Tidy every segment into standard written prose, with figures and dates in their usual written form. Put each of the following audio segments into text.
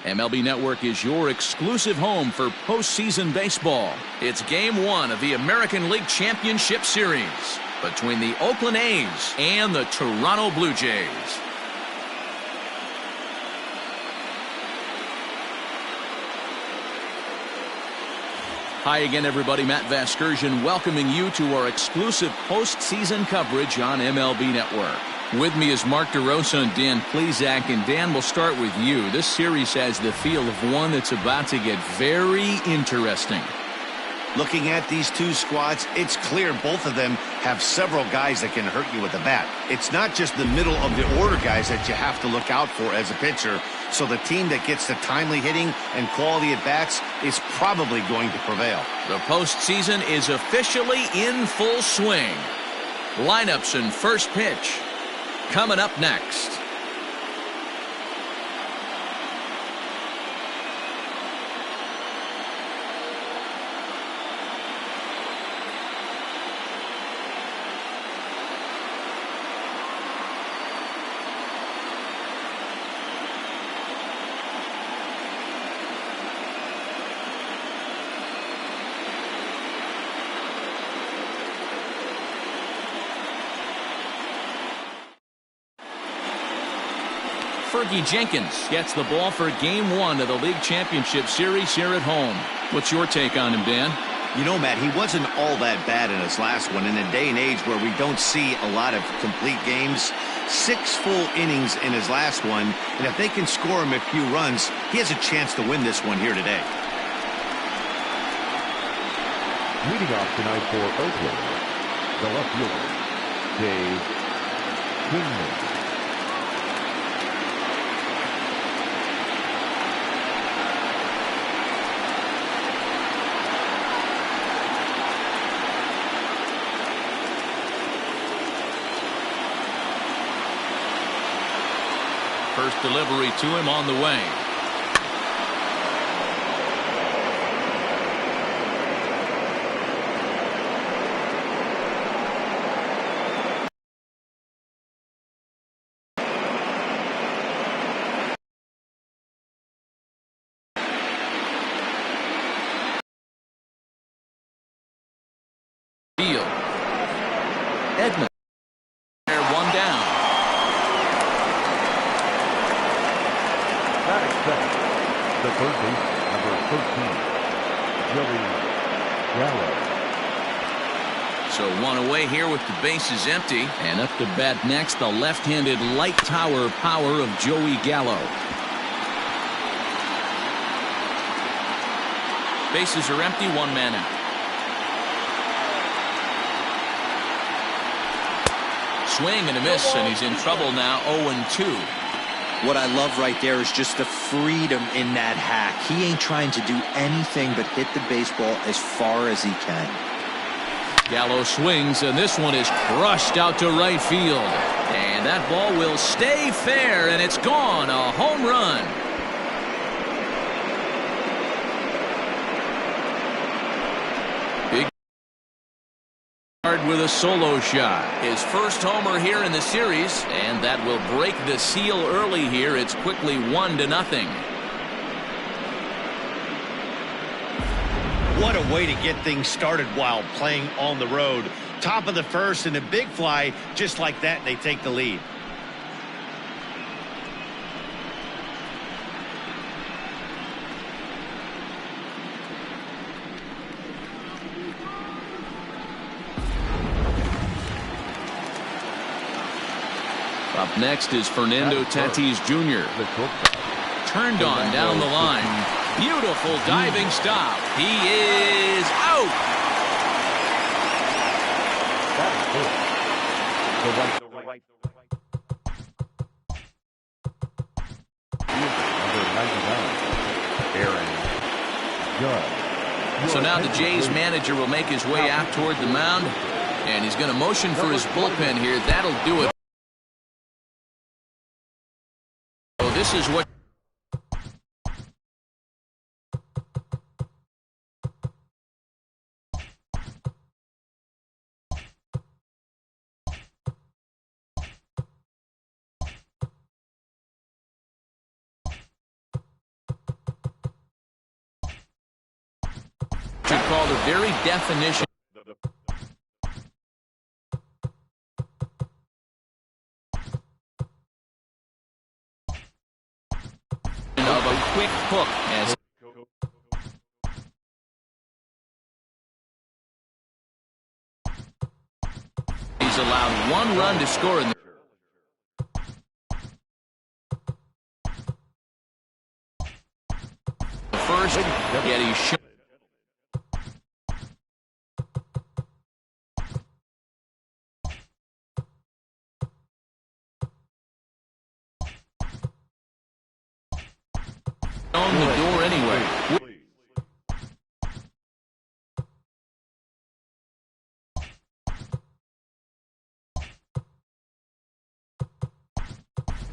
MLB Network is your exclusive home for postseason baseball. It's Game 1 of the American League Championship Series between the Oakland A's and the Toronto Blue Jays. Hi again, everybody. Matt Vasgersian welcoming you to our exclusive postseason coverage on MLB Network. With me is Mark DeRosa and Dan Plesac. And Dan, we'll start with you. This series has the feel of one that's about to get very interesting. Looking at these two squads, it's clear both of them have several guys that can hurt you with the bat. It's not just the middle of the order guys that you have to look out for as a pitcher. So the team that gets the timely hitting and quality at bats is probably going to prevail. The postseason is officially in full swing. Lineups and first pitch coming up next. Fergie Jenkins gets the ball for Game 1 of the League Championship Series here at home. What's your take on him, Dan? You know, Matt, he wasn't all that bad in his last one. In a day and age where we don't see a lot of complete games, 6 full innings in his last one, and if they can score him a few runs, he has a chance to win this one here today. Leading off tonight for Oakland, the left fielder, Dave Kingman. First delivery to him on the way. Field. Edmund. One down. The third base, number 13, Joey Gallo. So one away here with the bases empty. And up to bat next, the left-handed light tower power of Joey Gallo. Bases are empty, one man out. Swing and a miss, and he's in trouble now, 0-2. What I love right there is just the freedom in that hack. He ain't trying to do anything but hit the baseball as far as he can. Gallo swings, and this one is crushed out to right field. And that ball will stay fair, and it's gone. A home run. Big with a solo shot. His first homer here in the series, and that will break the seal early here. It's quickly 1-0. What a way to get things started while playing on the road. Top of the first and a big fly, just like that, they take the lead. Up next is Fernando Tatis Jr. Turned on down the line. Beautiful diving stop. He is out. So now the Jays manager will make his way out toward the mound, and he's going to motion for his bullpen here. That'll do it. So this is what the very definition of a quick hook as he's allowed one run to score in the first, yet he's shown. On the door anyway.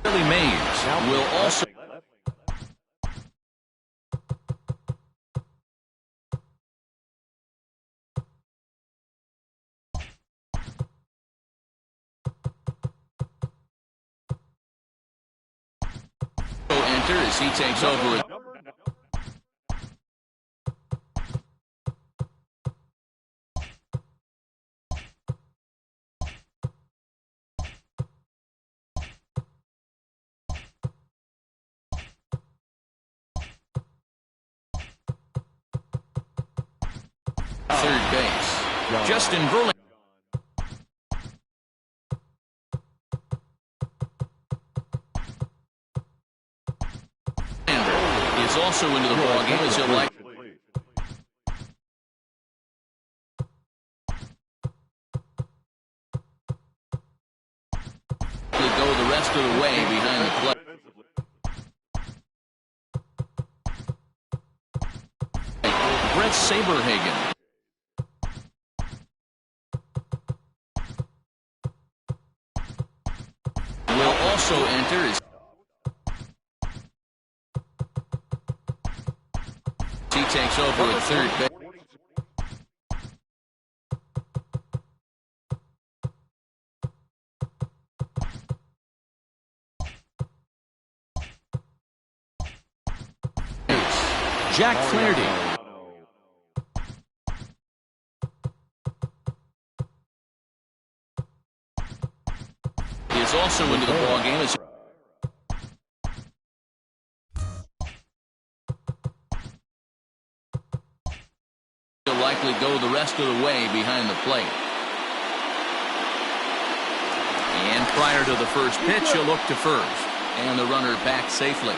Billy Mays will also enter as he takes over. Third base. Justin Verlander. Is also into the ball game as he'll like. Go the rest of the way behind the plate. Brett Saberhagen. Will also enter as he takes over at third base. Jack Flaherty. Is also into the ball game as he'll likely go the rest of the way behind the plate. And prior to the first pitch, he'll look to first, and the runner back safely.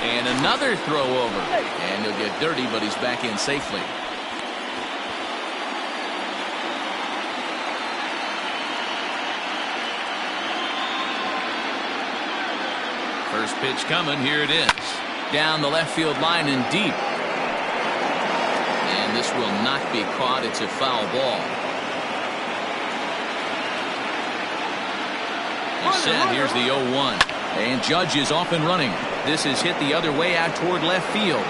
And another throw over. And he'll get dirty, but he's back in safely. First pitch coming. Here it is. Down the left field line and deep. And this will not be caught. It's a foul ball. As said, here's the 0-1. And Judge is off and running. This is hit the other way out toward left field.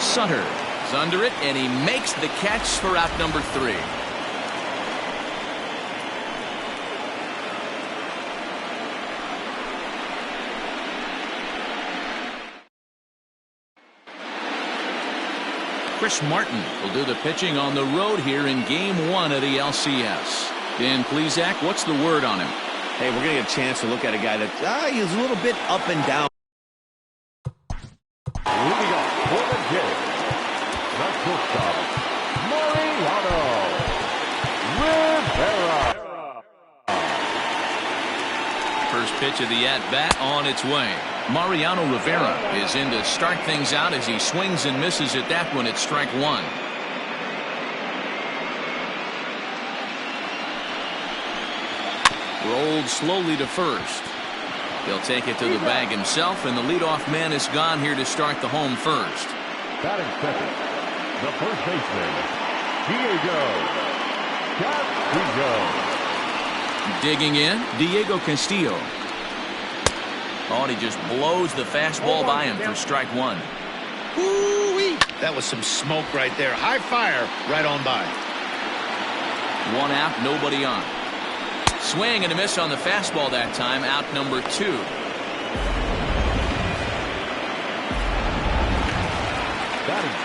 Sutter is under it, and he makes the catch for out number 3. Chris Martin will do the pitching on the road here in Game 1 of the LCS. Dan Plesac, what's the word on him? Hey, we're going to get a chance to look at a guy that he's a little bit up and down. Moving on for the game. The shortstop, Mariano Rivera. First pitch of the at-bat on its way. Mariano Rivera is in to start things out as he swings and misses at that one at strike 1. Rolled slowly to first. He'll take it to the bag himself, and the leadoff man is gone here to start the home first. Batting second, the first baseman, Diego Castillo. Digging in, Diego Castillo. Oh, and he just blows the fastball by him for strike 1. Ooh-wee. That was some smoke right there. High fire right on by. 1 out, nobody on. Swing and a miss on the fastball that time, out number 2.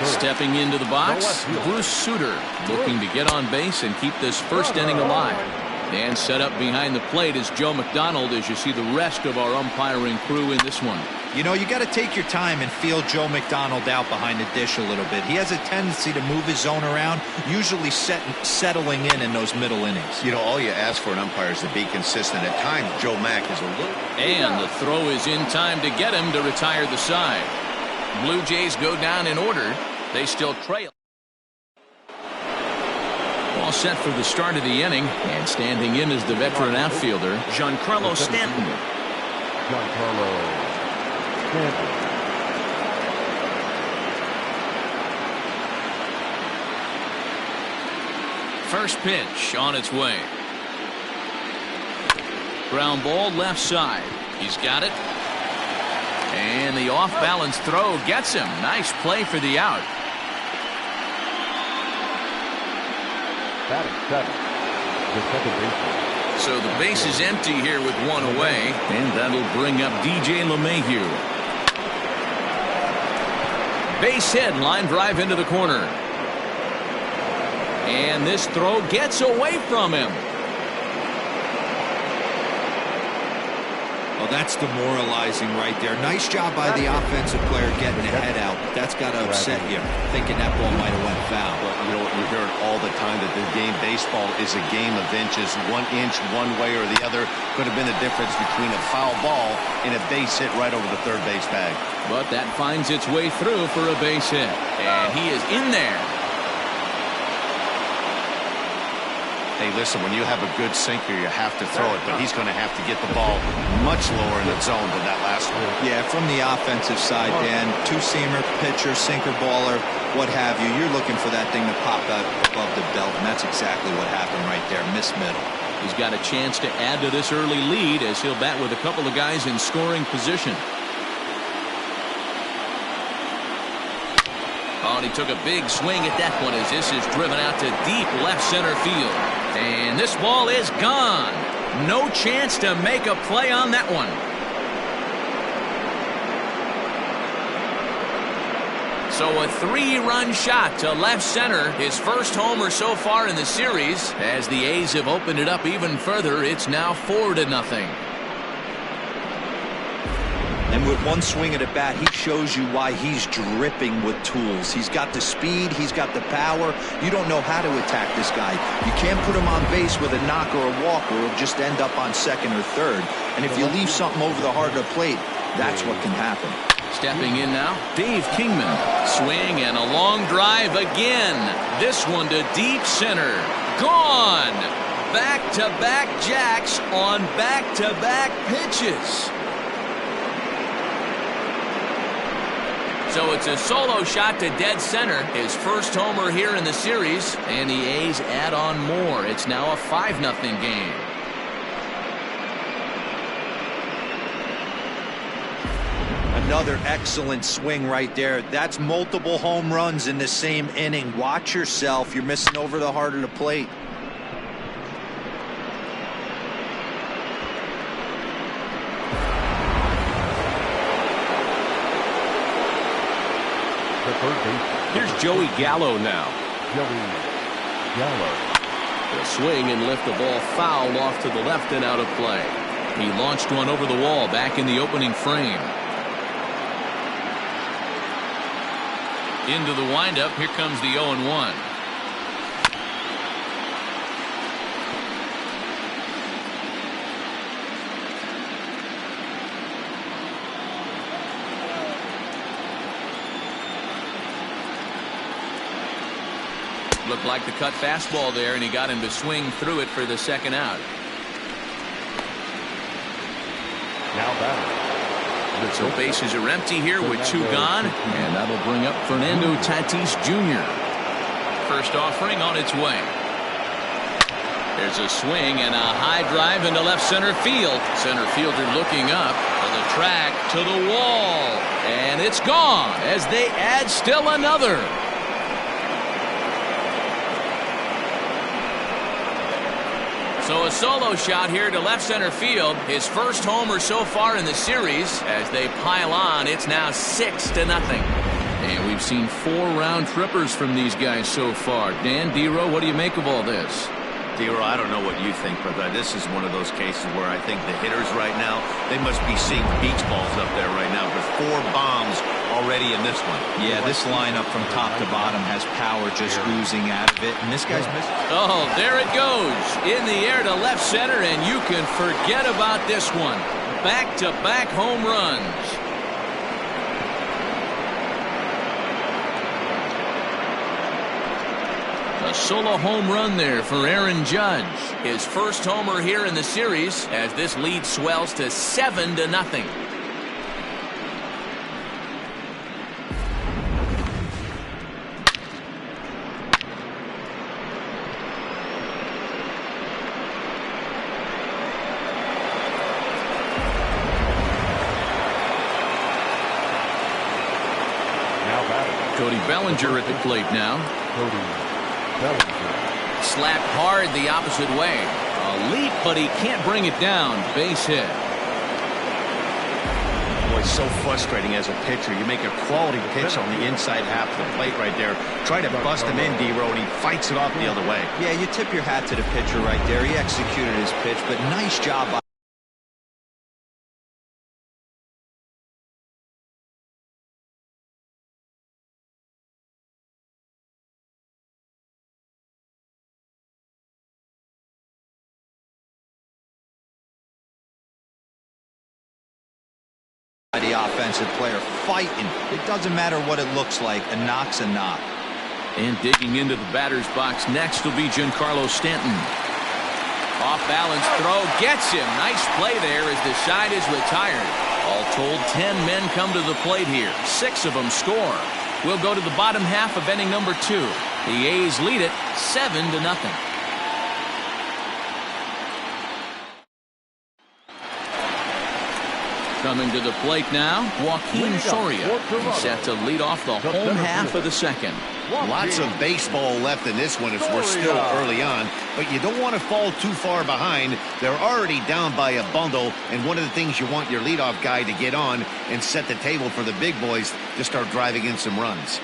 Stepping into the box, Bruce Sutter looking to get on base and keep this first inning alive. And set up behind the plate is Joe McDonald as you see the rest of our umpiring crew in this one. You know, you got to take your time and feel Joe McDonald out behind the dish a little bit. He has a tendency to move his zone around, usually settling in those middle innings. You know, all you ask for an umpire is to be consistent. At times, Joe Mack is a little... And the throw is in time to get him to retire the side. Blue Jays go down in order. They still trail. All set for the start of the inning, and standing in is the veteran outfielder, Giancarlo Stanton. Giancarlo Stanton. First pitch on its way. Ground ball left side. He's got it. And the off-balance throw gets him. Nice play for the out. Batting seven, the second baseman. So the base is empty here with one away, and that'll bring up DJ LeMahieu. Base hit, line drive into the corner. And this throw gets away from him. Well, that's demoralizing right there. Nice job by the offensive player getting the head out. That's got to upset you, thinking that ball might have went foul. Well, you know, you hear it all the time that the game, baseball, is a game of inches. 1 inch one way or the other could have been the difference between a foul ball and a base hit right over the third base bag. But that finds its way through for a base hit. And he is in there. Hey, listen, when you have a good sinker, you have to throw it, but he's going to have to get the ball much lower in the zone than that last one. Yeah, from the offensive side, Dan, two-seamer, pitcher, sinker, baller, what have you, you're looking for that thing to pop out above the belt, and that's exactly what happened right there, miss middle. He's got a chance to add to this early lead as he'll bat with a couple of guys in scoring position. Oh, and he took a big swing at that one as this is driven out to deep left center field. And this ball is gone. No chance to make a play on that one. So a 3-run shot to left center. His first homer so far in the series. As the A's have opened it up even further, it's now 4-0. And with one swing at a bat, he shows you why he's dripping with tools. He's got the speed, he's got the power. You don't know how to attack this guy. You can't put him on base with a knock or a walk, or he'll just end up on second or third. And if you leave something over the heart of the plate, that's what can happen. Stepping in now, Dave Kingman. Swing and a long drive again. This one to deep center. Gone. Back-to-back jacks on back-to-back pitches. So it's a solo shot to dead center. His first homer here in the series. And the A's add on more. It's now a 5-0 game. Another excellent swing right there. That's multiple home runs in the same inning. Watch yourself. You're missing over the heart of the plate. Here's Joey Gallo now. Joey Gallo. The swing and lift the ball foul off to the left and out of play. He launched one over the wall back in the opening frame. Into the windup. Here comes the 0-1. Looked like the cut fastball there, and he got him to swing through it for the second out. Now batting. So bases are empty here with 2 gone, and that'll bring up Fernando Tatis Jr. First offering on its way. There's a swing and a high drive into left center field. Center fielder looking up to the track, to the wall, and it's gone as they add still another. So a solo shot here to left center field. His first homer so far in the series. As they pile on, it's now 6-0. And we've seen 4 round trippers from these guys so far. Dan, D-Row, what do you make of all this? D-Row, I don't know what you think, but this is one of those cases where I think the hitters right now, they must be seeing beach balls up there right now with 4 bombs already in this one. Yeah, this lineup from top to bottom has power just oozing out of it, and this guy's missing. Oh, there it goes. In the air to left center, and you can forget about this one. Back-to-back home runs. A solo home run there for Aaron Judge. His first homer here in the series as this lead swells to 7-0. Cody Bellinger at the plate now. Slapped hard the opposite way. A leap, but he can't bring it down. Base hit. Boy, it's so frustrating as a pitcher. You make a quality pitch on the inside half of the plate right there. Try to bust him in, D-Row, and he fights it off the other way. Yeah, you tip your hat to the pitcher right there. He executed his pitch, but nice job by the offensive player fighting. It doesn't matter what it looks like. A knock's a knock. And digging into the batter's box next will be Giancarlo Stanton. Off balance throw gets him. Nice play there as the side is retired. All told, 10 men come to the plate here. 6 of them score. We'll go to the bottom half of inning number 2. The A's lead it 7-0. Coming to the plate now, Joaquin Soria. He's set to lead off the home half of the second. Lots of baseball left in this one as we're still early on, but you don't want to fall too far behind. They're already down by a bundle, and one of the things you want your leadoff guy to get on and set the table for the big boys to start driving in some runs.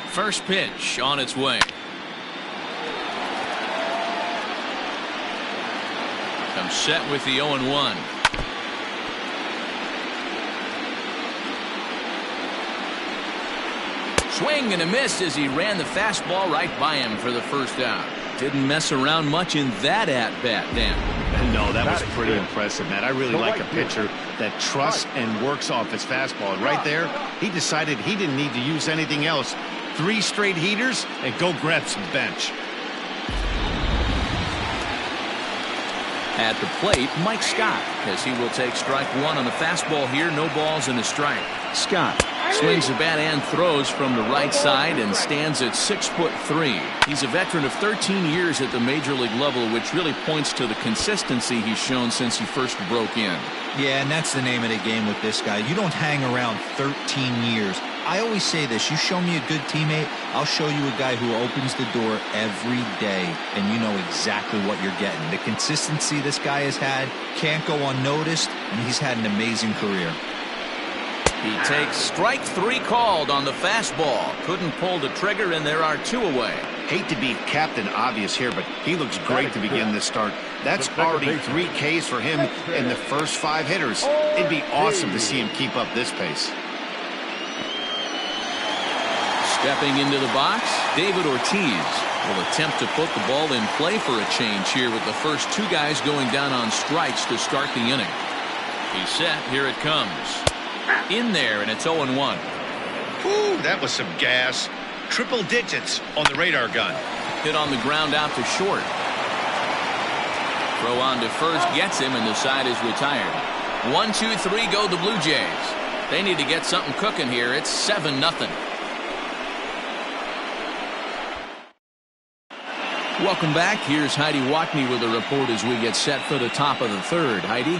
First pitch on its way. Comes set with the 0-1. Swing and a miss as he ran the fastball right by him for the first out. Didn't mess around much in that at-bat, Dan. No, that was pretty impressive, Matt. I really like a pitcher that trusts and works off his fastball. And right there, he decided he didn't need to use anything else. 3 straight heaters and go grab some bench. At the plate, Mike Scott, as he will take strike 1 on the fastball here. No balls and a strike. Scott swings the bat and throws from the right side and stands at 6'3". He's a veteran of 13 years at the major league level, which really points to the consistency he's shown since he first broke in. Yeah, and that's the name of the game with this guy. You don't hang around 13 years. I always say this, you show me a good teammate, I'll show you a guy who opens the door every day, and you know exactly what you're getting. The consistency this guy has had can't go unnoticed, and he's had an amazing career. He takes strike 3 called on the fastball. Couldn't pull the trigger, and there are 2 away. Hate to be Captain Obvious here, but he looks great to begin this start. That's already 3 Ks for him in the first 5 hitters. It'd be awesome to see him keep up this pace. Stepping into the box, David Ortiz will attempt to put the ball in play for a change here with the first 2 guys going down on strikes to start the inning. He's set. Here it comes. In there, and it's 0-1. Ooh, that was some gas. Triple digits on the radar gun. Hit on the ground out to short. Throw on to first gets him, and the side is retired. 1, 2, 3 go the Blue Jays. They need to get something cooking here. It's 7-0. Welcome back. Here's Heidi Watney with a report as we get set for the top of the 3rd. Heidi?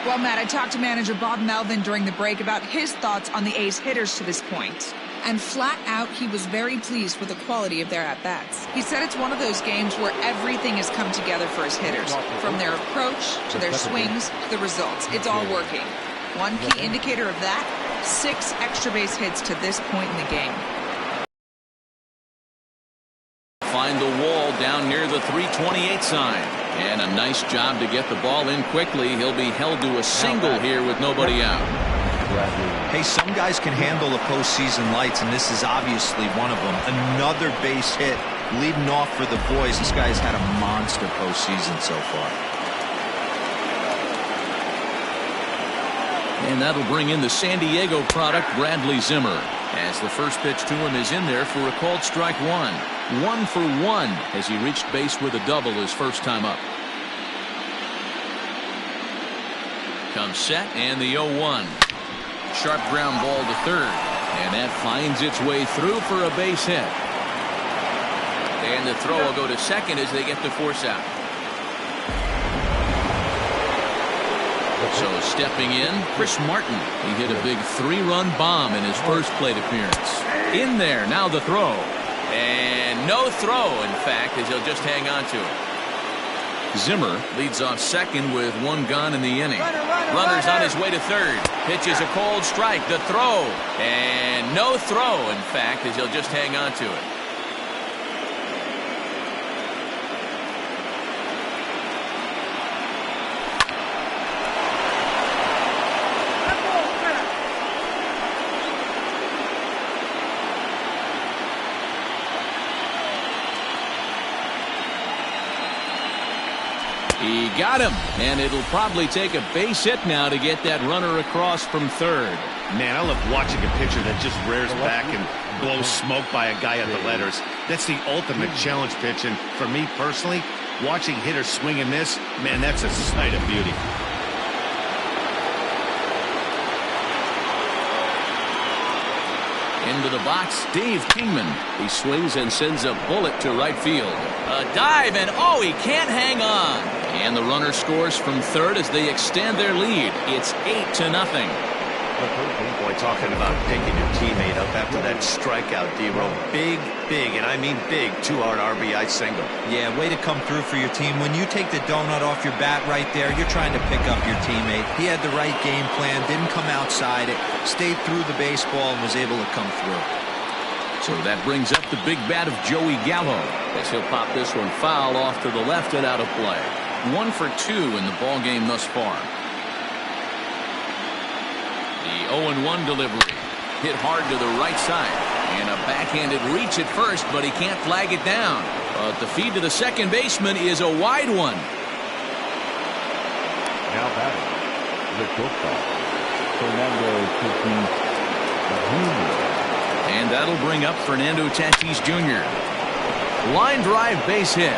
Well, Matt, I talked to manager Bob Melvin during the break about his thoughts on the A's hitters to this point. And flat out, he was very pleased with the quality of their at-bats. He said it's one of those games where everything has come together for his hitters. From their approach, to their swings, to the results. It's all working. One key indicator of that, 6 extra base hits to this point in the game. Find the wall down near the 328 sign. And a nice job to get the ball in quickly. He'll be held to a single here with nobody out. Hey, some guys can handle the postseason lights, and this is obviously one of them. Another base hit leading off for the boys. This guy's had a monster postseason so far. And that'll bring in the San Diego product, Bradley Zimmer, as the first pitch to him is in there for a called strike one. 1 for 1 as he reached base with a double his first time up. Comes set and the 0-1. Sharp ground ball to third, and that finds its way through for a base hit. And the throw will go to second as they get the force out. So stepping in, Chris Martin. He hit a big 3-run bomb in his first plate appearance. In there, now the throw. And no throw, in fact, as he'll just hang on to it. Zimmer leads off second with 1 gone in the inning. Runner's on his way to third. Pitches a cold strike. The throw. And no throw, in fact, as he'll just hang on to it. He got him, and it'll probably take a base hit now to get that runner across from third. Man, I love watching a pitcher that just rears back and blows smoke by a guy at the letters. That's the ultimate challenge pitch, and for me personally, watching hitters swing and miss, man, that's a sight of beauty. Into the box, Dave Kingman. He swings and sends a bullet to right field. A dive, and oh, he can't hang on. And the runner scores from third as they extend their lead. It's 8-0. Boy, talking about picking your teammate up after that strikeout, D-Row. Big, and I mean big, 2-hard RBI single. Yeah, way to come through for your team. When you take the donut off your bat right there, you're trying to pick up your teammate. He had the right game plan, didn't come outside it, stayed through the baseball, and was able to come through. So that brings up the big bat of Joey Gallo as he'll pop this one foul off to the left and out of play. 1 for 2 in the ball game thus far. The 0-1 delivery. Hit hard to the right side. And a backhanded reach at first, but he can't flag it down. But the feed to the second baseman is a wide one. Now batting, the shortstop, Fernando Tatis Jr. And that'll bring up Fernando Tatis Jr. Line drive base hit.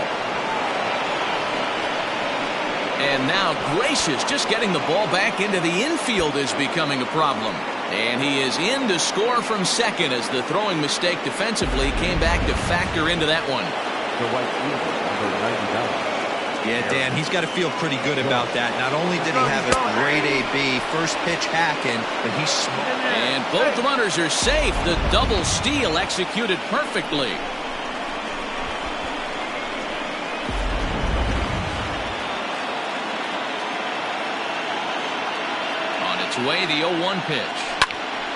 And now Gracious just getting the ball back into the infield is becoming a problem. And he is in to score from second as the throwing mistake defensively came back to factor into that one. The right fielder, number 99. Yeah, Dan, he's got to feel pretty good about that. Not only did he have a great AB, first pitch hacking, but he's smart. And both runners are safe. The double steal executed perfectly. Way the 0-1 pitch,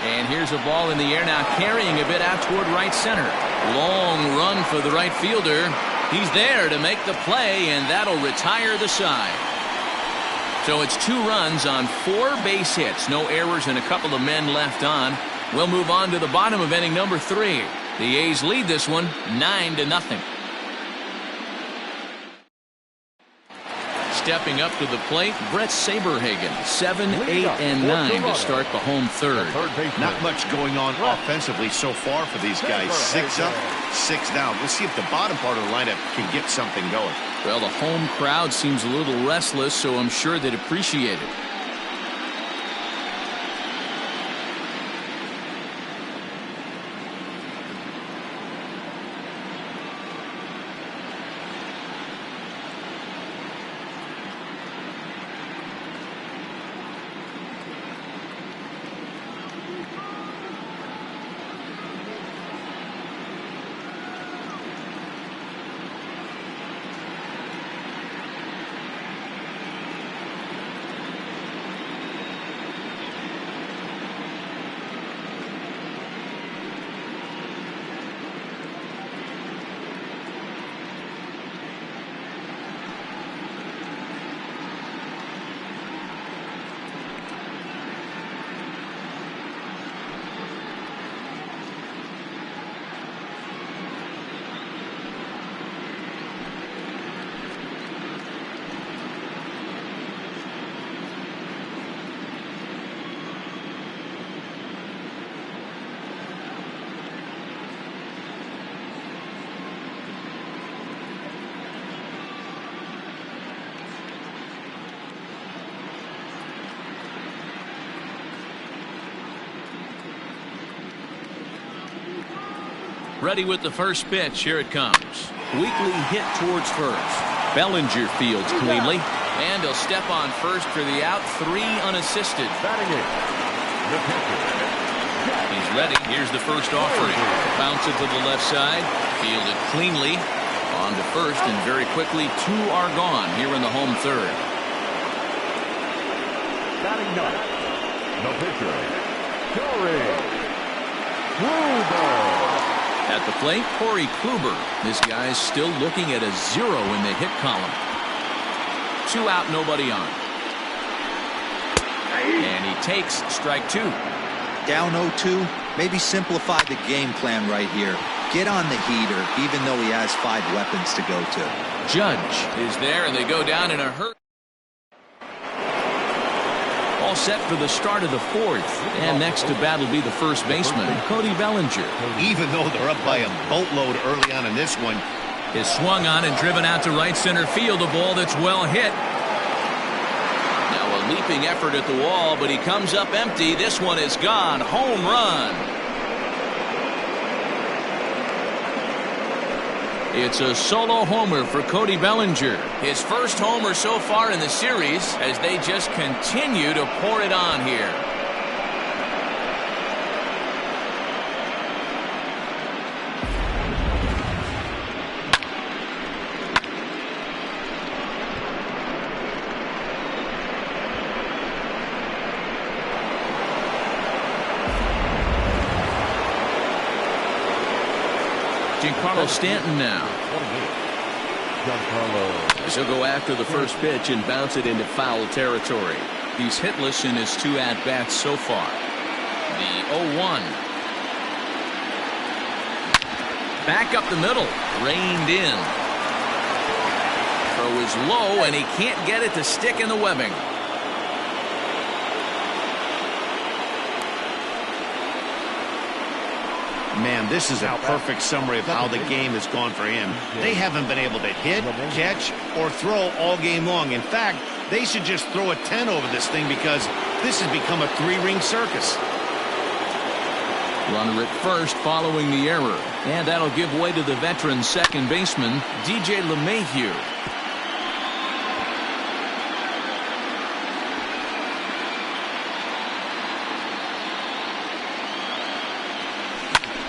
and here's a ball in the air now, carrying a bit out toward right center. Long run for the right fielder. He's there to make the play, and that'll retire the side. So it's 2 runs on 4 base hits, no errors, and a couple of men left on. We'll move on to the bottom of inning number 3. The A's lead this one 9-0. Stepping up to the plate, Brett Saberhagen, 7, 8, and 9 to start the home third. Not much going on offensively so far for these guys. 6 up, 6 down. We'll see if the bottom part of the lineup can get something going. Well, the home crowd seems a little restless, so I'm sure they'd appreciate it. Ready with the first pitch. Here it comes. Weakly hit towards first. Bellinger fields cleanly. And he'll step on first for the out. 3 unassisted. Batting it, the pitcher. He's ready. Here's the first offering. Bounce it to the left side. Fielded cleanly. On to first, and very quickly 2 are gone here in the home third. Batting ninth, the pitcher, Corey Kluber. At the plate, Corey Kluber. This guy's still looking at a 0 in the hit column. 2 out, nobody on. And he takes strike 2. Down 0-2. Maybe simplify the game plan right here. Get on the heater, even though he has 5 weapons to go to. Judge is there, and they go down in a hurry. All set for the start of the 4th. And next to bat will be the first baseman, Cody Bellinger. Even though they're up by a boatload early on in this one. Is swung on and driven out to right center field. A ball that's well hit. Now a leaping effort at the wall, but he comes up empty. This one is gone. Home run. It's a solo homer for Cody Bellinger. His first homer so far in the series as they just continue to pour it on here. Giancarlo Stanton now. He'll go after the first pitch and bounce it into foul territory. He's hitless in his 2 at-bats so far. The 0-1. Back up the middle. Reined in. Throw is low, and he can't get it to stick in the webbing. Man, this is a perfect summary of how the game has gone for him. They haven't been able to hit, catch, or throw all game long. In fact, they should just throw a 10 over this thing because this has become a 3-ring circus. Runner at first following the error. And that'll give way to the veteran second baseman, DJ LeMahieu.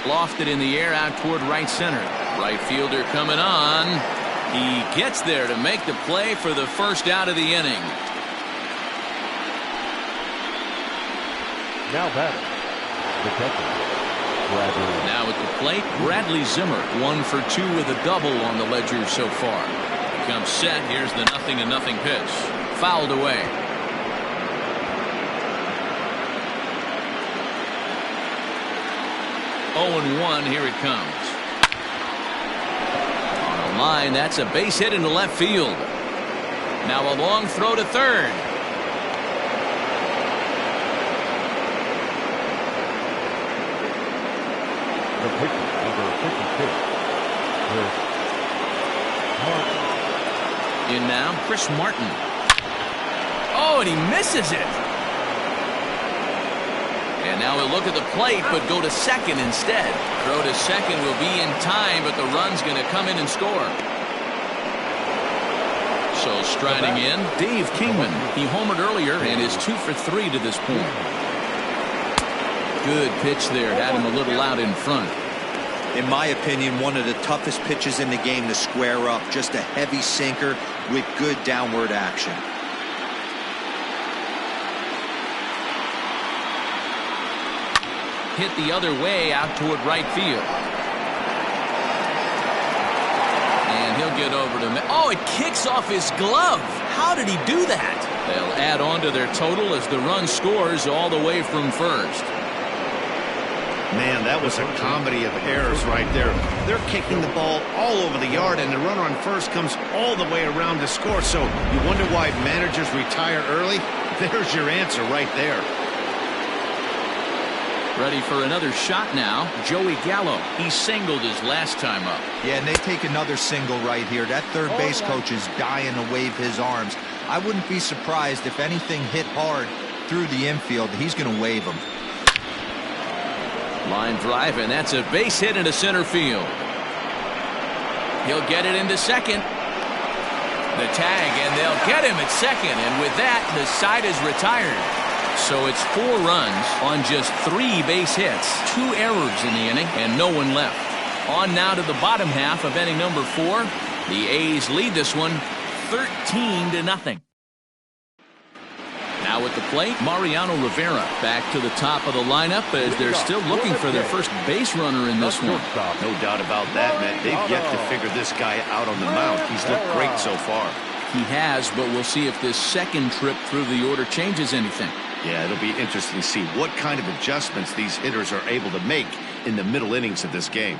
Lofted in the air out toward right center. Right fielder coming on. He gets there to make the play for the first out of the inning. Now batting, the catcher, Bradley. Now at the plate, Bradley Zimmer. 1 for 2 with a double on the ledger so far. He comes set. Here's the 0-0 pitch. Fouled away. 0-1, here it comes. On the line, that's a base hit into left field. Now a long throw to third. The pitcher, number 56, Chris Martin. In now, Chris Martin. Oh, and he misses it. And now we'll look at the plate, but go to second instead. Throw to second will be in time, but the run's going to come in and score. So striding in, Dave Kingman. He homered earlier and is 2 for 3 to this point. Good pitch there. Had him a little out in front. In my opinion, one of the toughest pitches in the game to square up. Just a heavy sinker with good downward action. Hit the other way out toward right field. And he'll get over to... Oh, it kicks off his glove. How did he do that? They'll add on to their total as the run scores all the way from first. Man, that was a comedy of errors right there. They're kicking the ball all over the yard, and the runner on first comes all the way around to score. So you wonder why managers retire early? There's your answer right there. Ready for another shot now, Joey Gallo. He singled his last time up. Yeah, and they take another single right here. That third base coach is dying to wave his arms. I wouldn't be surprised if anything hit hard through the infield. He's going to wave them. Line drive, and that's a base hit into center field. He'll get it into second. The tag, and they'll get him at second. And with that, the side is retired. So it's 4 runs on just 3 base hits, 2 errors in the inning, and no one left. On now to the bottom half of inning number 4. The A's lead this one 13-0. Now at the plate, Mariano Rivera back to the top of the lineup as they're still looking for their first base runner in this one. No doubt about that, Matt. They've yet to figure this guy out on the mound. He's looked great so far. He has, but we'll see if this second trip through the order changes anything. Yeah, it'll be interesting to see what kind of adjustments these hitters are able to make in the middle innings of this game.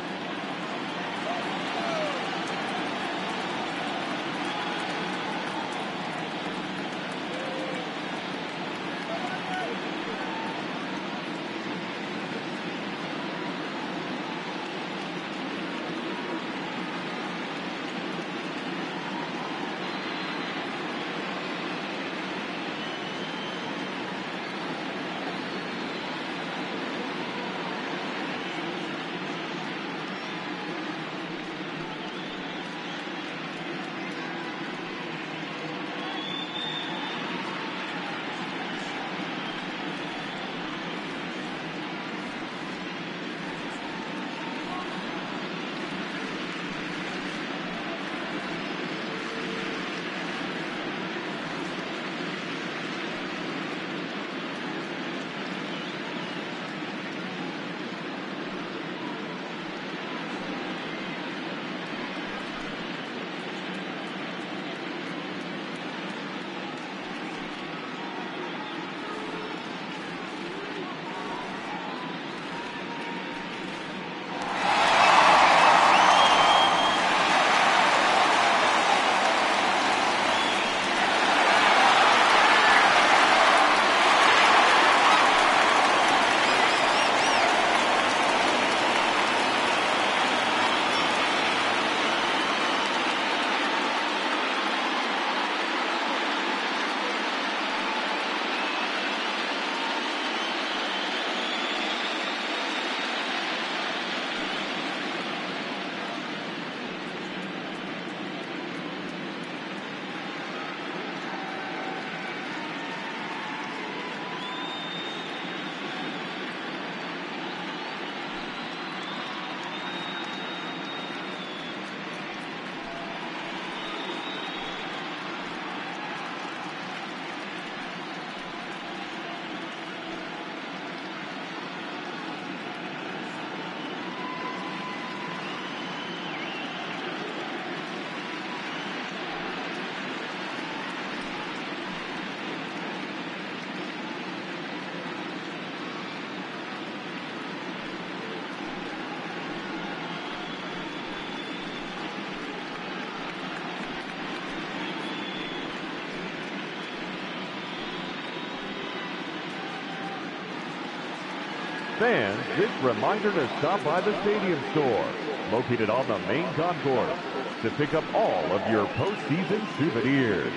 Fans, this reminder to stop by the Stadium Store, located on the main concourse, to pick up all of your postseason souvenirs.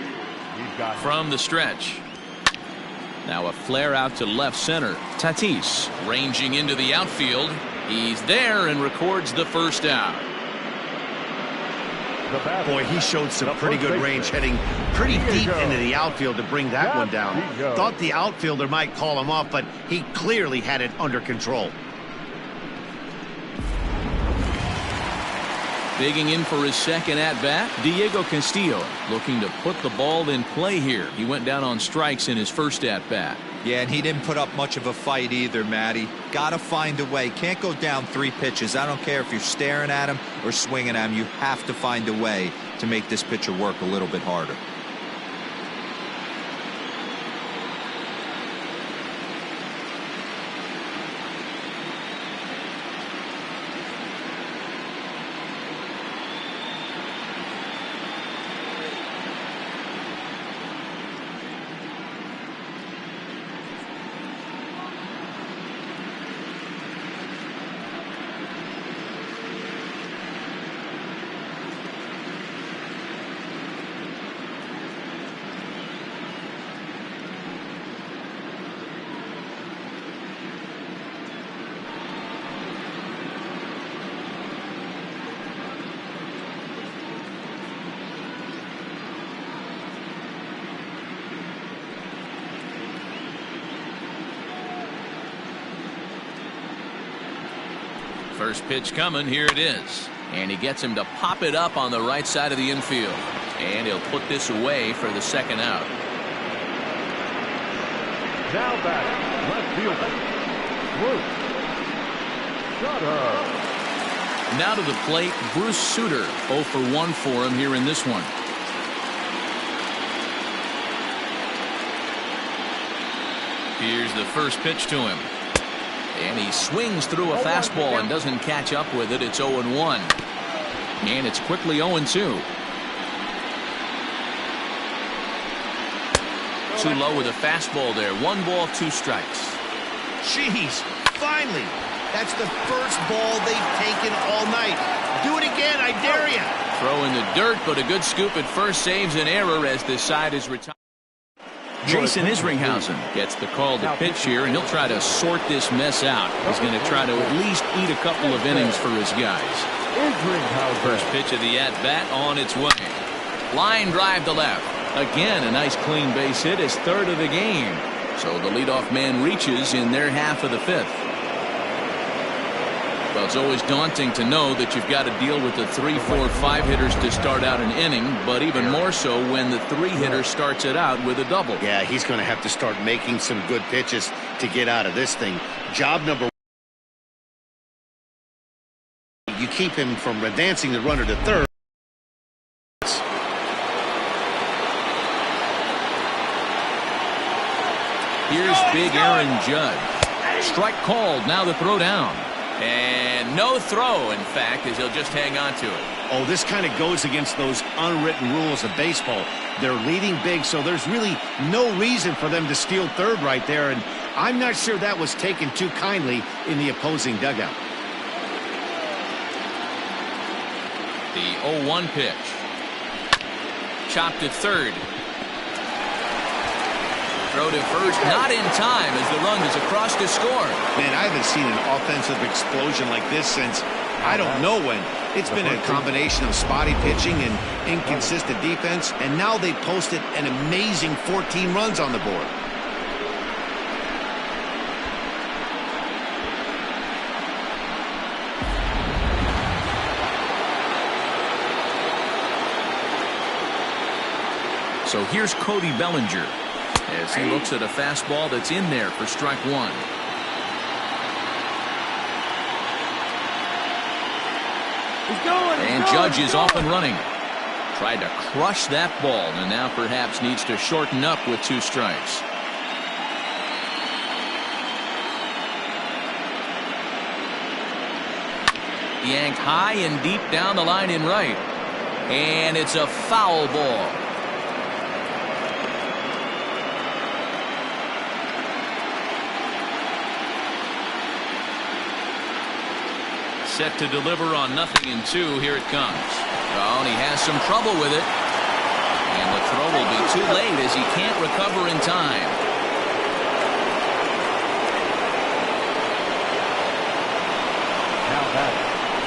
We've got from the stretch. Now a flare out to left center. Tatis ranging into the outfield. He's there and records the first out. Boy, he showed some pretty good range, heading pretty deep into the outfield to bring that one down. Thought the outfielder might call him off, but he clearly had it under control. Digging in for his second at-bat, Diego Castillo looking to put the ball in play here. He went down on strikes in his first at-bat. Yeah, and he didn't put up much of a fight either, Matty. Got to find a way. Can't go down 3 pitches. I don't care if you're staring at him or swinging at him. You have to find a way to make this pitcher work a little bit harder. First pitch coming. Here it is. And he gets him to pop it up on the right side of the infield. And he'll put this away for the second out. Now back, left fielder, Bruce Sutter. Now to the plate, Bruce Sutter. 0 for 1 for him here in this one. Here's the first pitch to him. And he swings through a fastball and doesn't catch up with it. It's 0-1. And it's quickly 0-2. Too low with a fastball there. 1 ball, 2 strikes. Jeez, finally. That's the first ball they've taken all night. Do it again, I dare you. Throw in the dirt, but a good scoop at first saves an error as this side is retired. Jason Isringhausen gets the call to pitch here, and he'll try to sort this mess out. He's going to try to at least eat a couple of innings for his guys. First pitch of the at-bat on its way. Line drive to left. Again, a nice clean base hit, his 3rd of the game. So the leadoff man reaches in their half of the 5th. Well, it's always daunting to know that you've got to deal with the 3, 4, 5 hitters to start out an inning, but even more so when the 3 hitter starts it out with a double. Yeah, he's going to have to start making some good pitches to get out of this thing. Job number 1, you keep him from advancing the runner to 3rd. Here's big Aaron Judge. Strike called. Now the throw down. And no throw, in fact, as he'll just hang on to it. Oh, this kind of goes against those unwritten rules of baseball. They're leading big, so there's really no reason for them to steal 3rd right there, and I'm not sure that was taken too kindly in the opposing dugout. The 0-1 pitch. Chopped at 3rd. Throw to first, not in time as the run is across to score. Man, I haven't seen an offensive explosion like this since I don't know when. It's been a combination of spotty pitching and inconsistent defense, and now they posted an amazing 14 runs on the board. So here's Cody Bellinger as he looks at a fastball that's in there for strike 1. And Judge is off and running. Tried to crush that ball and now perhaps needs to shorten up with 2 strikes. Yanked high and deep down the line in right. And it's a foul ball. Set to deliver on 0-2. Here it comes. Oh, and he has some trouble with it. And the throw will be too late as he can't recover in time.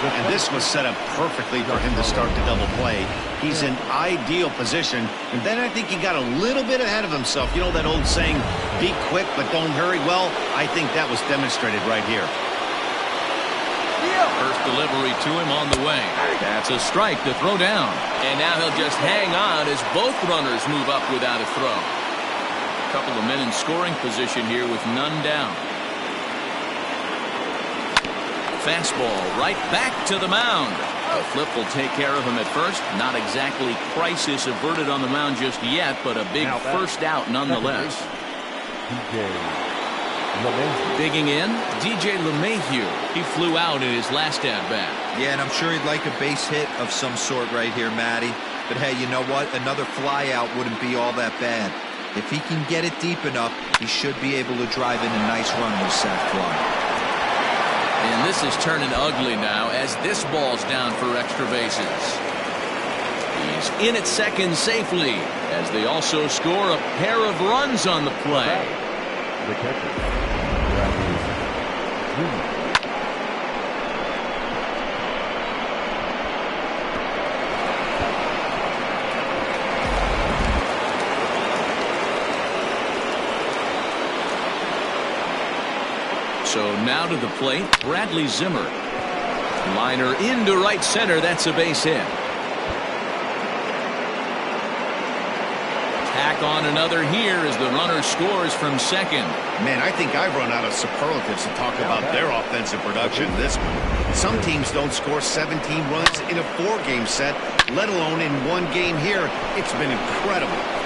And this was set up perfectly for him to start the double play. He's in ideal position. And then I think he got a little bit ahead of himself. You know that old saying, be quick but don't hurry? Well, I think that was demonstrated right here. First delivery to him on the way. That's a strike to throw down. And now he'll just hang on as both runners move up without a throw. A couple of men in scoring position here with none down. Fastball right back to the mound. A flip will take care of him at first. Not exactly crisis averted on the mound just yet, but a big first out nonetheless. Digging in, DJ LeMahieu. He flew out in his last at-bat. Yeah, and I'm sure he'd like a base hit of some sort right here, Matty. But hey, you know what? Another fly out wouldn't be all that bad. If he can get it deep enough, he should be able to drive in a nice run with sac fly. And this is turning ugly now as this ball's down for extra bases. He's in at second safely as they also score a pair of runs on the play. The catcher. So now to the plate, Bradley Zimmer. Liner into right center. That's a base hit. Tack on another here as the runner scores from second. Man, I think I've run out of superlatives to talk about their offensive production this one. Some teams don't score 17 runs in a 4-game set, let alone in one game here. It's been incredible.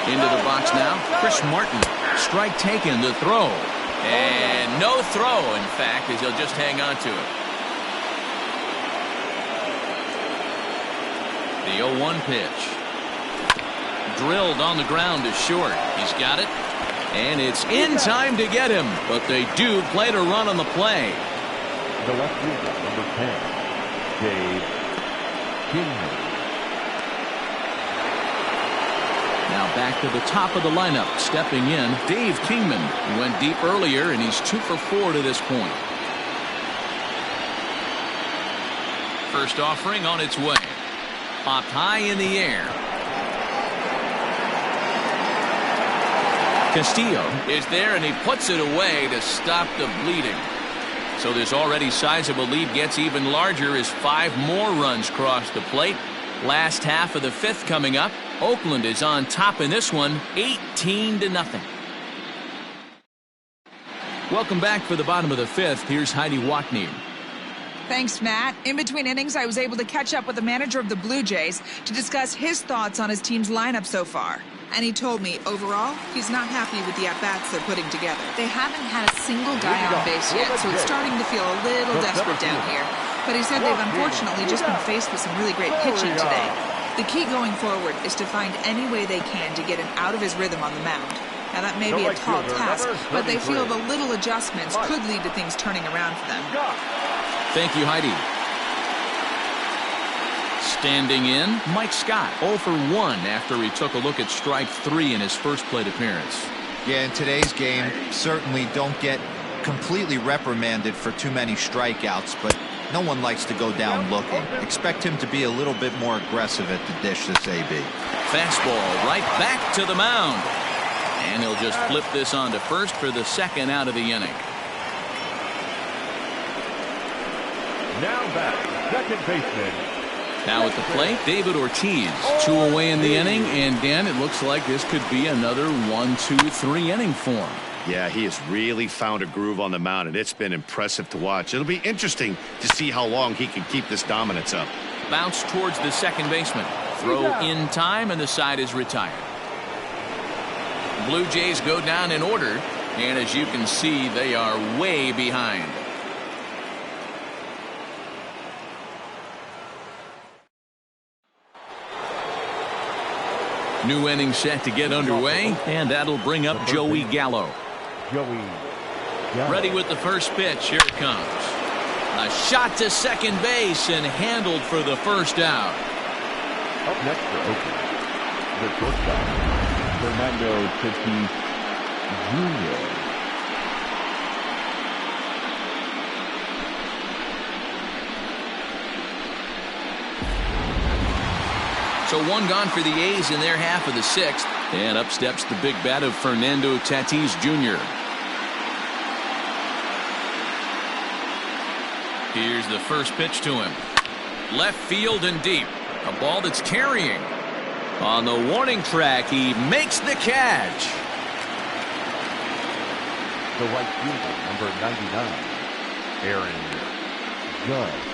Into the box now, Chris Martin. Strike taken, the throw. And no throw, in fact, as he'll just hang on to it. The 0-1 pitch. Drilled on the ground to short. He's got it. And it's in time to get him. But they do play to run on the play. The left fielder, number 10, Dave Kingman. Now back to the top of the lineup. Stepping in, Dave Kingman. He went deep earlier, and he's 2 for 4 to this point. First offering on its way. Popped high in the air. Castillo is there, and he puts it away to stop the bleeding. So this already sizable lead gets even larger as 5 more runs cross the plate. Last half of the 5th coming up. Oakland is on top in this one, 18-0. Welcome back for the bottom of the 5th. Here's Heidi Watney. Thanks, Matt. In between innings, I was able to catch up with the manager of the Blue Jays to discuss his thoughts on his team's lineup so far. And he told me, overall, he's not happy with the at-bats they're putting together. They haven't had a single guy on base yet, so it's starting to feel a little desperate down here. But he said they've unfortunately just been faced with some really great pitching today. The key going forward is to find any way they can to get him out of his rhythm on the mound. Now, that may be a tall task, but they feel the little adjustments could lead to things turning around for them. Thank you, Heidi. Standing in, Mike Scott, 0 for 1 after he took a look at strike 3 in his first plate appearance. Yeah, in today's game, certainly don't get completely reprimanded for too many strikeouts, but no one likes to go down looking. Expect him to be a little bit more aggressive at the dish this AB. Fastball right back to the mound. And he'll just flip this on to first for the second out of the inning. Now back, second baseman. Now at the plate, David Ortiz. 2 away in the inning, and Dan, it looks like this could be another 1-2-3 inning for him. Yeah, he has really found a groove on the mound, and it's been impressive to watch. It'll be interesting to see how long he can keep this dominance up. Bounce towards the second baseman. Throw in time, and the side is retired. Blue Jays go down in order, and as you can see, they are way behind. New inning set to get underway, and that'll bring up Joey Gallo. Ready with the first pitch. Here it comes. A shot to second base and handled for the first out. Up next for Oakland, the shortstop, Fernando Tatis Jr. So 1 gone for the A's in their half of the 6th. And up steps the big bat of Fernando Tatis Jr. Here's the first pitch to him. Left field and deep. A ball that's carrying. On the warning track, he makes the catch. The right fielder, number 99, Aaron Judge.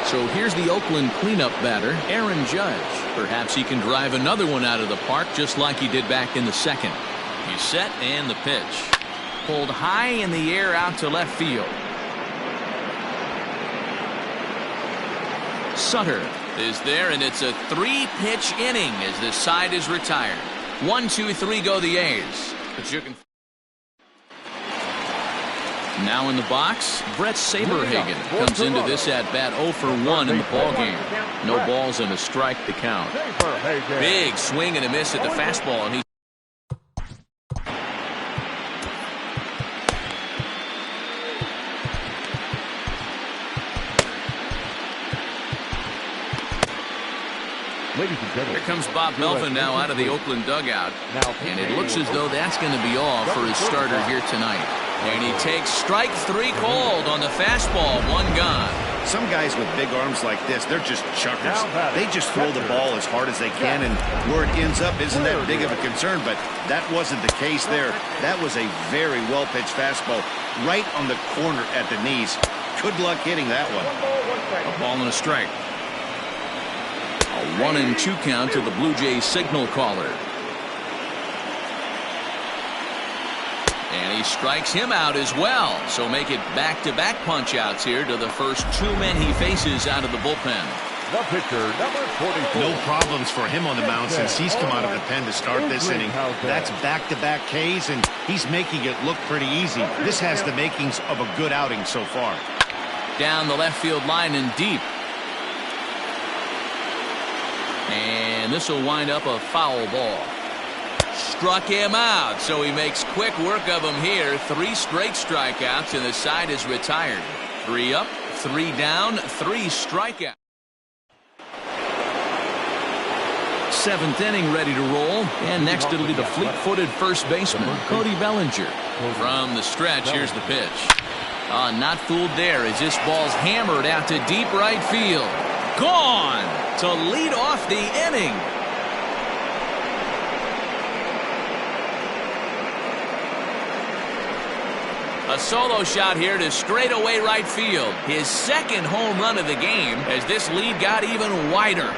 So here's the Oakland cleanup batter, Aaron Judge. Perhaps he can drive another one out of the park just like he did back in the 2nd. He's set, and the pitch. Pulled high in the air out to left field. Sutter is there, and it's a 3-pitch inning as this side is retired. 1, 2, 3 go the A's. But you can. Now in the box, Brett Saberhagen comes into this at-bat 0 for 1 in the ballgame. No balls and a strike to count. Big swing and a miss at the fastball, and he. Ladies and gentlemen, Here comes Bob Melvin now out of the Oakland dugout. And it looks as though that's going to be all for his starter here tonight. And he takes strike 3 called on the fastball. 1 gone. Some guys with big arms like this, they're just chuckers. They just throw the ball as hard as they can, and where it ends up isn't that big of a concern, but that wasn't the case there. That was a very well-pitched fastball right on the corner at the knees. Good luck hitting that one. A ball and a strike. A 1-2 count to the Blue Jays signal caller. And he strikes him out as well. So make it back-to-back punch-outs here to the first 2 men he faces out of the bullpen. The pitcher, number 44. No problems for him on the mound since he's come out of the pen to start this inning. That's back-to-back Ks, and he's making it look pretty easy. This has the makings of a good outing so far. Down the left field line and deep. And this will wind up a foul ball. Struck him out, so he makes quick work of him here. 3 straight strikeouts, and the side is retired. 3 up, 3 down, 3 strikeouts. 7th inning ready to roll, and next it'll be the fleet-footed first baseman, Cody Bellinger. From the stretch, here's the pitch. Not fooled there as this ball's hammered out to deep right field. Gone to lead off the inning. A solo shot here to straightaway right field. His 2nd home run of the game as this lead got even wider.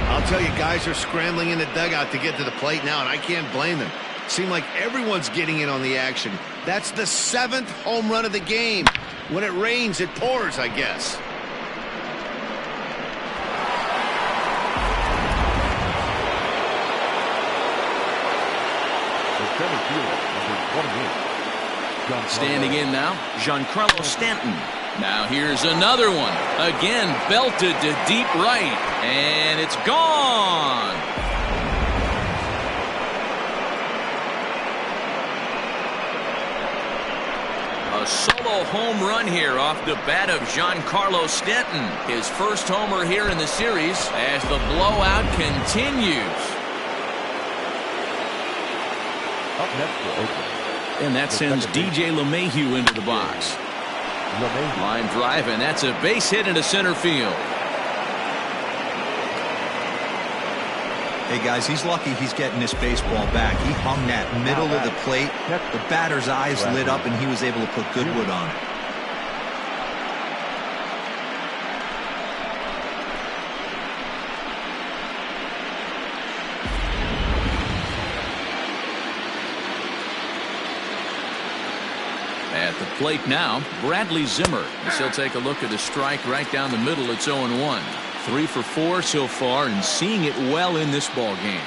I'll tell you, guys are scrambling in the dugout to get to the plate now, and I can't blame them. Seems like everyone's getting in on the action. That's the 7th home run of the game. When it rains, it pours, I guess. Standing in now, Giancarlo Stanton. Now here's another one. Again, belted to deep right. And it's gone. A solo home run here off the bat of Giancarlo Stanton. His first homer here in the series as the blowout continues. Up next for Oakland. And that sends DJ LeMahieu into the box. Line drive, and that's a base hit into center field. Hey, guys, he's lucky he's getting this baseball back. He hung that middle of the plate. The batter's eyes lit up, and he was able to put good wood on it. At the plate now, Bradley Zimmer. As he'll take a look at a strike right down the middle. It's 0-1. 3 for 4 so far, and seeing it well in this ball game.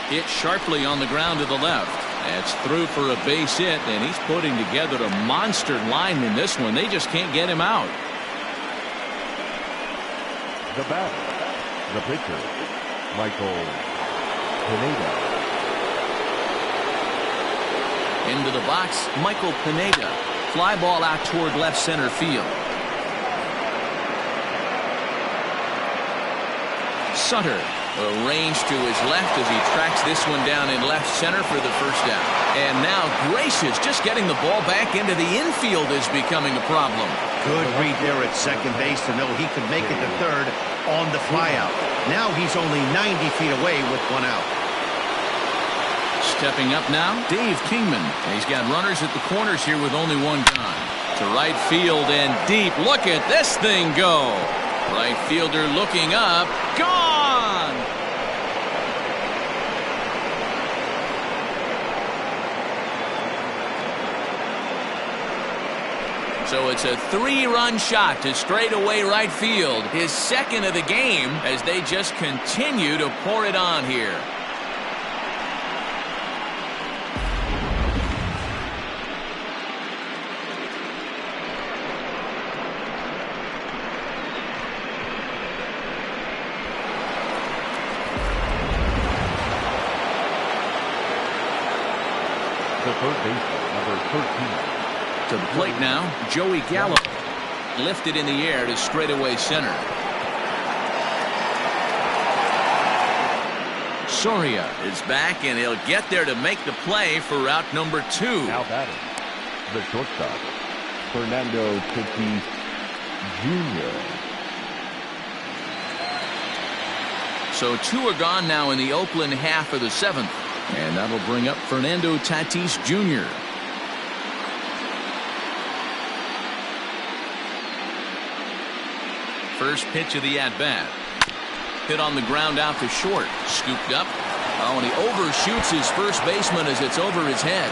Hit sharply on the ground to the left. That's through for a base hit, and he's putting together a monster line in this one. They just can't get him out. The batter, the pitcher, Michael Pineda. Into the box, Michael Pineda. Fly ball out toward left center field. Sutter arranged to his left as he tracks this one down in left center for the first down. And now Gracious just getting the ball back into the infield is becoming a problem. Good read there at second base to know he could make it to third on the flyout. Now he's only 90 feet away with 1 out. Stepping up now, Dave Kingman. And he's got runners at the corners here with only 1 gone. To right field and deep. Look at this thing go. Right fielder looking up. Gone! So it's a 3-run shot to straightaway right field. His 2nd of the game as they just continue to pour it on here. The third baseman, number 13, To the plate now, Joey Gallo. Lifted in the air to straightaway center. Soria is back, and he'll get there to make the play for route number 2. Now batting, the shortstop, Fernando Tatis Jr. So 2 are gone now in the Oakland half of the 7th. And that'll bring up Fernando Tatis Jr. First pitch of the at-bat. Hit on the ground out to short. Scooped up. Oh, and he overshoots his first baseman as it's over his head.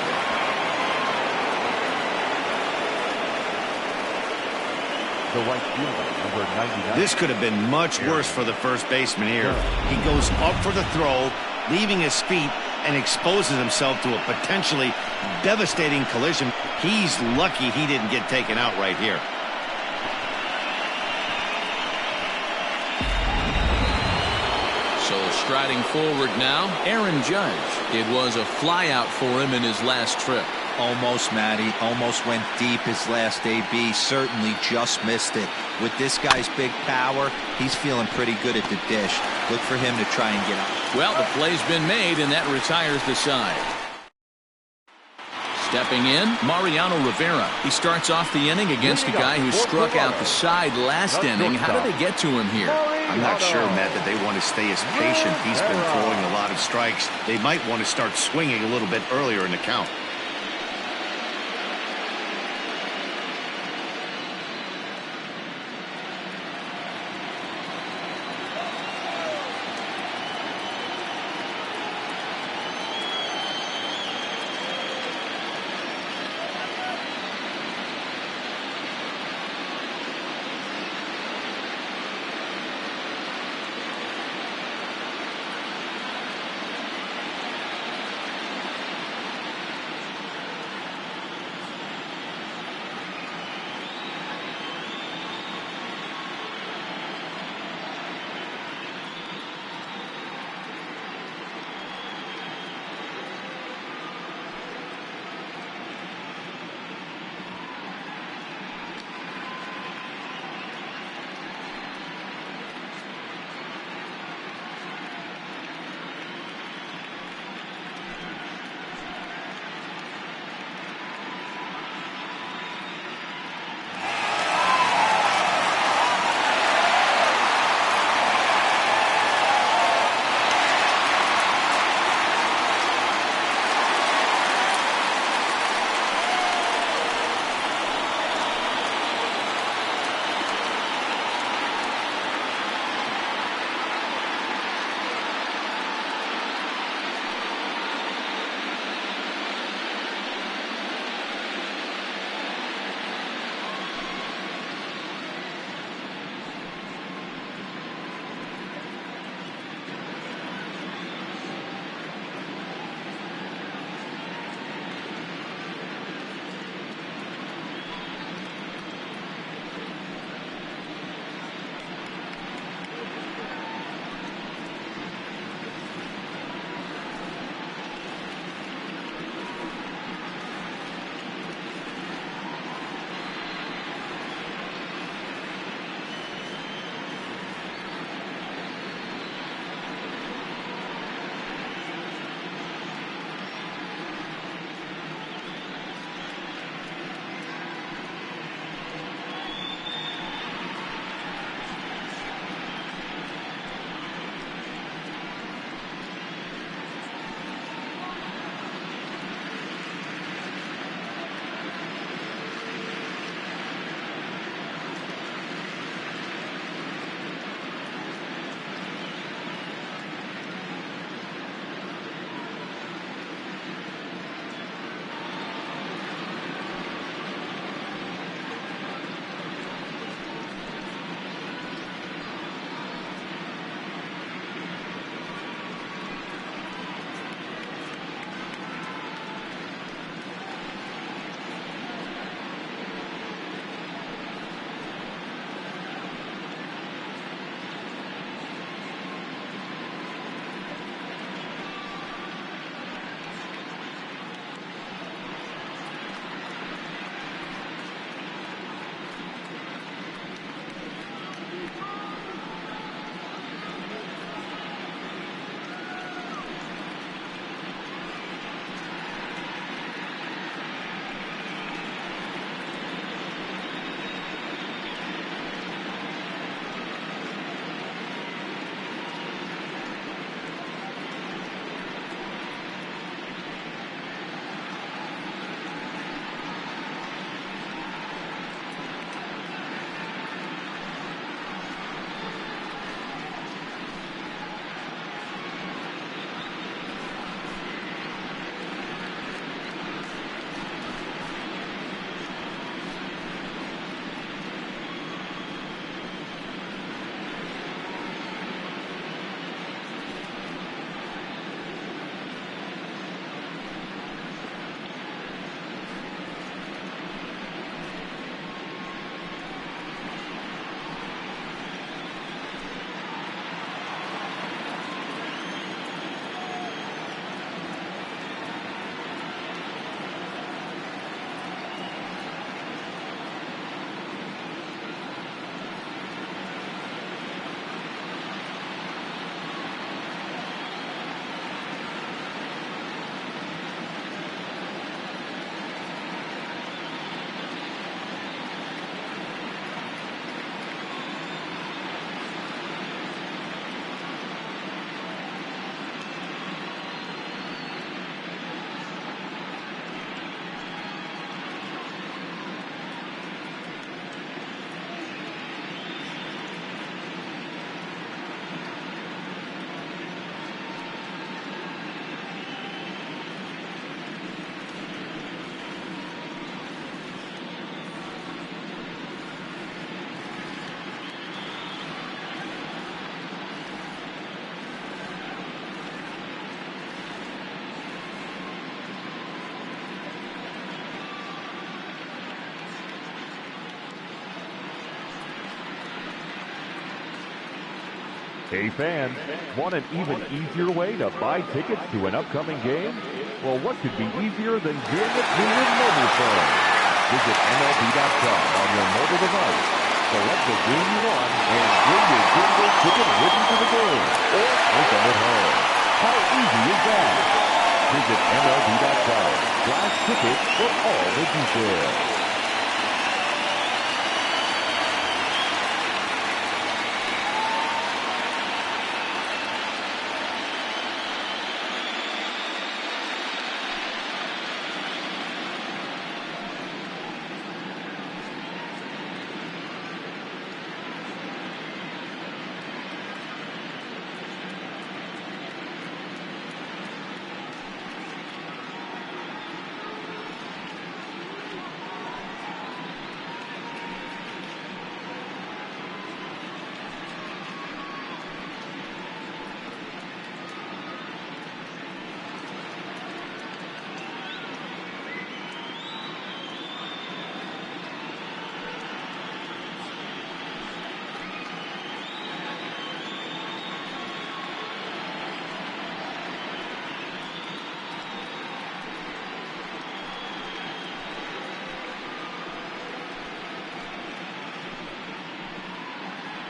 The right fielder, number 99. This could have been much worse for the first baseman here. He goes up for the throw, leaving his feet, and exposes himself to a potentially devastating collision. He's lucky he didn't get taken out right here. So striding forward now, Aaron Judge. It was a flyout for him in his last trip. Almost, Matty. Almost went deep his last AB. Certainly just missed it. With this guy's big power, he's feeling pretty good at the dish. Look for him to try and get out. Well, the play's been made, and that retires the side. Stepping in, Mariano Rivera. He starts off the inning against a guy who struck out the side last inning. How did they get to him here? I'm not sure, Matt, that they want to stay as patient. He's been throwing a lot of strikes. They might want to start swinging a little bit earlier in the count. Hey fans, want an even easier way to buy tickets to an upcoming game? Well, what could be easier than doing it through your mobile phone? Visit MLB.com on your mobile device. Select the game you want and bring your digital ticket with you to the game or take them at home. How easy is that? Visit MLB.com/tickets for all the details.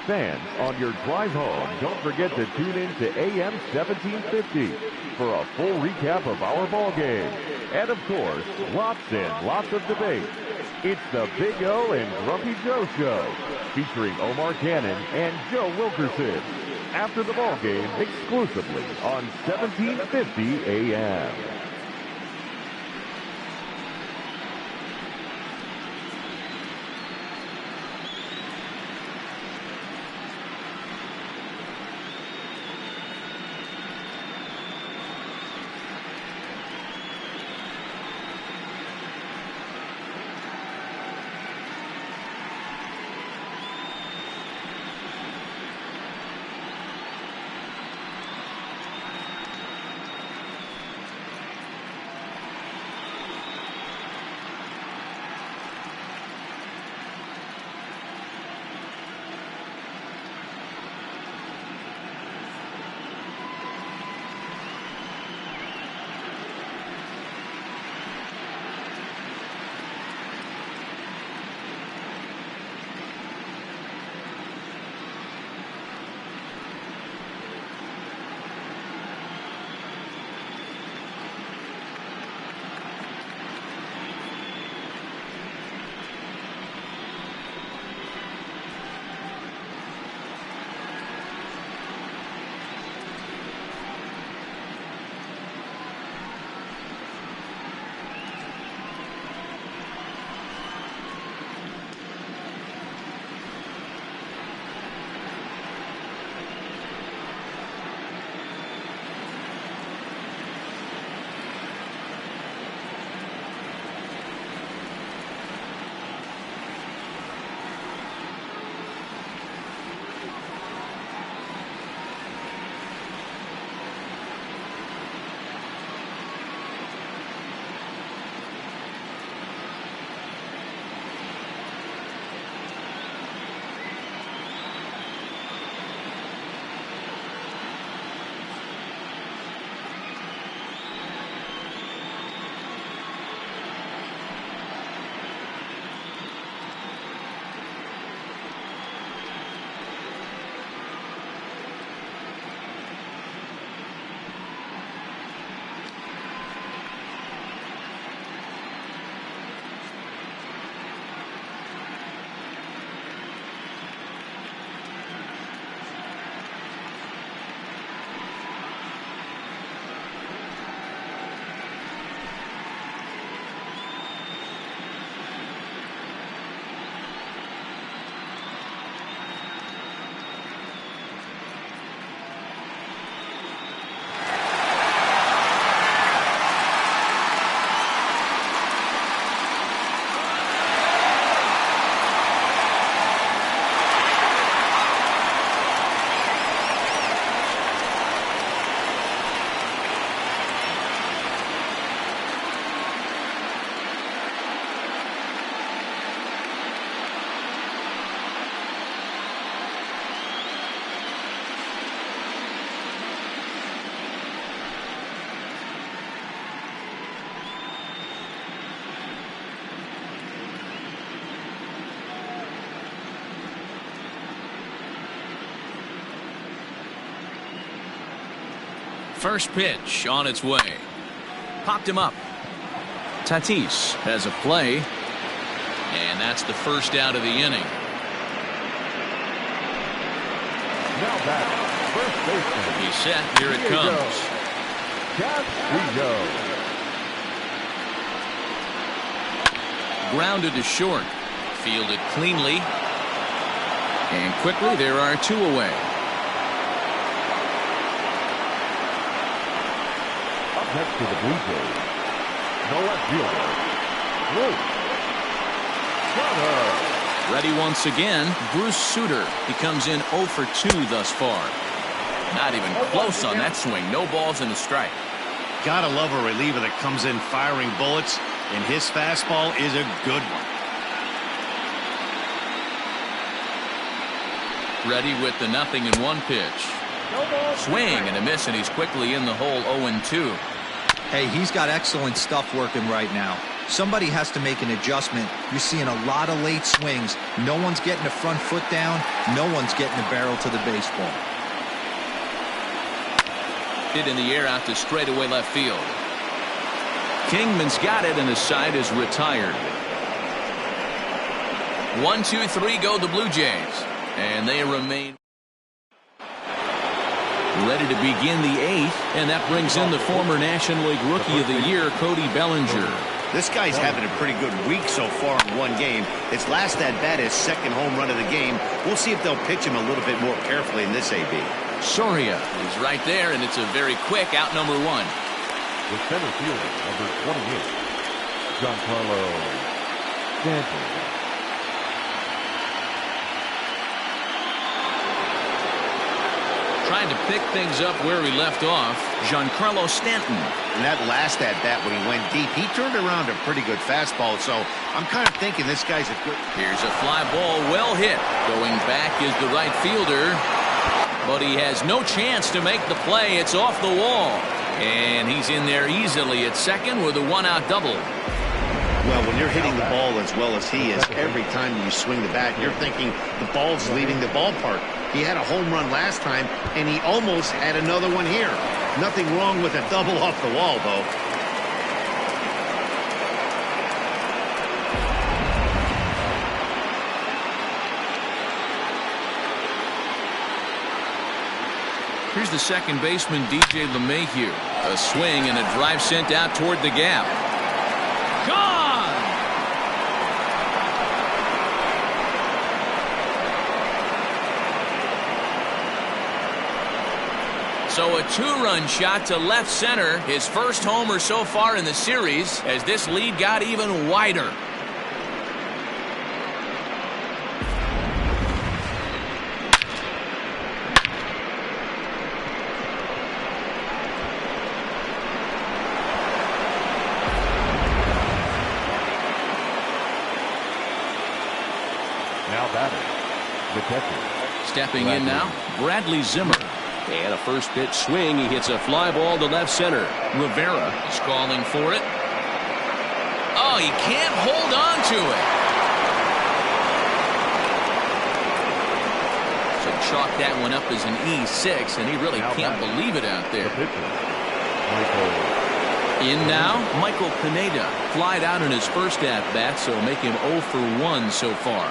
Fans, on your drive home, don't forget to tune in to AM 1750 for a full recap of our ball game. And of course, lots and lots of debate. It's the Big O and Grumpy Joe Show, featuring Omar Cannon and Joe Wilkerson. After the ball game, exclusively on 1750 AM. First pitch on its way. Popped him up. Tatis has a play. And that's the first out of the inning. Now back, first baseman. He's set. Here it comes. Grounded to short. Fielded cleanly. And quickly there are 2 away. Up next to the Blue Jays, the left fielder, Luke. Ready once again, Bruce Sutter. He comes in 0 for 2 thus far. Not even close on that swing. No balls and a strike. Gotta love a reliever that comes in firing bullets, and his fastball is a good one. Ready with the 0-1 pitch. Swing and a miss, and he's quickly in the hole 0-2. Hey, he's got excellent stuff working right now. Somebody has to make an adjustment. You're seeing a lot of late swings. No one's getting the front foot down. No one's getting the barrel to the baseball. Hit in the air out to straightaway left field. Kingman's got it, and his side is retired. 1, 2, 3 go the Blue Jays. And they remain ready to begin the 8th, and that brings in the former National League Rookie of the Year, Cody Bellinger. This guy's having a pretty good week so far in one game. His last at-bat is second home run of the game. We'll see if they'll pitch him a little bit more carefully in this AB. Soria is right there, and it's a very quick out number 1. The center fielder, number 28, Giancarlo Stanton. Trying to pick things up where he left off, Giancarlo Stanton. And that last at-bat when he went deep, he turned around a pretty good fastball, so I'm kind of thinking this guy's a good... Here's a fly ball, well hit. Going back is the right fielder, but he has no chance to make the play. It's off the wall, and he's in there easily at second with a 1-out double. Well, when you're hitting the ball as well as he is, every time you swing the bat, you're thinking the ball's leaving the ballpark. He had a home run last time, and he almost had another one here. Nothing wrong with a double off the wall, though. Here's the second baseman, DJ LeMahieu. A swing and a drive sent out toward the gap. Gone! So a 2-run shot to left center, his first homer so far in the series, as this lead got even wider. Now batting, the catcher. Stepping in now, Bradley Zimmer. And a first pitch swing. He hits a fly ball to left center. Rivera is calling for it. Oh, he can't hold on to it. So chalk that one up as an E6, and he really can't believe it out there. In now, Michael Pineda. Flied out in his first at-bat, so make him 0 for 1 so far.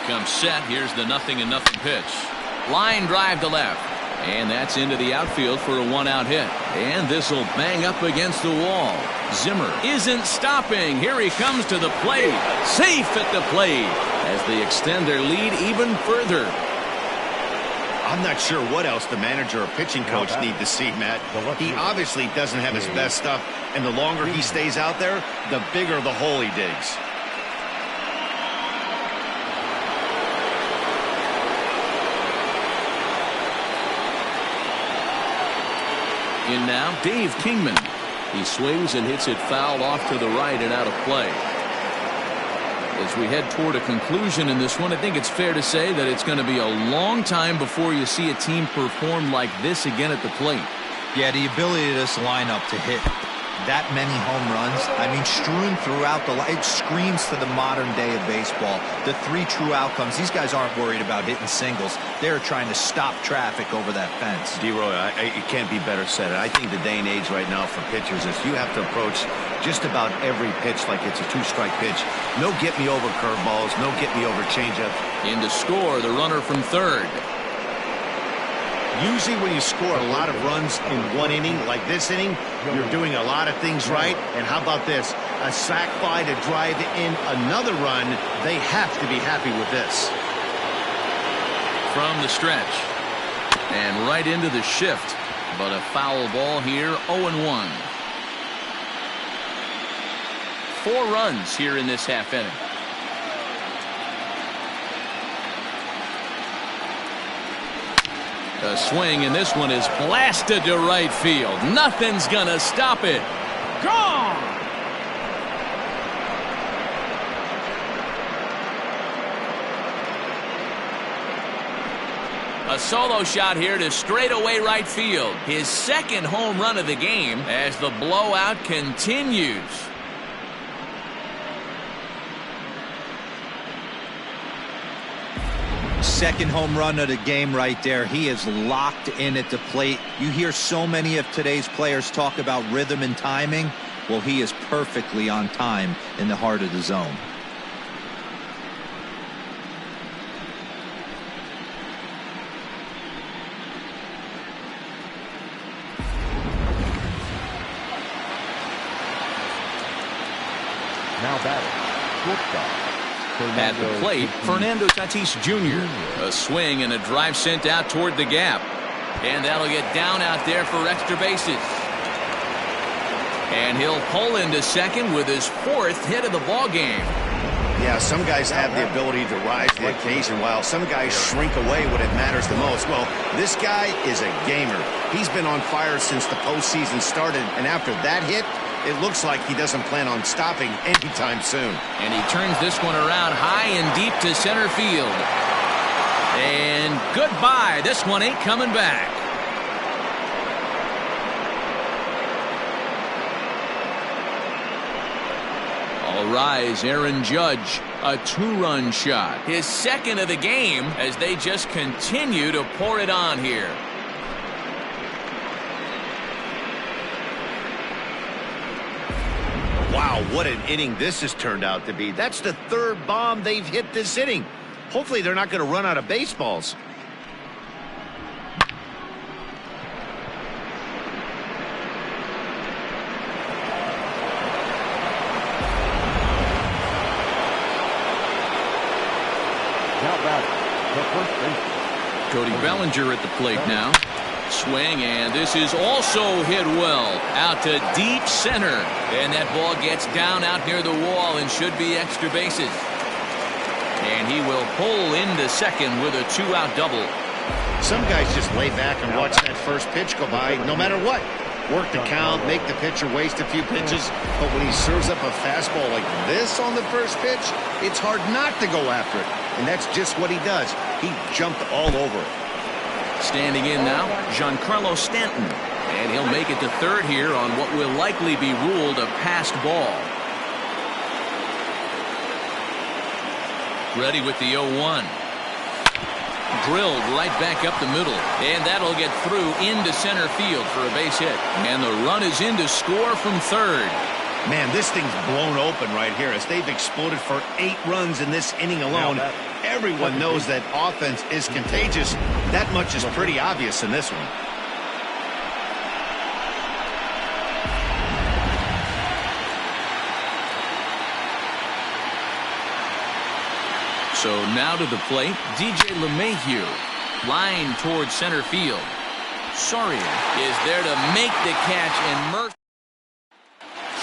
Comes set. Here's the 0-0 pitch. Line drive to left. And that's into the outfield for a 1-out hit. And this will bang up against the wall. Zimmer isn't stopping. Here he comes to the plate. Safe at the plate as they extend their lead even further. I'm not sure what else the manager or pitching coach need to see, Matt. He obviously doesn't have his best stuff, and the longer he stays out there, the bigger the hole he digs. In now, Dave Kingman. He swings and hits it foul off to the right and out of play. As we head toward a conclusion in this one, I think it's fair to say that it's going to be a long time before you see a team perform like this again at the plate. Yeah, the ability of this lineup to hit That many home runs, I mean, strewn throughout it screams to the modern day of baseball. The 3 true outcomes. These guys aren't worried about hitting singles. They're trying to stop traffic over that fence. D-Roy, it can't be better said. I think the day and age right now for pitchers is you have to approach just about every pitch like it's a 2-strike pitch. No get-me-over curveballs, no get-me-over changeup. In to score, the runner from third. Usually when you score a lot of runs in one inning, like this inning, you're doing a lot of things right. And how about this? A sac fly to drive in another run. They have to be happy with this. From the stretch. And right into the shift. But a foul ball here, 0-1. 4 runs here in this half inning. A swing, and this one is blasted to right field. Nothing's gonna stop it. Gone! A solo shot here to straightaway right field. His second home run of the game as the blowout continues. Second home run of the game right there. He is locked in at the plate. You hear so many of today's players talk about rhythm and timing. Well, he is perfectly on time in the heart of the zone. Now batting, shortstop. At the plate, Fernando Tatis Jr. A swing and a drive sent out toward the gap. And that'll get down out there for extra bases. And he'll pull into second with his 4th hit of the ball game. Yeah, some guys have the ability to rise to the occasion while some guys shrink away when it matters the most. Well, this guy is a gamer. He's been on fire since the postseason started, and after that hit, it looks like he doesn't plan on stopping anytime soon. And he turns this one around high and deep to center field. And goodbye. This one ain't coming back. All rise, Aaron Judge. A 2-run shot. His second of the game as they just continue to pour it on here. Wow, what an inning this has turned out to be. That's the 3rd bomb they've hit this inning. Hopefully they're not going to run out of baseballs. Now batting, the first baseman. Cody Bellinger at the plate now. Swing, and this is also hit well out to deep center, and that ball gets down out near the wall and should be extra bases. And he will pull into second with a 2-out double. Some guys just lay back and watch that first pitch go by no matter what. Work the count, make the pitcher waste a few pitches, but when he serves up a fastball like this on the first pitch, it's hard not to go after it. And that's just what he does. He jumped all over it. Standing in now, Giancarlo Stanton. And he'll make it to third here on what will likely be ruled a passed ball. Ready with the 0-1. Drilled right back up the middle. And that'll get through into center field for a base hit. And the run is in to score from third. Man, this thing's blown open right here as they've exploded for 8 runs in this inning alone. Everyone knows that offense is contagious. That much is pretty obvious in this one. So now to the plate, DJ LeMahieu. Line towards center field. Soria is there to make the catch, and Murphy.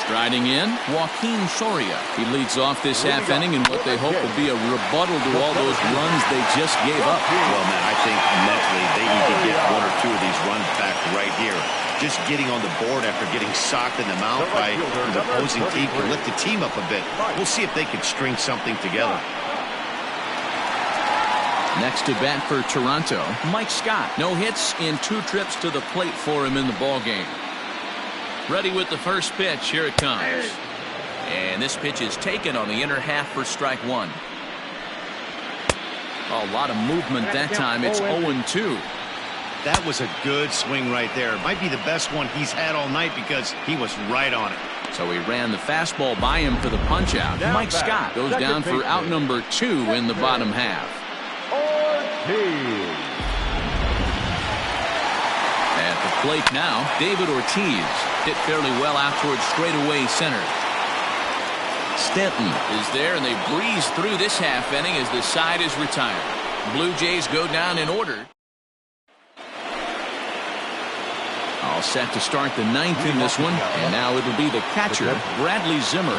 Striding in, Joaquin Soria. He leads off this half inning in what they hope will be a rebuttal to all those runs they just gave up. Well, man, I think mentally they need to get 1 or 2 of these runs back right here. Just getting on the board after getting socked in the mouth by the opposing team can lift the team up a bit. We'll see if they can string something together. Next to bat for Toronto, Mike Scott. No hits in 2 trips to the plate for him in the ballgame. Ready with the first pitch. Here it comes. And this pitch is taken on the inner half for strike one. A lot of movement that time. It's 0-2. That was a good swing right there. Might be the best one he's had all night because he was right on it. So he ran the fastball by him for the punch out. Mike Scott goes down for out number 2 in the bottom half. At the plate now, David Ortiz hit fairly well out towards straightaway center. Stanton is there, and they breeze through this half inning as the side is retired. Blue Jays go down in order. All set to start the 9th in this one, and now it'll be the catcher, Bradley Zimmer.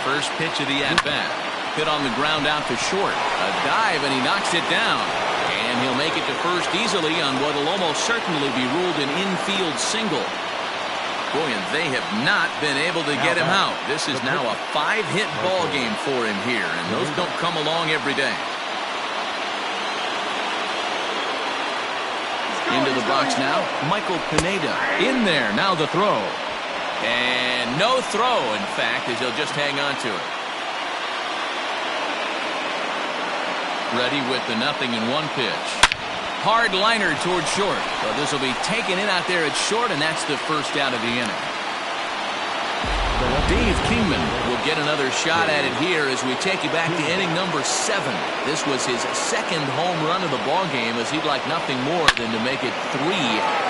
First pitch of the at-bat. Hit on the ground out to short. A dive, and he knocks it down. And he'll make it to first easily on what will almost certainly be ruled an infield single. Boy, and they have not been able to get him out. This is now a 5-hit ball game for him here, and those don't come along every day. Into the box now, Michael Pineda. In there, now the throw. And no throw, in fact, as he'll just hang on to it. Ready with the 0-1 pitch. Hard liner towards short. So this will be taken in out there at short, and that's the first out of the inning. Dave Kingman will get another shot at it here as we take you back to inning number 7. This was his second home run of the ball game, as he'd like nothing more than to make it 3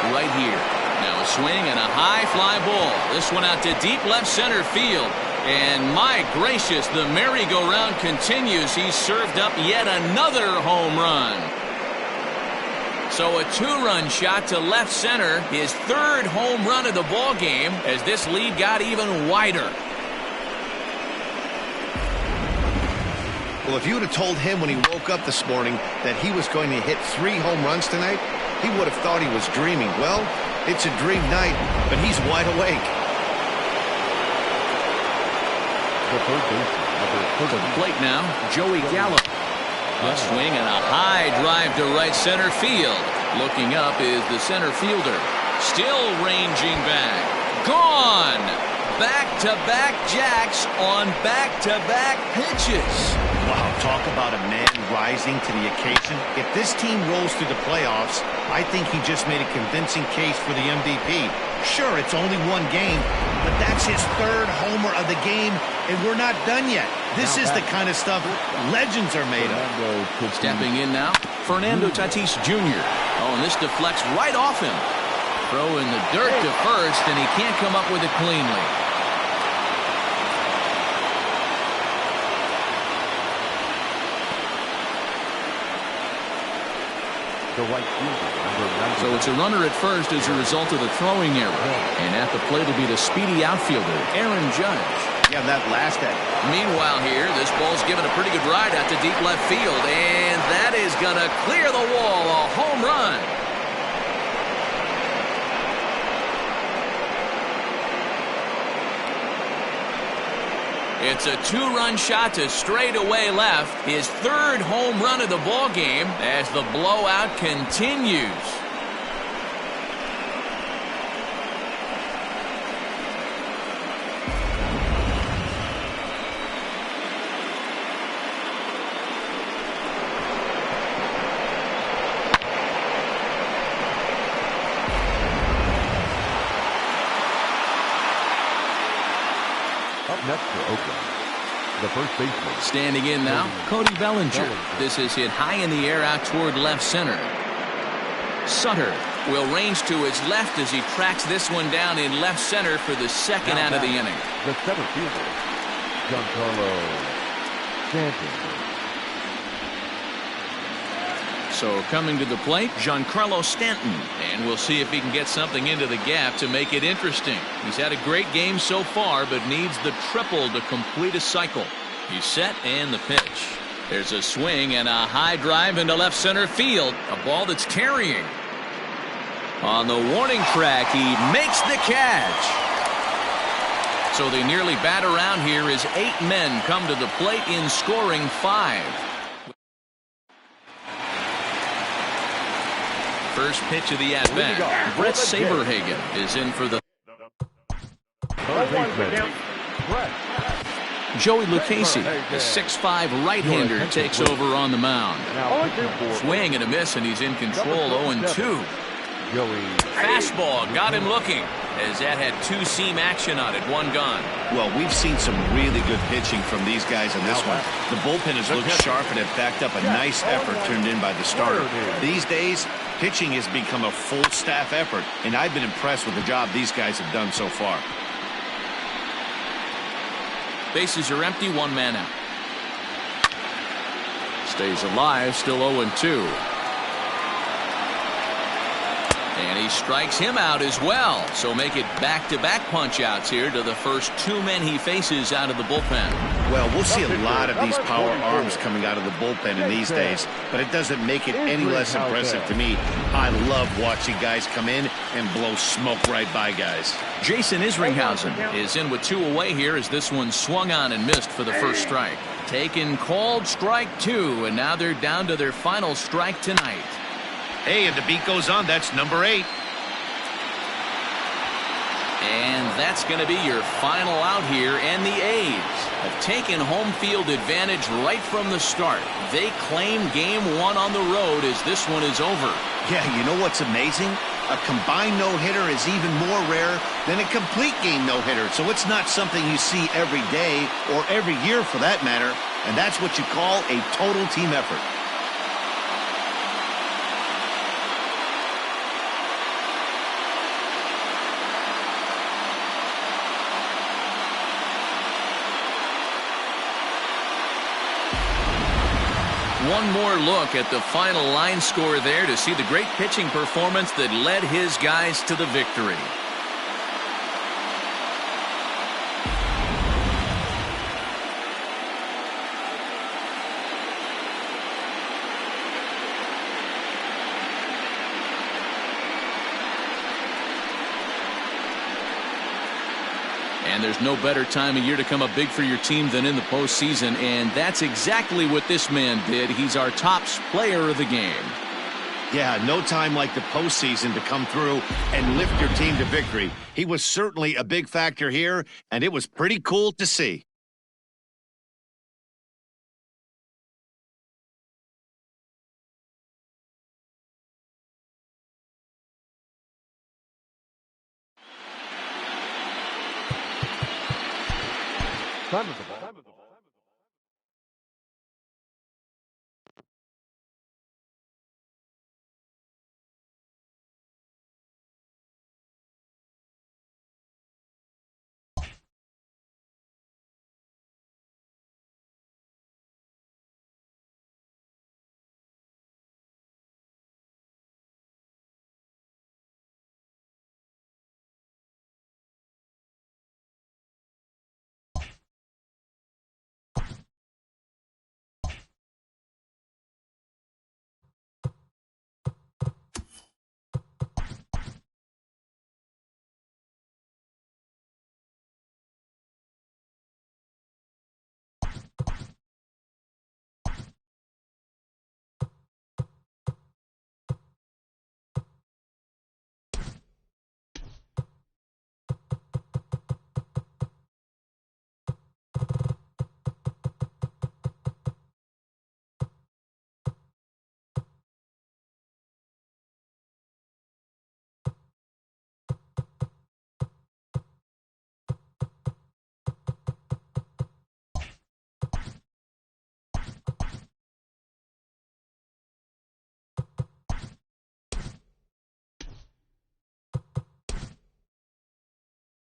right here. Now a swing and a high fly ball. This one out to deep left center field. And my gracious, the merry-go-round continues. He's served up yet another home run. So a 2-run shot to left center, his 3rd home run of the ball game, as this lead got even wider. Well, if you would have told him when he woke up this morning that he was going to hit 3 home runs tonight, he would have thought he was dreaming. Well, it's a dream night, but he's wide awake. To the plate now, Joey Gallo. A swing and a high drive to right center field. Looking up is the center fielder. Still ranging back. Gone! Back-to-back jacks on back-to-back pitches. Wow, talk about a man rising to the occasion. If this team rolls through the playoffs, I think he just made a convincing case for the MVP. Sure, it's only 1 game, but that's his 3rd homer of the game, and we're not done yet. This is the kind of stuff legends are made of. Stepping in now, Fernando Tatis Jr. Oh, and this deflects right off him. Throw in the dirt to first, and he can't come up with it cleanly. So it's a runner at first as a result of the throwing error. And at the plate will be the speedy outfielder, Aaron Judge. Yeah, that last at. Meanwhile here, this ball's given a pretty good ride out to deep left field. And that is going to clear the wall. A home run. It's a 2-run shot to straightaway left. His 3rd home run of the ball game as the blowout continues. Up next for Oakland, the first baseman. Standing in now, Cody Bellinger. This is hit high in the air out toward left center. Sutter will range to his left as he tracks this one down in left center for the 2nd out of the inning. The center fielder, Giancarlo Stanton. So coming to the plate, Giancarlo Stanton. And we'll see if he can get something into the gap to make it interesting. He's had a great game so far, but needs the triple to complete a cycle. He's set, and the pitch. There's a swing and a high drive into left center field. A ball that's carrying. On the warning track, he makes the catch. So they nearly bat around here as 8 men come to the plate in scoring 5. First pitch of the at-bat. Brett Saberhagen is in for the third baseman. Joey Lucchesi, the 6'5" right-hander, takes over on the mound. Swing and a miss, and he's in control, 0-2. Fastball got him looking, as that had two-seam action on it, one gone. Well, we've seen some really good pitching from these guys in this one. The bullpen has looked sharp and have backed up a nice effort turned in by the starter. These days, pitching has become a full staff effort, and I've been impressed with the job these guys have done so far. Bases are empty, one man out. Stays alive, still 0-2. And he strikes him out as well. So make it back-to-back punch-outs here to the first two men he faces out of the bullpen. Well, we'll see a lot of these power arms coming out of the bullpen in these days, but it doesn't make it any less impressive to me. I love watching guys come in and blow smoke right by guys. Jason Isringhausen is in with two away here as this one swung on and missed for the first strike. Taken, called, strike two, and now they're down to their final strike tonight. Hey, and the beat goes on. That's number 8. And that's going to be your final out here, and the A's have taken home field advantage right from the start. They claim game one on the road as this one is over. Yeah, you know what's amazing? A combined no-hitter is even more rare than a complete game no-hitter. So it's not something you see every day or every year for that matter, and that's what you call a total team effort. One more look at the final line score there to see the great pitching performance that led his guys to the victory. And there's no better time of year to come up big for your team than in the postseason, and that's exactly what this man did. He's our top player of the game. Yeah, no time like the postseason to come through and lift your team to victory. He was certainly a big factor here, and it was pretty cool to see. Time of the ball.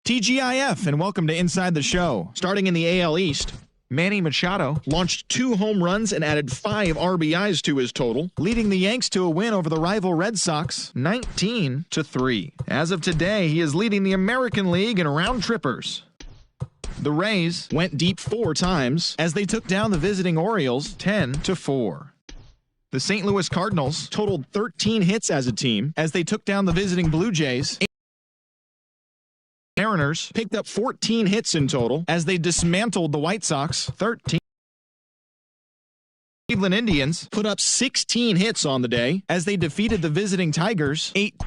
TGIF, and welcome to Inside the Show. Starting in the AL East, Manny Machado launched 2 home runs and added 5 RBIs to his total, leading the Yanks to a win over the rival Red Sox 19-3. As of today, he is leading the American League in round trippers. The Rays went deep 4 times as they took down the visiting Orioles 10-4. The St. Louis Cardinals totaled 13 hits as a team as they took down the visiting Blue Jays. Mariners picked up 14 hits in total as they dismantled the White Sox 13. Cleveland Indians put up 16 hits on the day as they defeated the visiting Tigers 8.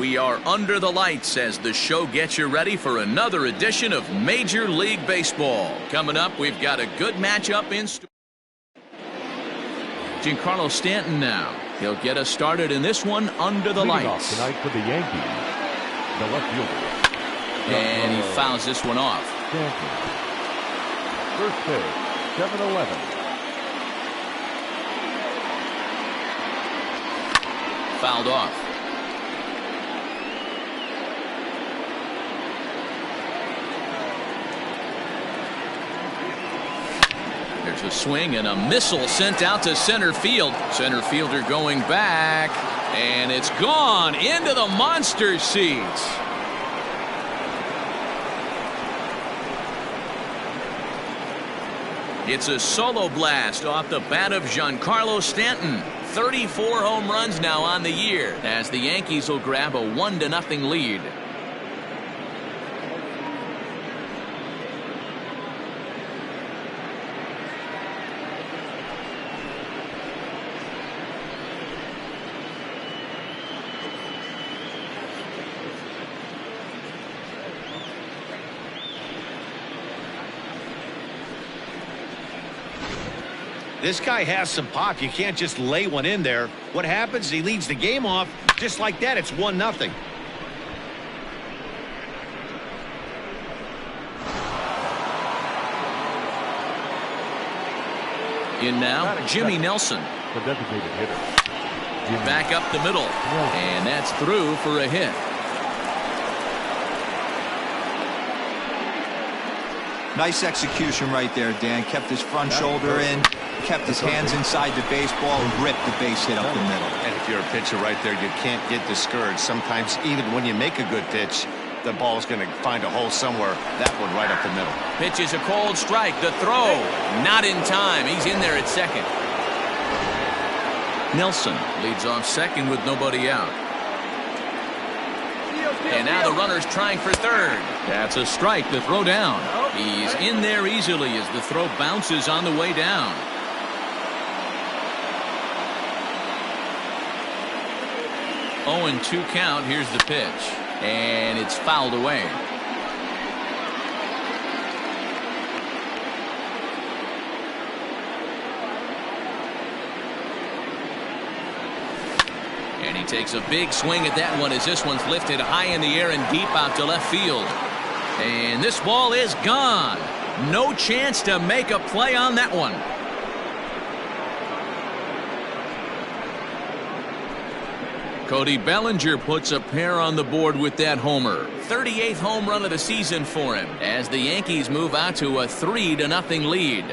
We are under the lights as the show gets you ready for another edition of Major League Baseball. Coming up, we've got a good matchup in store. Giancarlo Stanton now. He'll get us started in this one under the lights. Off tonight for the Yankees, the left fielder. And he fouls this one off. Stanton. First pitch, 7-11. Fouled off. There's a swing and a missile sent out to center field. Center fielder going back, and it's gone into the monster seats. It's a solo blast off the bat of Giancarlo Stanton. 34 home runs now on the year as the Yankees will grab a 1-0 lead. This guy has some pop. You can't just lay one in there. What happens? He leads the game off just like that. It's 1-0. In now, Jimmy Nelson. The designated hitter. Back up the middle. And that's through for a hit. Nice execution right there, Dan. Kept his front shoulder in, kept his hands inside the baseball, and ripped the base hit up the middle. And if you're a pitcher right there, you can't get discouraged. Sometimes even when you make a good pitch, the ball's going to find a hole somewhere. That one right up the middle. Pitch is a cold strike. The throw, not in time. He's in there at second. Nelson leads off second with nobody out. And now the runner's trying for third. That's a strike. The throw down. He's in there easily as the throw bounces on the way down. Oh, and 2 count. Here's the pitch. And it's fouled away. And he takes a big swing at that one as this one's lifted high in the air and deep out to left field. And this ball is gone. No chance to make a play on that one. Cody Bellinger puts a pair on the board with that homer. 38th home run of the season for him as the Yankees move out to a 3-0 lead.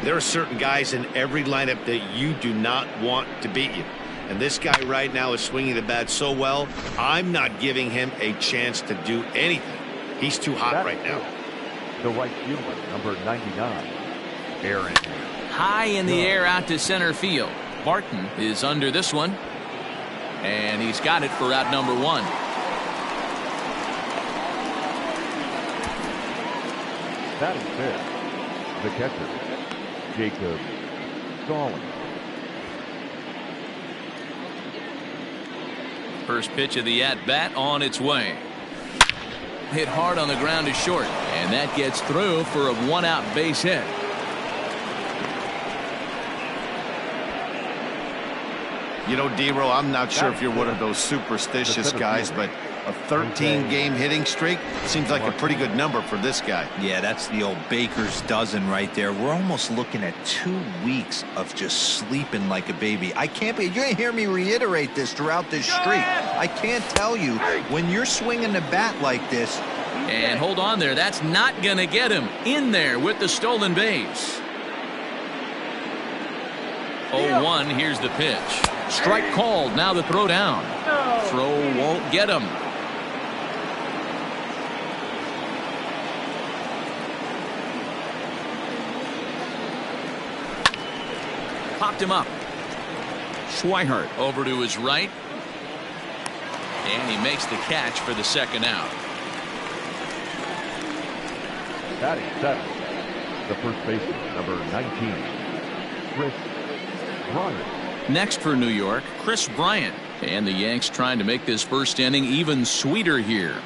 There are certain guys in every lineup that you do not want to beat you. And this guy right now is swinging the bat so well, I'm not giving him a chance to do anything. He's too hot right now. The right fielder, number 99, Aaron. High in the air out to center field. Barton is under this one. And he's got it for out number 1. Batting fifth, the catcher, Jacob Stallings. First pitch of the at-bat on its way. Hit hard on the ground to short. And that gets through for a 1-out base hit. You know, D-Row, I'm not sure if you're one of those superstitious guys, but a 13-game hitting streak seems like a pretty good number for this guy. Yeah, that's the old baker's dozen right there. We're almost looking at 2 weeks of just sleeping like a baby. I can't be. You're going to hear me reiterate this throughout this streak. I can't tell you, when you're swinging the bat like this. And hold on there. That's not going to get him in there with the stolen base. 0-1. Here's the pitch. Strike called. Now the throw down. Throw won't get him. Popped him up. Schweihart over to his right. And he makes the catch for the second out. Batting seventh, the first baseman, number 19, Chris Bryant. Next for New York, Chris Bryant. And the Yanks trying to make this first inning even sweeter here.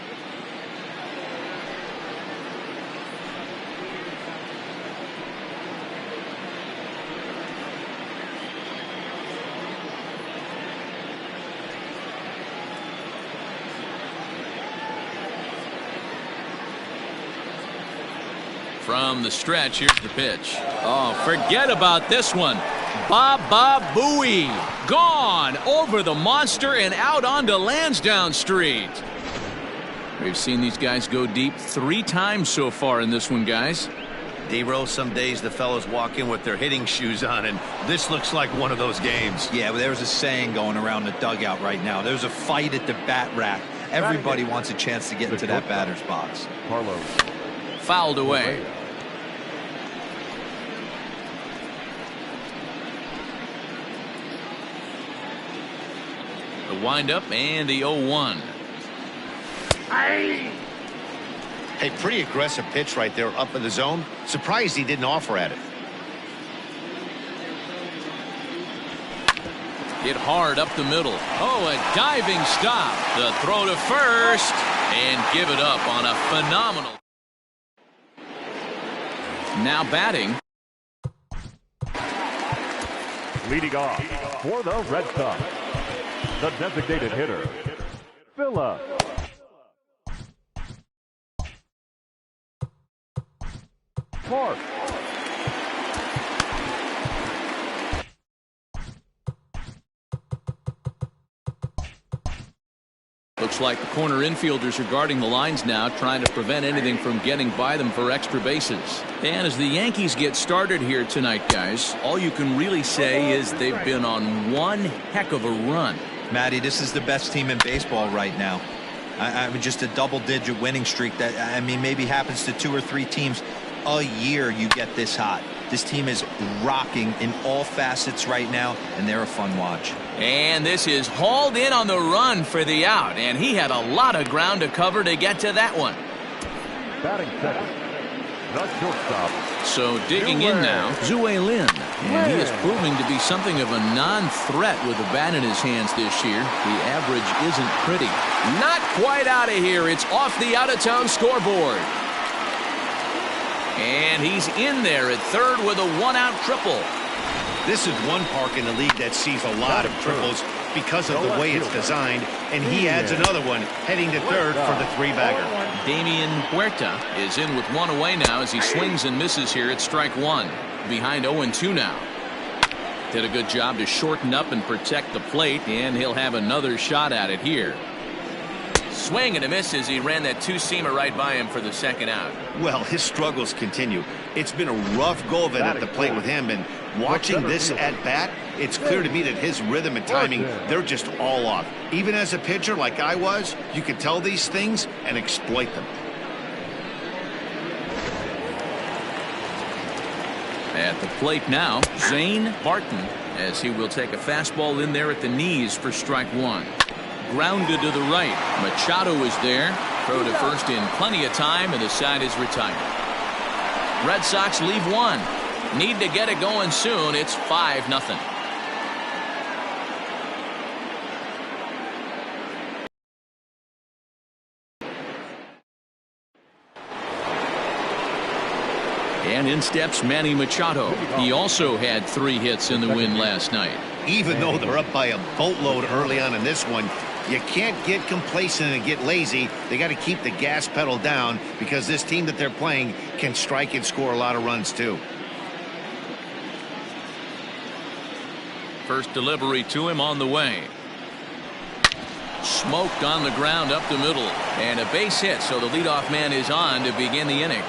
From the stretch, here's the pitch. Oh, forget about this one. Baba Booey. Gone over the monster and out onto Lansdowne Street. We've seen these guys go deep 3 times so far in this one, guys. D-Rose, some days the fellas walk in with their hitting shoes on, and this looks like one of those games. Yeah, but there's a saying going around the dugout right now. There's a fight at the bat rack. Everybody wants a chance to get into that batter's box. Carlos. Fouled away. The windup and the 0-1. Hey, pretty aggressive pitch right there up in the zone. Surprised he didn't offer at it. Hit hard up the middle. Oh, a diving stop. The throw to first and give it up on a phenomenal. Now batting. Leading off for the Red Sox, the designated hitter, Phillips. Clark. Looks like the corner infielders are guarding the lines now, trying to prevent anything from getting by them for extra bases. And as the Yankees get started here tonight, guys, all you can really say is they've been on one heck of a run. Matty, this is the best team in baseball right now. I mean, just a double-digit winning streak that, I mean, maybe happens to 2 or 3 teams a year you get this hot. This team is rocking in all facets right now, and they're a fun watch. And this is hauled in on the run for the out, and he had a lot of ground to cover to get to that one. Batting second, the shortstop. So digging in now, Zue Lin. And he is proving to be something of a non-threat with the bat in his hands this year. The average isn't pretty. Not quite out of here. It's off the out-of-town scoreboard. And he's in there at third with a 1-out triple. This is one park in the league that sees a lot of triples because of the way it's designed, and he adds another one heading to third for the 3-bagger. Damian Huerta is in with 1 away now as he swings and misses here at strike 1. Behind 0-2 now. Did a good job to shorten up and protect the plate, and he'll have another shot at it here. Swing and a miss as he ran that 2-seamer right by him for the 2nd out. Well, his struggles continue. It's been a rough go of it at the plate with him, and watching this at bat, it's clear to me that his rhythm and timing, they're just all off. Even as a pitcher like I was, you could tell these things and exploit them. At the plate now, Zane Barton, as he will take a fastball in there at the knees for strike 1. Grounded to the right. Machado is there. Throw to first in plenty of time, and the side is retired. Red Sox leave 1. Need to get it going soon. It's 5-0. And in steps Manny Machado. He also had 3 hits in the win last night. Even though they're up by a boatload early on in this one, you can't get complacent and get lazy. They got to keep the gas pedal down because this team that they're playing can strike and score a lot of runs too. First delivery to him on the way. Smoked on the ground up the middle. And a base hit, so the leadoff man is on to begin the inning.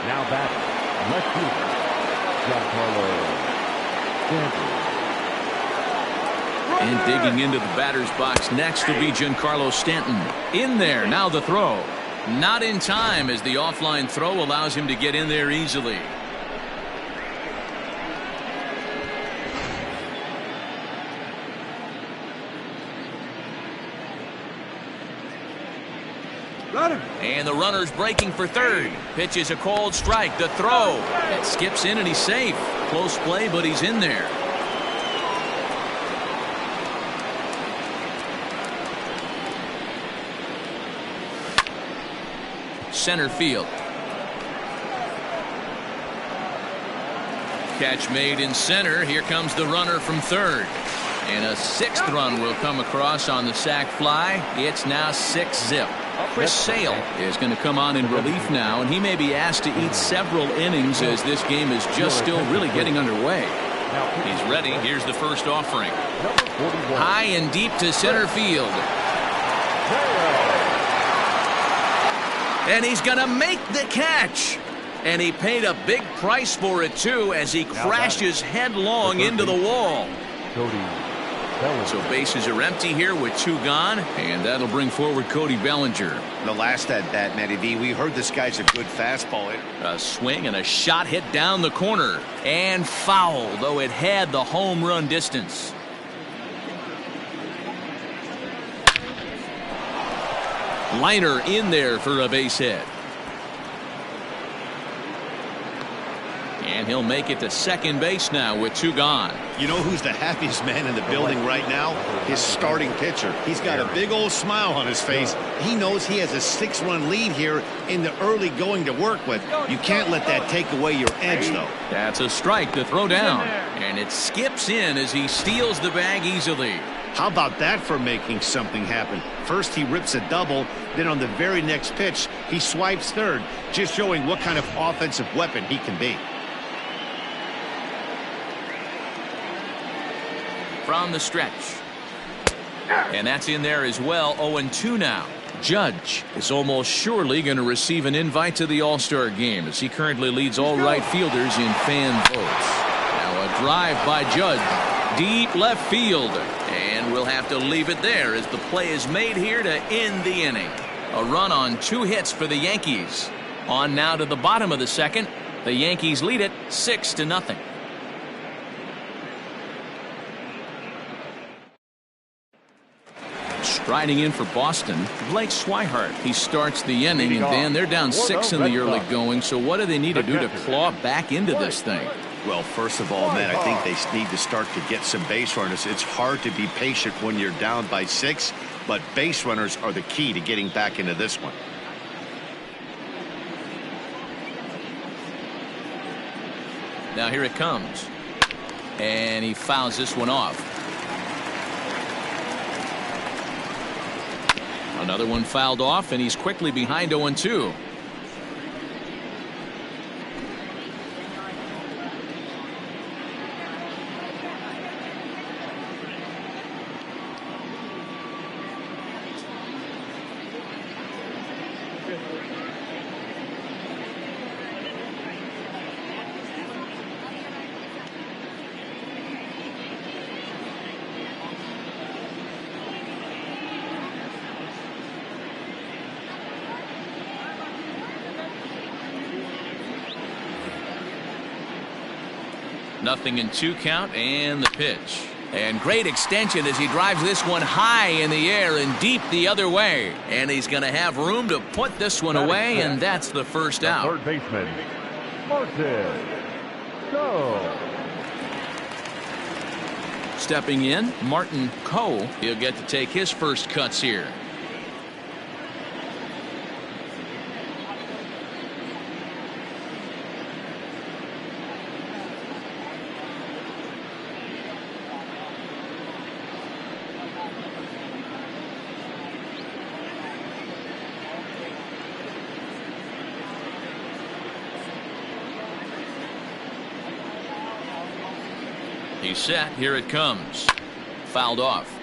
Now batting, left fielder, Giancarlo Stanton. And digging into the batter's box next will be Giancarlo Stanton. In there, now the throw. Not in time as the offline throw allows him to get in there easily. And the runner's breaking for third. Pitch is a cold strike. The throw. That skips in and he's safe. Close play, but he's in there. Center field. Catch made in center. Here comes the runner from third. And a sixth run will come across on the sac fly. It's now 6-zip. Chris Sale is going to come on in relief now, and he may be asked to eat several innings as this game is just still really getting underway. He's ready. Here's the first offering. High and deep to center field. And he's going to make the catch. And he paid a big price for it, too, as he crashes headlong into the wall. So bases are empty here with 2 gone, and that'll bring forward Cody Bellinger. The last at bat, Matty V, we heard this guy's a good fastball hitter. A swing and a shot hit down the corner. And foul, though it had the home run distance. Liner in there for a base hit. And he'll make it to second base now with 2 gone. You know who's the happiest man in the building right now? His starting pitcher. He's got a big old smile on his face. He knows he has a 6-run lead here in the early going to work with. You can't let that take away your edge, though. That's a strike to throw down. And it skips in as he steals the bag easily. How about that for making something happen? First he rips a double, then on the very next pitch he swipes third, just showing what kind of offensive weapon he can be. From the stretch. And that's in there as well. 0-2 now. Judge is almost surely going to receive an invite to the All-Star game as he currently leads all right fielders in fan votes. Now a drive by Judge. Deep left field. And we'll have to leave it there as the play is made here to end the inning. A run on 2 hits for the Yankees. On now to the bottom of the second. The Yankees lead it 6-0. Striding in for Boston, Blake Swihart. He starts the inning, and Dan, they're down 6 in the early going. So what do they need to do to claw back into this thing? Well, first of all, man, I think they need to start to get some base runners. It's hard to be patient when you're down by 6, but base runners are the key to getting back into this one. Now here it comes. And he fouls this one off. Another one fouled off, and he's quickly behind 0-2. Nothing in 2 count, and the pitch. And great extension as he drives this one high in the air and deep the other way. And he's going to have room to put this one away, and that's the first out. Third baseman, Martin. Go. Stepping in, Martin Coe. He'll get to take his first cuts here. He's set. Here it comes. Fouled off.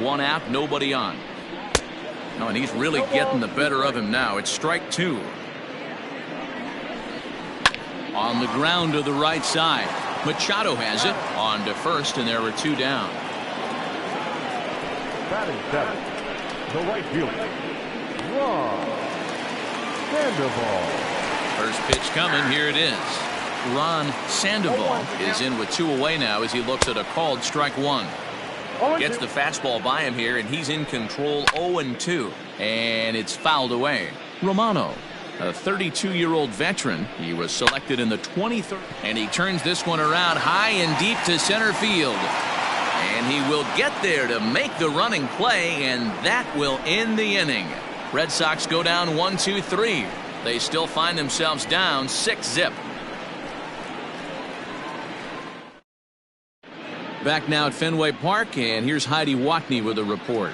1 out, nobody on. Oh, and he's really getting the better of him now. It's strike 2. On the ground to the right side. Machado has it on to first, and there are 2 down. Batting 7, the right fielder, Ron Sandoval. First pitch coming. Here it is. Ron Sandoval is in with 2 away now as he looks at a called strike 1. Gets the fastball by him here, and he's in control 0-2. And it's fouled away. Romano, a 32-year-old veteran. He was selected in the 23rd. And he turns this one around high and deep to center field. And he will get there to make the running play, and that will end the inning. Red Sox go down 1-2-3. They still find themselves down 6-0. Back now at Fenway Park, and here's Heidi Watney with a report.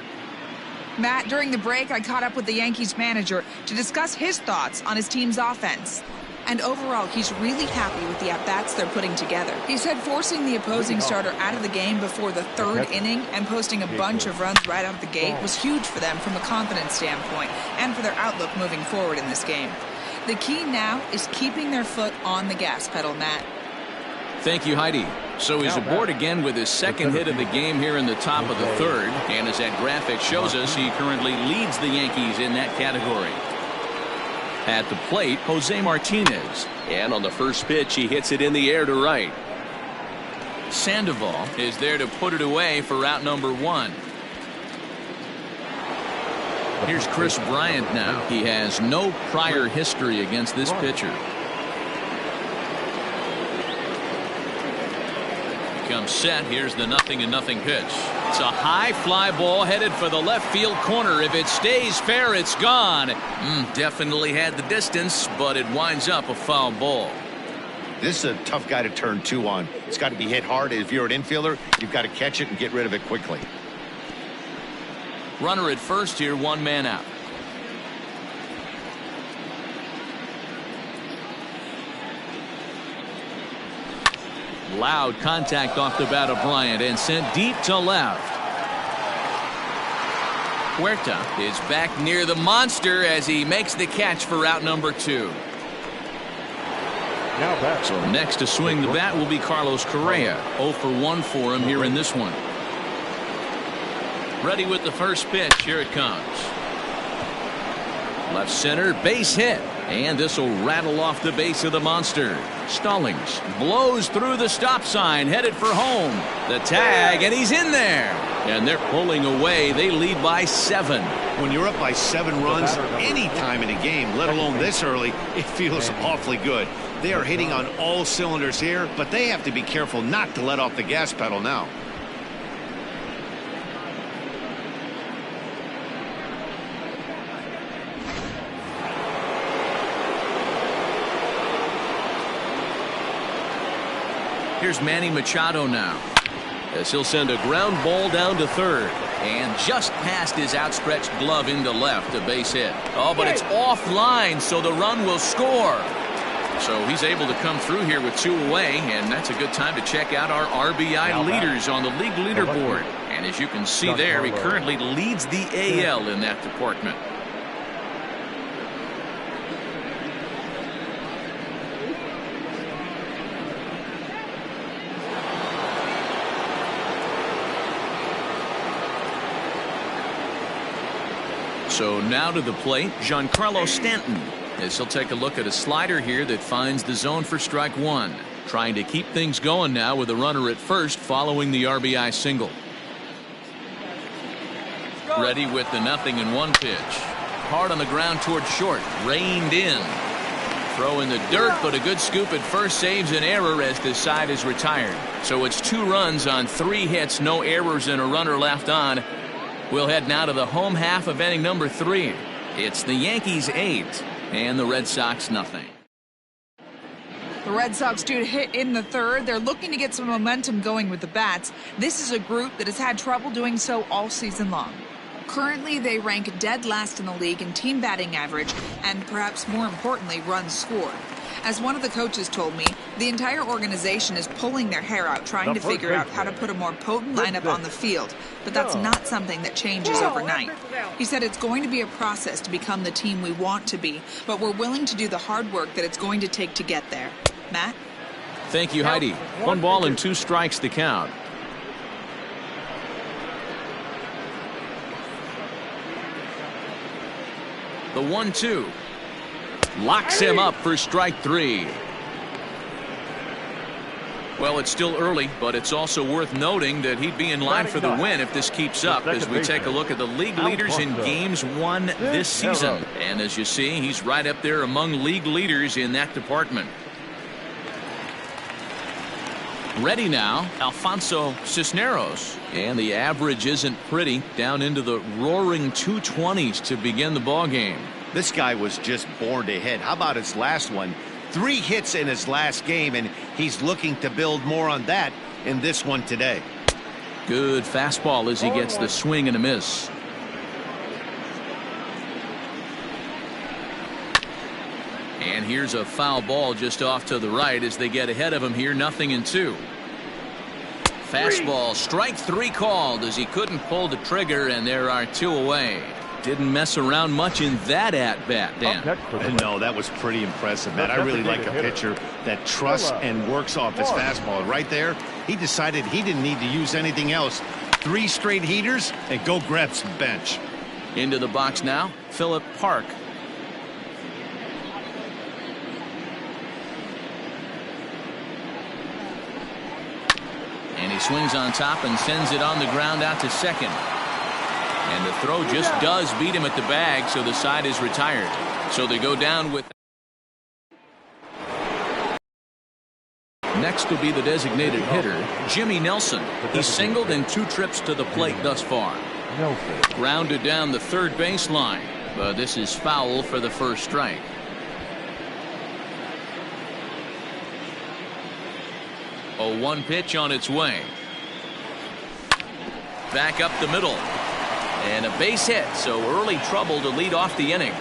Matt, during the break, I caught up with the Yankees manager to discuss his thoughts on his team's offense. And overall, he's really happy with the at-bats they're putting together. He said forcing the opposing starter out of the game before the 3rd inning and posting a bunch of runs right out of the gate was huge for them from a confidence standpoint and for their outlook moving forward in this game. The key now is keeping their foot on the gas pedal, Matt. Thank you, Heidi. So he's aboard again with his 2nd hit of the game here in the top of the 3rd. And as that graphic shows us, he currently leads the Yankees in that category. At the plate, Jose Martinez. And on the first pitch, he hits it in the air to right. Sandoval is there to put it away for out number 1. Here's Chris Bryant now. He has no prior history against this pitcher. Comes set. Here's the 0-0 pitch. It's a high fly ball headed for the left field corner. If it stays fair, it's gone. Definitely had the distance, but it winds up a foul ball. This is a tough guy to turn 2 on. It's got to be hit hard. If you're an infielder, you've got to catch it and get rid of it quickly. Runner at first here, 1 man out. Loud contact off the bat of Bryant and sent deep to left. Huerta is back near the monster as he makes the catch for out number 2. So next to swing the bat will be Carlos Correa. 0 for 1 for him here in this one. Ready with the first pitch. Here it comes. Left center, base hit. And this will rattle off the base of the monster. Stallings blows through the stop sign, headed for home. The tag, and he's in there. And they're pulling away. They lead by 7. When you're up by 7 runs any time in a game, let alone this early, it feels awfully good. They are hitting on all cylinders here, but they have to be careful not to let off the gas pedal now. Here's Manny Machado now, as he'll send a ground ball down to 3rd. And just past his outstretched glove into left, a base hit. Oh, but it's offline, so the run will score. So he's able to come through here with 2 away, and that's a good time to check out our RBI leaders on the league leaderboard. And as you can see there, he currently leads the AL in that department. So now to the plate, Giancarlo Stanton, as he'll take a look at a slider here that finds the zone for strike 1. Trying to keep things going now with a runner at first following the RBI single. Ready with the 0-1 pitch. Hard on the ground toward short. Reined in. Throw in the dirt, but a good scoop at first saves an error as the side is retired. So it's 2 runs on 3 hits, no errors, and a runner left on. We'll head now to the home half of inning number 3. It's the Yankees 8 and the Red Sox nothing. The Red Sox due to hit in the 3rd. They're looking to get some momentum going with the bats. This is a group that has had trouble doing so all season long. Currently, they rank dead last in the league in team batting average and, perhaps more importantly, runs scored. As one of the coaches told me, the entire organization is pulling their hair out trying to figure out how to put a more potent lineup on the field, but that's not something that changes overnight. He said it's going to be a process to become the team we want to be, but we're willing to do the hard work that it's going to take to get there. Matt? Thank you, Heidi. 1 ball and 2 strikes to count. The 1-2. Locks him up for strike 3. Well, it's still early, but it's also worth noting that he'd be in line for the win if this keeps up as we take a look at the league leaders in games won this season. And as you see, he's right up there among league leaders in that department. Ready now, Alfonso Cisneros. And the average isn't pretty, down into the roaring 220s to begin the ball game. This guy was just born to hit. How about his last one? 3 hits in his last game, and he's looking to build more on that in this one today. Good fastball as he gets the swing and a miss. And here's a foul ball just off to the right as they get ahead of him here, 0-2. Fastball, strike 3 called as he couldn't pull the trigger, and there are 2 away. Didn't mess around much in that at-bat, Dan. No, that was pretty impressive, Matt. I really like a pitcher that trusts and works off his fastball. Right there, he decided he didn't need to use anything else. 3 straight heaters and go grab some bench. Into the box now, Philip Park. And he swings on top and sends it on the ground out to second. And the throw just does beat him at the bag, so the side is retired. So they go down with. Next will be the designated hitter, Jimmy Nelson. He's singled in 2 trips to the plate thus far. Grounded down the third baseline, but this is foul for the first strike. A 1 pitch on its way. Back up the middle. And a base hit, so early trouble to lead off the inning.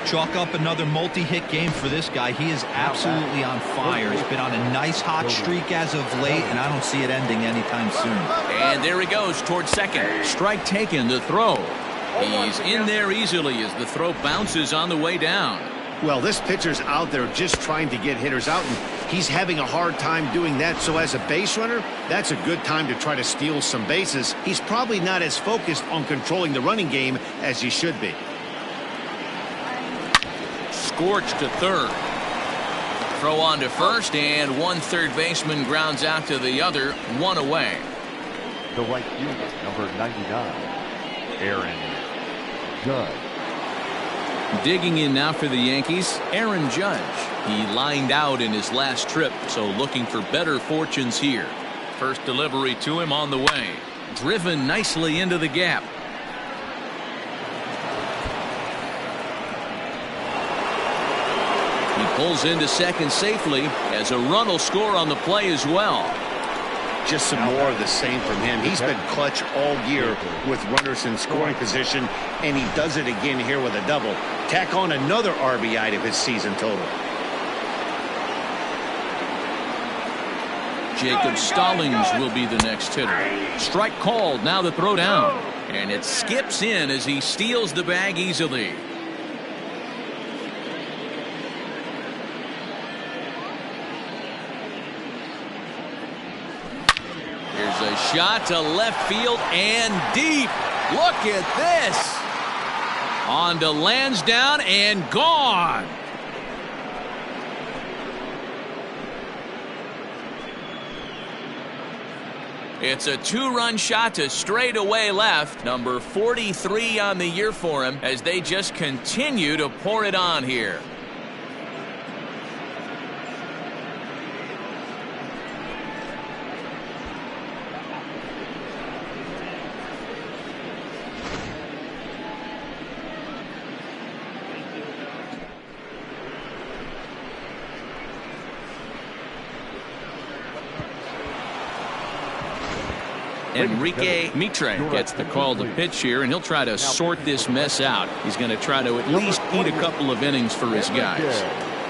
Chalk up another multi-hit game for this guy. He is absolutely on fire. He's been on a nice hot streak as of late, and I don't see it ending anytime soon. And there he goes toward second. Strike taken, the throw. He's in there easily as the throw bounces on the way down. Well, this pitcher's out there just trying to get hitters out, and he's having a hard time doing that. So as a base runner, that's a good time to try to steal some bases. He's probably not as focused on controlling the running game as he should be. Scorched to third. Throw on to first, and 1 third baseman grounds out to the other, 1 away. The right fielder, number 99, Aaron Judge. Digging in now for the Yankees, Aaron Judge. He lined out in his last trip, so looking for better fortunes here. First delivery to him on the way. Driven nicely into the gap. He pulls into second safely as a run will score on the play as well. Just some more of the same from him. He's been clutch all year with runners in scoring position, and he does it again here with a double. Tack on another RBI to his season total. Jacob Stallings will be the next hitter. Strike called, now the throw down. And it skips in as he steals the bag easily. Here's a shot to left field and deep. Look at this. On to Lansdowne and gone. It's a 2-run shot to straightaway left. Number 43 on the year for him as they just continue to pour it on here. Enrique Mitre gets the call to pitch here, and he'll try to sort this mess out. He's going to try to at least eat a couple of innings for his guys.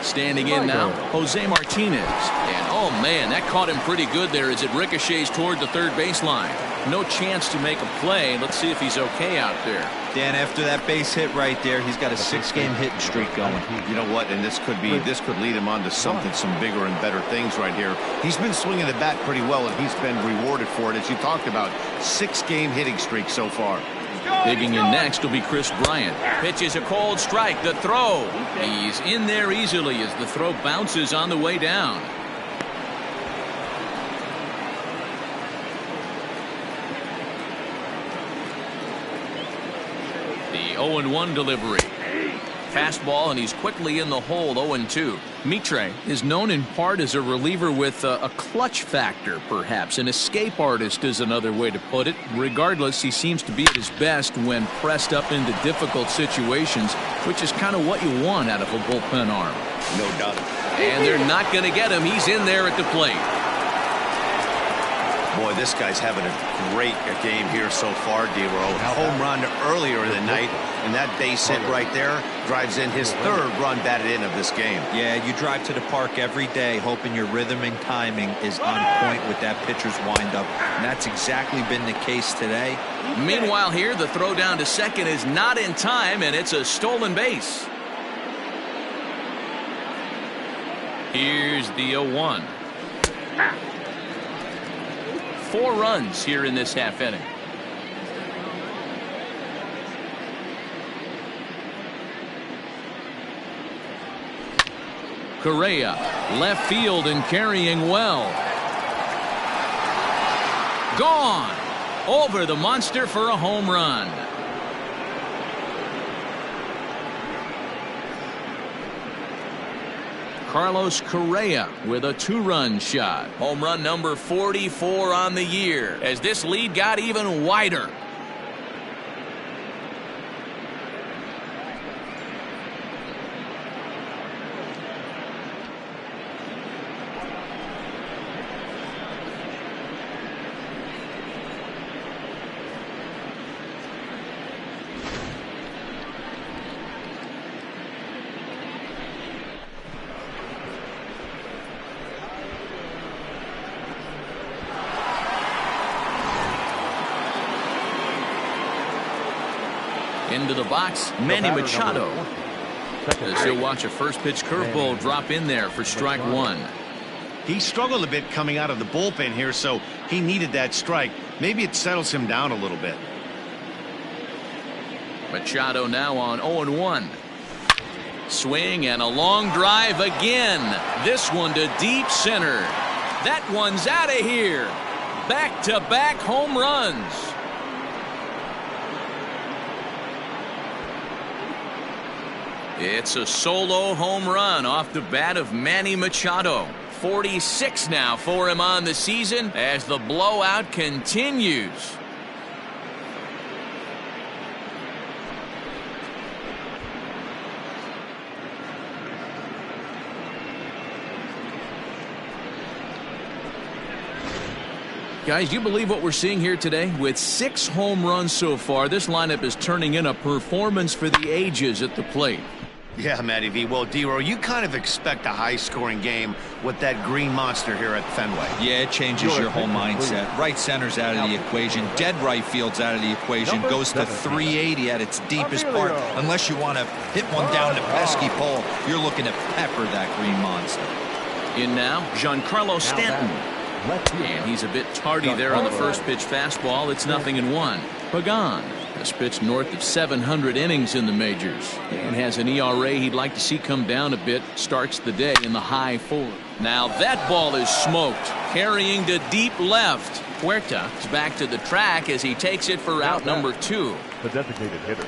Standing in now, Jose Martinez. And oh man, that caught him pretty good there as it ricochets toward the third baseline. No chance to make a play. Let's see if he's okay out there. Dan, after that base hit right there, he's got a 6-game hitting streak going. You know what? And this could lead him on to something, some bigger and better things right here. He's been swinging the bat pretty well, and he's been rewarded for it, as you talked about. 6-game hitting streak so far. Digging in next will be Chris Bryant. Pitches a cold strike. The throw. He's in there easily as the throw bounces on the way down. The 0-1 delivery. Fastball, and he's quickly in the hole. 0-2. Mitre is known in part as a reliever with a clutch factor, perhaps. An escape artist is another way to put it. Regardless, he seems to be at his best when pressed up into difficult situations, which is kind of what you want out of a bullpen arm. No doubt. And they're not going to get him. He's in there at the plate. Boy, this guy's having a great game here so far, D-Row. Home run earlier in the night, and that base hit right there drives in his 3rd run batted in of this game. Yeah, you drive to the park every day hoping your rhythm and timing is on point with that pitcher's windup, and that's exactly been the case today. Meanwhile here, the throw down to second is not in time, and it's a stolen base. Here's the 0-1. 4 runs here in this half inning. Correa, left field and carrying well. Gone. Over the monster for a home run. Carlos Correa with a 2-run shot. Home run number 44 on the year as this lead got even wider. Into the box, Manny Machado. As he'll watch a first pitch curveball drop in there for strike 1. He struggled a bit coming out of the bullpen here, so he needed that strike. Maybe it settles him down a little bit. Machado now on 0-1. Swing and a long drive again. This one to deep center. That one's out of here. Back-to-back home runs. It's a solo home run off the bat of Manny Machado. 46 now for him on the season as the blowout continues. Guys, you believe what we're seeing here today? With 6 home runs so far, this lineup is turning in a performance for the ages at the plate. Yeah, Matty V. Well, D-Row, you kind of expect a high-scoring game with that green monster here at Fenway. Yeah, it changes your whole mindset. Right center's out of the equation. Dead right field's out of the equation. Goes to 380 at its deepest part. Unless you want to hit one down the pesky pole, you're looking to pepper that green monster. In now, Giancarlo Stanton. And he's a bit tardy there on the first pitch fastball. It's 0-1. Pagan has pitched north of 700 innings in the majors and has an ERA he'd like to see come down a bit. Starts the day in the high 4. Now that ball is smoked. Carrying to deep left. Huerta is back to the track as he takes it for out number 2. The designated hitter,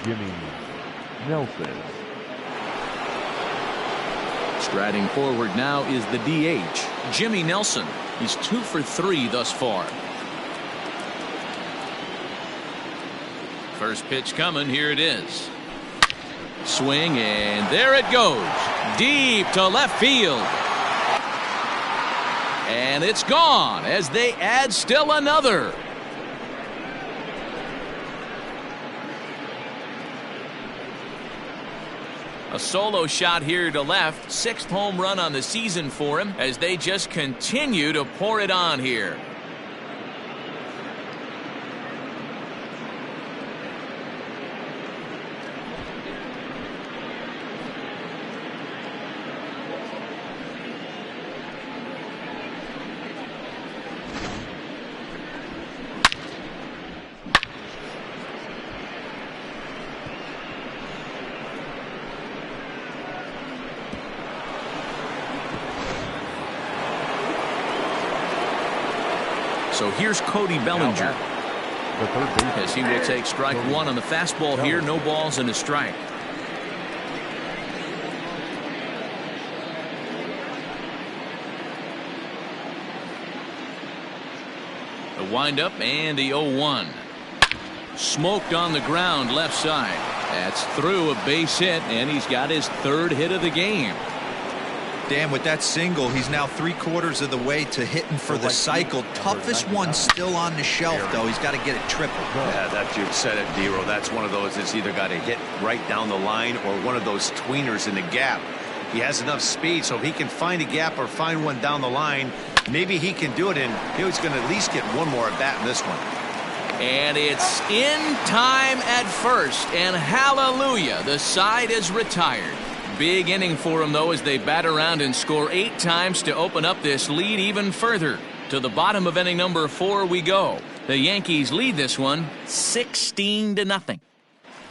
Jimmy Nelson. Striding forward now is the DH, Jimmy Nelson. He's 2 for 3 thus far. First pitch coming. Here it is. Swing, and there it goes. Deep to left field. And it's gone as they add still another. A solo shot here to left. 6th home run on the season for him as they just continue to pour it on here. So here's Cody Bellinger as he will take strike 1 on the fastball here. No balls and a strike. The windup and the 0-1. Smoked on the ground left side. That's through a base hit, and he's got his 3rd hit of the game. Dan, with that single, he's now 3/4 of the way to hitting for the cycle. Toughest one still on the shelf, though. He's got to get it triple. Yeah, that's, you've said it, Dero. That's one of those that's either got to hit right down the line or one of those tweeners in the gap. He has enough speed, so if he can find a gap or find one down the line, maybe he can do it, and he's going to at least get one more at bat in this one. And it's in time at first, and hallelujah, the side is retired. Big inning for him, though, as they bat around and score 8 times to open up this lead even further. To the bottom of inning number 4 we go. The Yankees lead this one 16-0.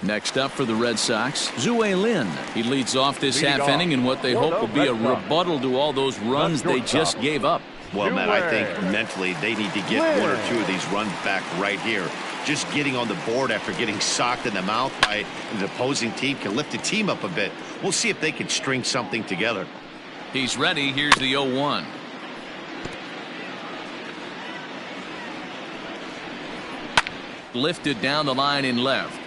Next up for the Red Sox, Zue Lin. He leads off this half inning in what they hope will be a rebuttal to all those runs they just gave up. Well, Matt, I think mentally they need to get 1 or 2 of these runs back right here. Just getting on the board after getting socked in the mouth by the opposing team can lift the team up a bit. We'll see if they can string something together. He's ready. Here's the 0-1. Lifted down the line in left.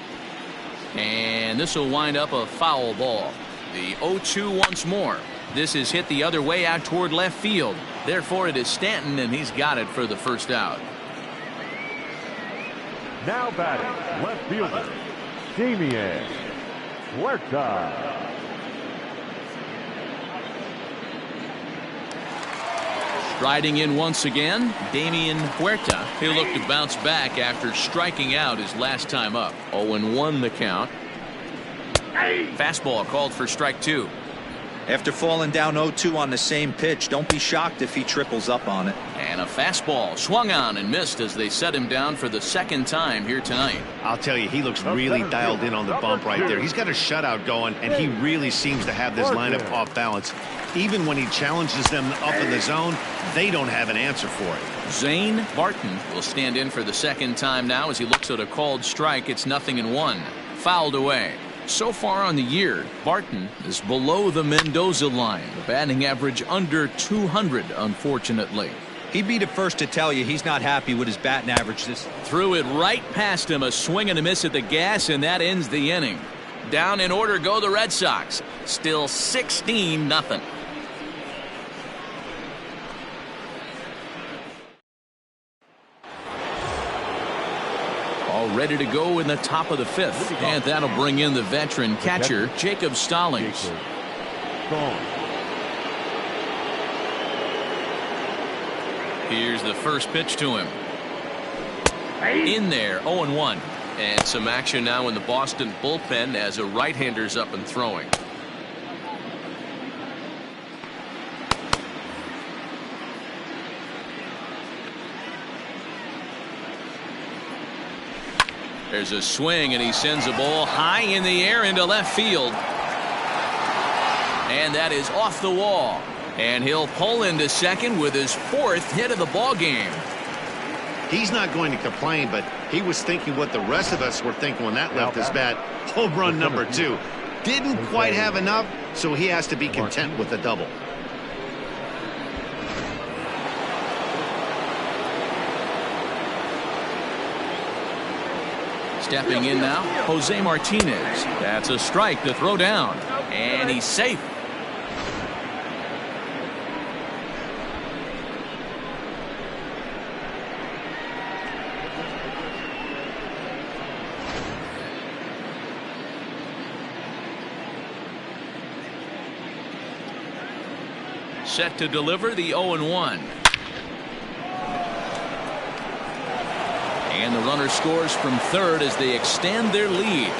And this will wind up a foul ball. The 0-2 once more. This is hit the other way out toward left field. Therefore, it is Stanton, and he's got it for the first out. Now batting, left fielder, Damian Huerta. Striding in once again, Damian Huerta. He'll look to bounce back after striking out his last time up. 0-1 the count. Fastball called for strike 2. After falling down 0-2 on the same pitch, don't be shocked if he triples up on it. And a fastball swung on and missed as they set him down for the 2nd time here tonight. I'll tell you, he looks really dialed in on the bump right there. He's got a shutout going, and he really seems to have this lineup off balance. Even when he challenges them up in the zone, they don't have an answer for it. Zane Barton will stand in for the 2nd time now as he looks at a called strike. It's 0-1. Fouled away. So far on the year, Barton is below the Mendoza line. The batting average under 200, unfortunately. He'd be the first to tell you he's not happy with his batting average. Threw it right past him, a swing and a miss at the gas, and that ends the inning. Down in order go the Red Sox. Still 16-0. All ready to go in the top of the 5th. And that'll bring in the veteran catcher, Jacob Stallings. Here's the first pitch to him. In there, 0-1. And some action now in the Boston bullpen as a right-hander's up and throwing. There's a swing, and he sends a ball high in the air into left field. And that is off the wall. And he'll pull into second with his 4th hit of the ball game. He's not going to complain, but he was thinking what the rest of us were thinking when that left his bat. Home run number 2. Didn't quite have enough, so he has to be content with a double. Stepping in now, Jose Martinez. That's a strike to throw down. And he's safe. set to deliver the 0-1. And the runner scores from third as they extend their lead.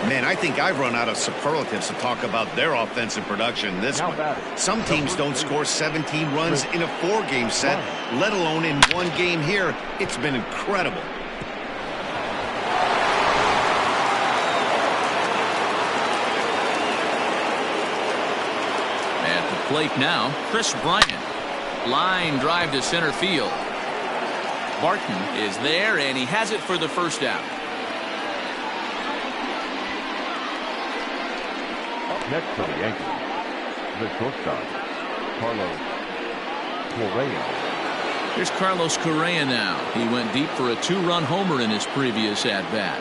Man, I think I've run out of superlatives to talk about their offensive production in this one. Some teams don't score 17 runs in a 4-game set, let alone in one game here. It's been incredible. At the plate now, Chris Bryant. Line drive to center field. Barton is there, and he has it for the first out. Up next for the Yankees, the shortstop, Carlos Correa. Here's Carlos Correa now. He went deep for a 2-run homer in his previous at-bat.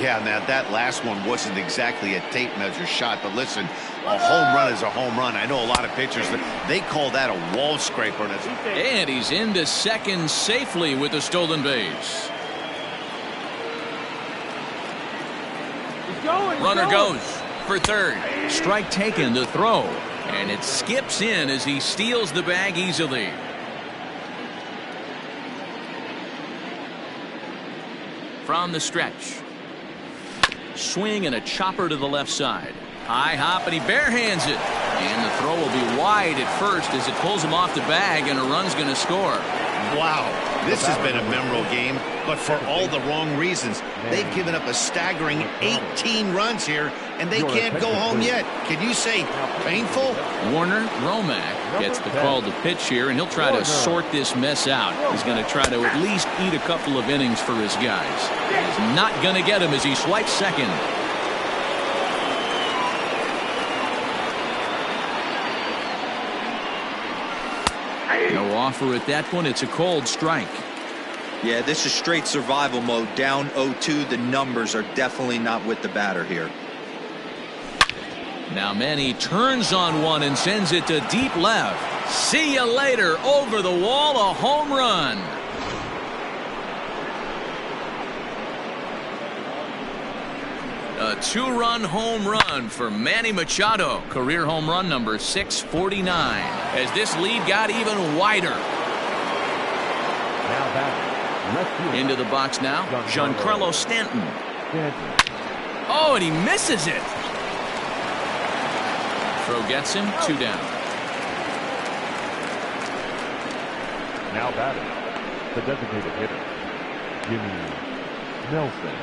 Yeah, now that last one wasn't exactly a tape measure shot, but listen, a home run is a home run. I know a lot of pitchers, they call that a wall scraper. And he's into second safely with the stolen base. Runner goes for third. Strike taken to throw. And it skips in as he steals the bag easily. From the stretch. Swing and a chopper to the left side. High hop, and he barehands it. And the throw will be wide at first as it pulls him off the bag, and a run's going to score. Wow, this has been a memorable game, but for all the wrong reasons. They've given up a staggering 18 runs here, and they can't go home yet. Can you say painful? Warner Romack gets the call to pitch here, and he'll try to sort this mess out. He's going to try to at least eat a couple of innings for his guys. He's not going to get him as he swipes second. No offer at that one. It's a cold strike. Yeah, this is straight survival mode. Down 0-2. The numbers are definitely not with the batter here. Now Manny turns on one and sends it to deep left. See you later. Over the wall, a home run. A 2-run home run for Manny Machado. Career home run number 649. As this lead got even wider. Into the box now, Giancarlo Stanton. Oh, and he misses it. Throw gets him, 2 down. Now batting, the designated hitter, Jimmy Nelson.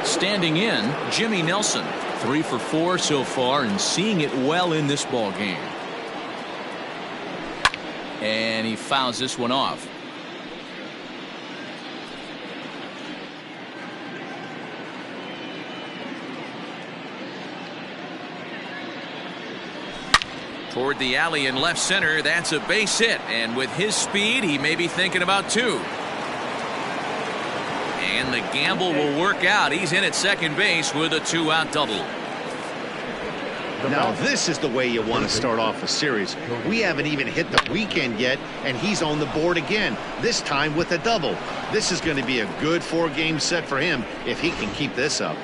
Standing in, Jimmy Nelson. 3 for 4 so far and seeing it well in this ball game. And he fouls this one off. Toward the alley in left center, that's a base hit. And with his speed, he may be thinking about 2. And the gamble will work out. He's in at second base with a 2-out double. Now this is the way you want to start off a series. We haven't even hit the weekend yet, and he's on the board again, this time with a double. This is going to be a good 4-game set for him if he can keep this up.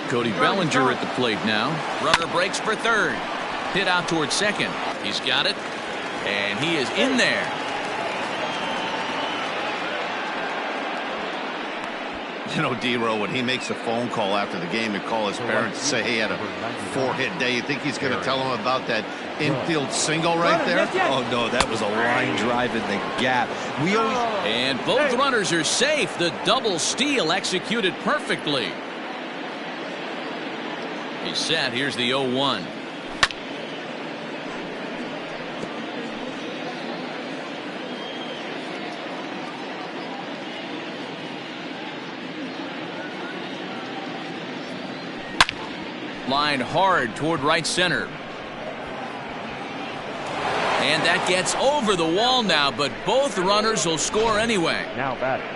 Cody Bellinger at the plate now. Runner breaks for third. Hit out towards second. He's got it. And he is in there. You know, D-Row, when he makes a phone call after the game to call his parents to say he had a 4-hit day, you think he's going to tell him about that infield single right there? Oh, no, that was a line drive in the gap. And both runners are safe. The double steal executed perfectly. He's set. Here's the 0-1. Line hard toward right center. And that gets over the wall now, but both runners will score anyway. Now batting,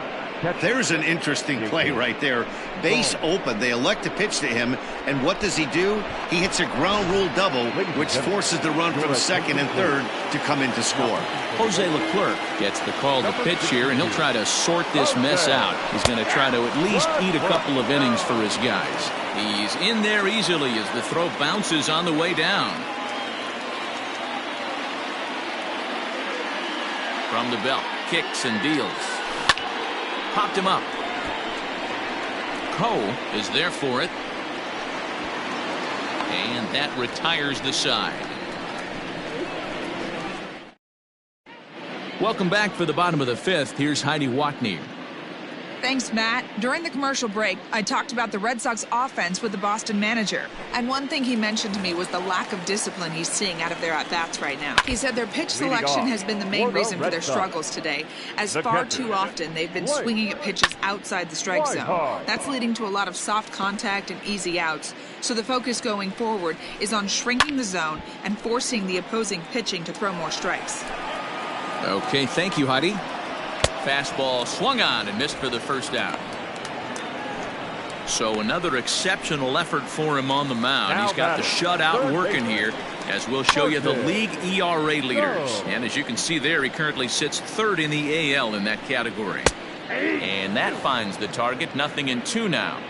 There's an interesting play right there. Base open. They elect to pitch to him, and what does he do? He hits a ground rule double, which forces the run from second and third to come in to score. Jose Leclerc gets the call to pitch here, and he'll try to sort this mess out. He's going to try to at least eat a couple of innings for his guys. He's in there easily as the throw bounces on the way down. From the belt, kicks and deals. Popped him up. Cole is there for it. And that retires the side. Welcome back for the bottom of the fifth. Here's Heidi Watney. Thanks, Matt. During the commercial break, I talked about the Red Sox offense with the Boston manager. And one thing he mentioned to me was the lack of discipline he's seeing out of their at-bats right now. He said their pitch selection has been the main reason for their struggles today, as far too often they've been swinging at pitches outside the strike zone. That's leading to a lot of soft contact and easy outs. So the focus going forward is on shrinking the zone and forcing the opposing pitching to throw more strikes. Okay, thank you, Heidi. Fastball swung on and missed for the first out. So another exceptional effort for him on the mound. He's got the shutout working here, as we'll show you the league ERA leaders. And as you can see there, he currently sits third in the AL in that category. And that finds the target. 0-2 now.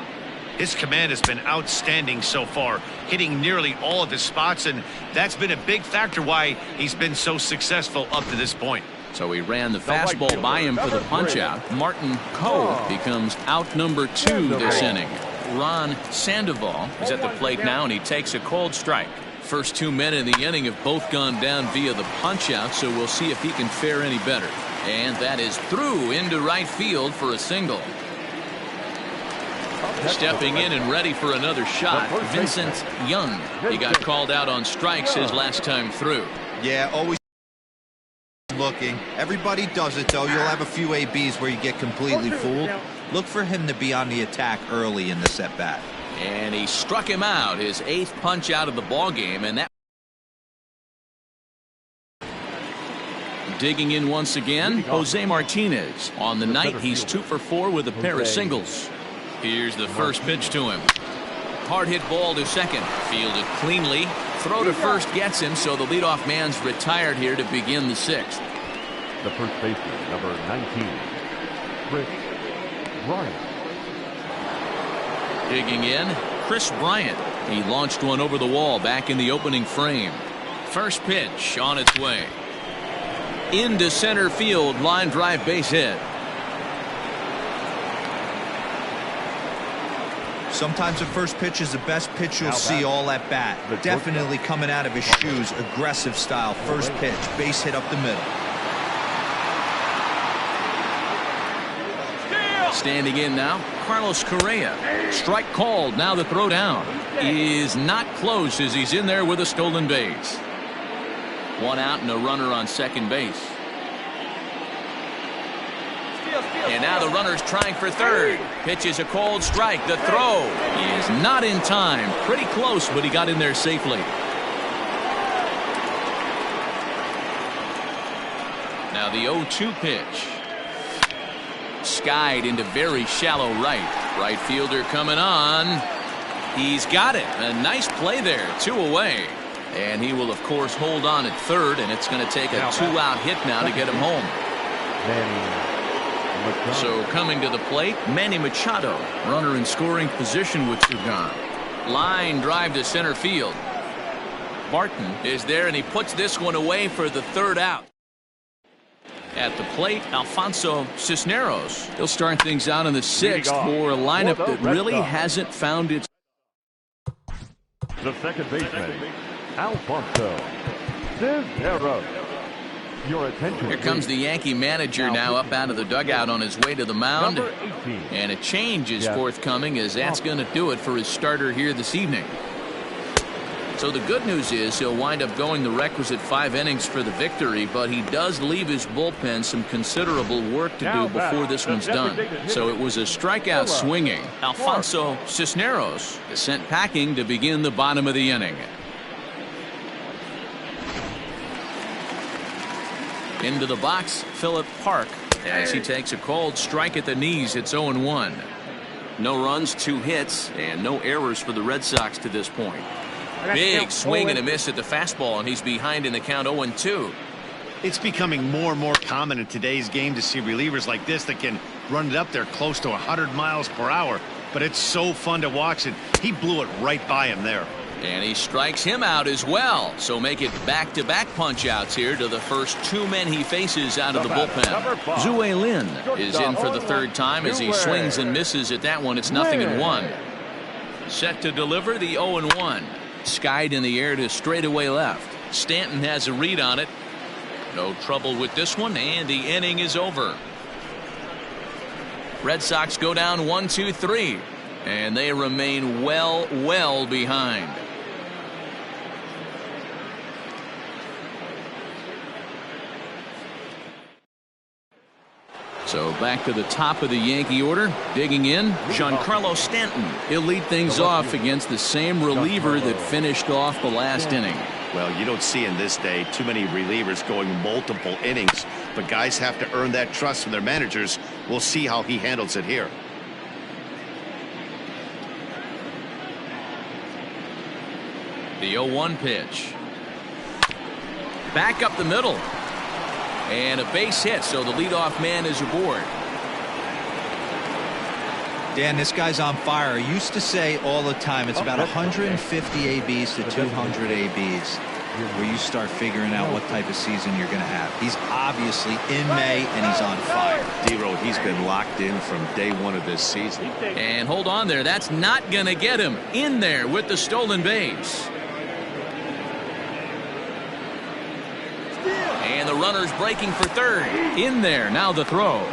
His command has been outstanding so far, hitting nearly all of his spots, and that's been a big factor why he's been so successful up to this point. So he ran the fastball by him for the punch-out. Martin Cole becomes out number 2 this inning. Ron Sandoval is at the plate now, and he takes a cold strike. First 2 men in the inning have both gone down via the punch-out, so we'll see if he can fare any better. And that is through into right field for a single. Stepping in and ready for another shot, Vincent Young. He got called out on strikes his last time through. Yeah, always looking. Everybody does it, though. You'll have a few ABs where you get completely fooled. Look for him to be on the attack early in the at-bat. And he struck him out, his 8th punch out of the ball game, and that. Digging in once again, Jose Martinez. On the night, he's 2 for 4 with a pair of singles. Here's the first pitch to him. Hard hit ball to second. Fielded cleanly. Throw to first gets him, so the leadoff man's retired here to begin the 6th. The first baseman, number 19, Chris Bryant. Digging in, Chris Bryant. He launched one over the wall back in the opening frame. First pitch on its way. Into center field, line drive base hit. Sometimes the first pitch is the best pitch you'll see all at bat. Definitely coming out of his shoes, aggressive style. First pitch, base hit up the middle. Standing in now, Carlos Correa. Strike called. Now the throw down is not close as he's in there with a stolen base. 1 out and a runner on second base. And now the runner's trying for third. Pitches a cold strike. The throw is not in time. Pretty close, but he got in there safely. Now the 0-2 pitch. Skied into very shallow right. Right fielder coming on. He's got it. A nice play there. 2 away. And he will, of course, hold on at third, and it's going to take a 2-out hit now to get him home. So coming to the plate, Manny Machado. Runner in scoring position with 2 gone. Line drive to center field. Barton is there, and he puts this one away for the 3rd out. At the plate, Alfonso Cisneros. He'll start things out in the 6th for a lineup that really hasn't found its. The second baseman, Alfonso Cisneros. Your attention. Here comes the Yankee manager now up out of the dugout on his way to the mound. And a change is forthcoming, as that's going to do it for his starter here this evening. So the good news is he'll wind up going the requisite 5 innings for the victory, but he does leave his bullpen some considerable work to do before this one's done. So it was a strikeout swinging. Alfonso Cisneros is sent packing to begin the bottom of the inning. Into the box, Philip Park. as he takes a cold strike at the knees. It's 0-1. No runs, 2 hits, and no errors for the Red Sox to this point. Big swing and a miss at the fastball, and he's behind in the count 0-2. It's becoming more and more common in today's game to see relievers like this that can run it up there close to 100 miles per hour. But it's so fun to watch it. He blew it right by him there. And he strikes him out as well. So make it back-to-back punch-outs here to the first 2 men he faces out of the bullpen. Zue Lin is in for the 3rd time as he swings and misses at that one. It's 0-1. Set to deliver the 0-1. Skied in the air to straightaway left. Stanton has a read on it. No trouble with this one, and the inning is over. Red Sox go down 1-2-3, and they remain well behind. So back to the top of the Yankee order. Digging in, Giancarlo Stanton. He'll lead things off against the same reliever that finished off the last inning. Well, you don't see in this day too many relievers going multiple innings, but guys have to earn that trust from their managers. We'll see how he handles it here. The 0-1 pitch. Back up the middle. And a base hit, so the leadoff man is aboard. Dan, this guy's on fire. I used to say all the time it's about 150 ABs to 200 ABs where you start figuring out what type of season you're going to have. He's obviously in May, and he's on fire. D-Road, he's been locked in from day 1 of this season. And hold on there. That's not going to get him in there with the stolen base. And the runner's breaking for 3rd. In there. Now the throw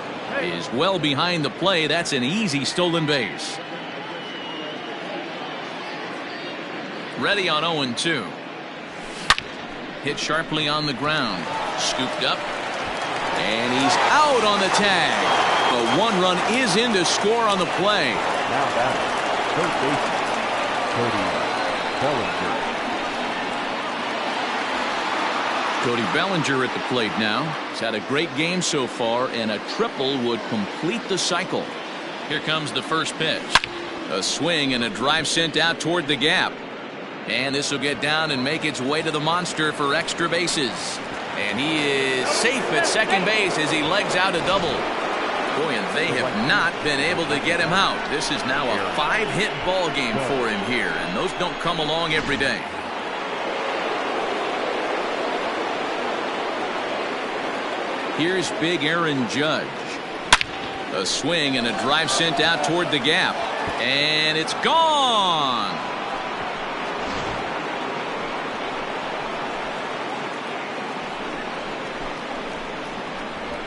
is well behind the play. That's an easy stolen base. Ready on 0-2. Hit sharply on the ground. Scooped up. And he's out on the tag. The 1 run is in to score on the play. Now batting, third baseman, Cody Bellinger. Cody Bellinger at the plate now. He's had a great game so far, and a triple would complete the cycle. Here comes the first pitch. A swing and a drive sent out toward the gap. And this will get down and make its way to the monster for extra bases. And he is safe at second base as he legs out a double. Boy, and they have not been able to get him out. This is now a 5-hit ball game for him here, and those don't come along every day. Here's big Aaron Judge. A swing and a drive sent out toward the gap. And it's gone.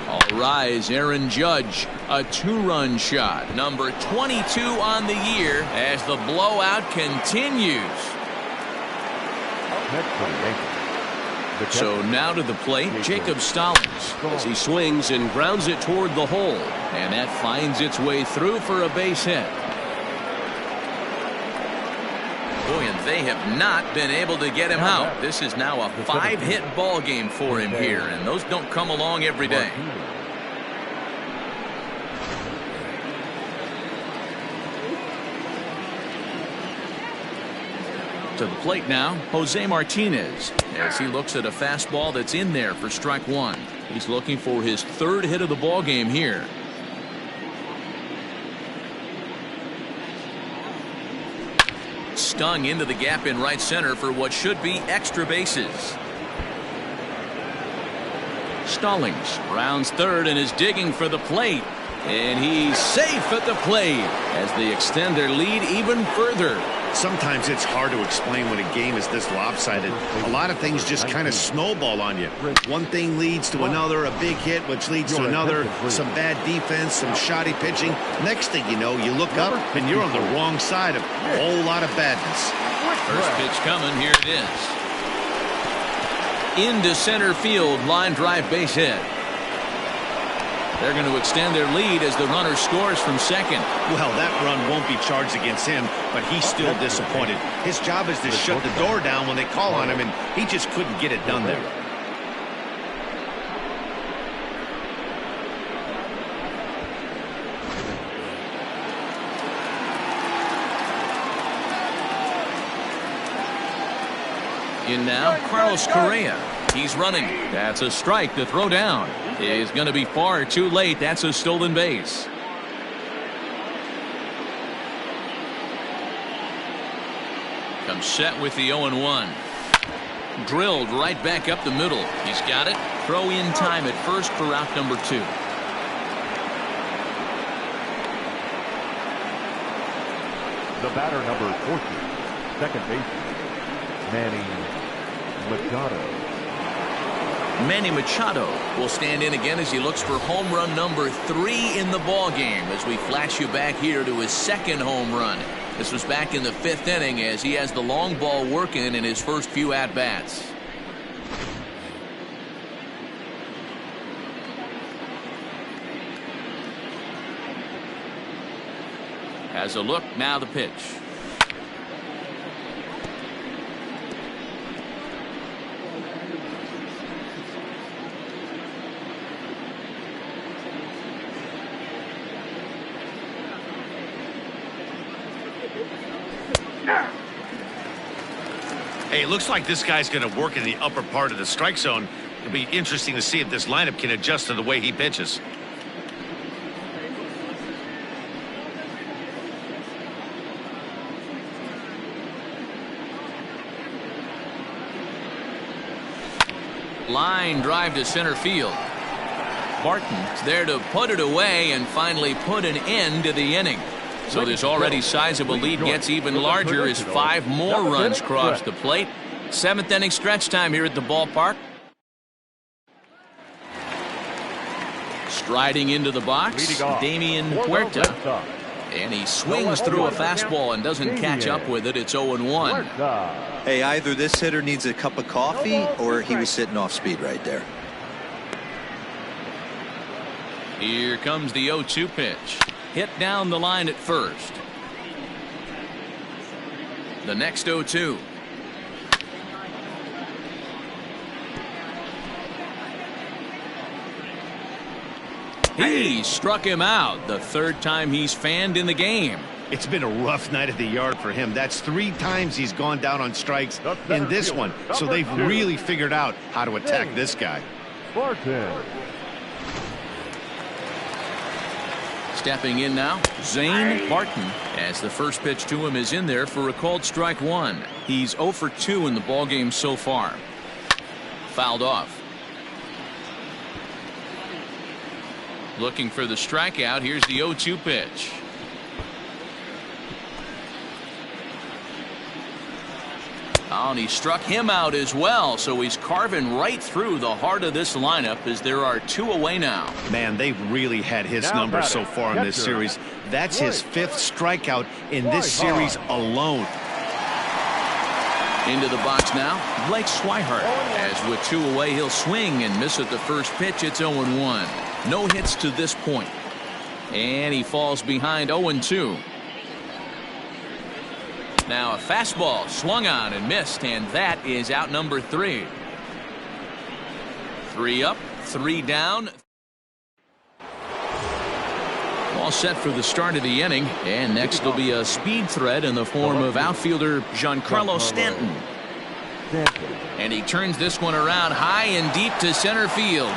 All rise, Aaron Judge. A 2-run shot. Number 22 on the year as the blowout continues. Next for the Yankees. So now to the plate, Jacob Stallings as he swings and grounds it toward the hole. And that finds its way through for a base hit. Boy, and they have not been able to get him out. This is now a 5-hit ball game for him here, and those don't come along every day. To the plate now, Jose Martinez, as he looks at a fastball that's in there for strike 1. He's looking for his 3rd hit of the ball game here. Stung into the gap in right center for what should be extra bases. Stallings rounds 3rd and is digging for the plate. And he's safe at the plate as they extend their lead even further. Sometimes it's hard to explain when a game is this lopsided. A lot of things just kind of snowball on you. One thing leads to another, a big hit, which leads to another, some bad defense, some shoddy pitching. Next thing you know, you look up and you're on the wrong side of a whole lot of badness. First pitch coming, here it is. Into center field, line drive base hit. They're going to extend their lead as the runner scores from second. Well, that run won't be charged against him, but he's still disappointed. His job is to shut the door down when they call on him, and he just couldn't get it done there. In now, Carlos Correa. He's running. That's a strike. The throw down is going to be far too late. That's a stolen base. Comes set with the 0-1. Drilled right back up the middle. He's got it. Throw in time at first for out number 2. The batter, number 40, second baseman, Manny Machado. Manny Machado will stand in again as he looks for home run number 3 in the ball game as we flash you back here to his second home run. This was back in the 5th inning as he has the long ball working in his first few at-bats. Has a look, now the pitch. Hey, it looks like this guy's going to work in the upper part of the strike zone. It'll be interesting to see if this lineup can adjust to the way he pitches. Line drive to center field. Barton's there to put it away and finally put an end to the inning. So this already sizable lead gets even larger as 5 more runs cross the plate. 7th inning stretch time here at the ballpark. Striding into the box, Damian Huerta. And he swings through a fastball and doesn't catch up with it. It's 0-1. Hey, either this hitter needs a cup of coffee or he was sitting off speed right there. Here comes the 0-2 pitch. Hit down the line at first. The next 0-2. He struck him out. The 3rd time he's fanned in the game. It's been a rough night at the yard for him. That's 3 times he's gone down on strikes in this one. So they've really figured out how to attack this guy. Stepping in now, Zane Barton, as the first pitch to him is in there for a called strike 1. He's 0 for 2 in the ballgame so far. Fouled off. Looking for the strikeout. Here's the 0-2 pitch. Oh, and he struck him out as well, so he's carving right through the heart of this lineup as there are 2 away now. Man, they've really had his numbers so far in this series. That's his 5th strikeout in this series alone. Into the box now, Blake Swihart. As with 2 away, he'll swing and miss at the first pitch. It's 0-1. No hits to this point. And he falls behind 0-2. Now a fastball swung on and missed, and that is out number 3. 3 up, 3 down. All set for the start of the inning, and next will be a speed threat in the form of outfielder Giancarlo Stanton. And he turns this one around high and deep to center field.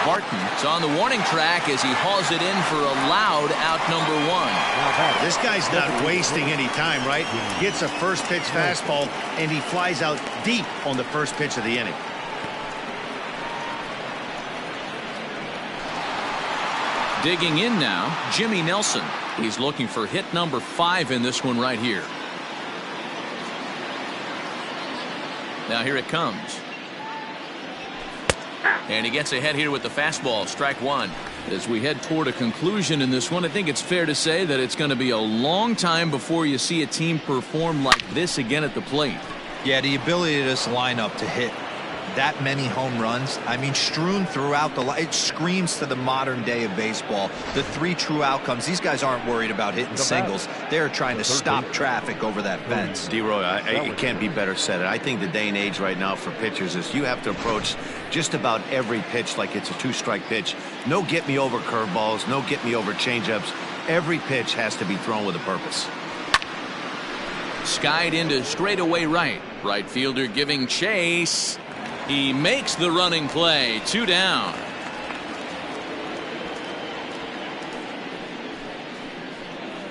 Barton's on the warning track as he hauls it in for a loud out number 1. This guy's not wasting any time, right? Gets a first pitch fastball, and he flies out deep on the first pitch of the inning. Digging in now, Jimmy Nelson. He's looking for hit number 5 in this one right here. Now here it comes. And he gets ahead here with the fastball, strike 1. As we head toward a conclusion in this one, I think it's fair to say that it's going to be a long time before you see a team perform like this again at the plate. Yeah, the ability of this lineup to hit that many home runs, I mean, strewn throughout the line, it screams to the modern day of baseball. The 3 true outcomes. These guys aren't worried about hitting singles. They're trying to stop traffic over that fence. D-Roy, it can't be better said. I think the day and age right now for pitchers is you have to approach just about every pitch like it's a 2-strike pitch. No get-me-over curveballs, no get-me-over changeups. Every pitch has to be thrown with a purpose. skied into straightaway right. Right fielder giving chase. He makes the running play. 2 down.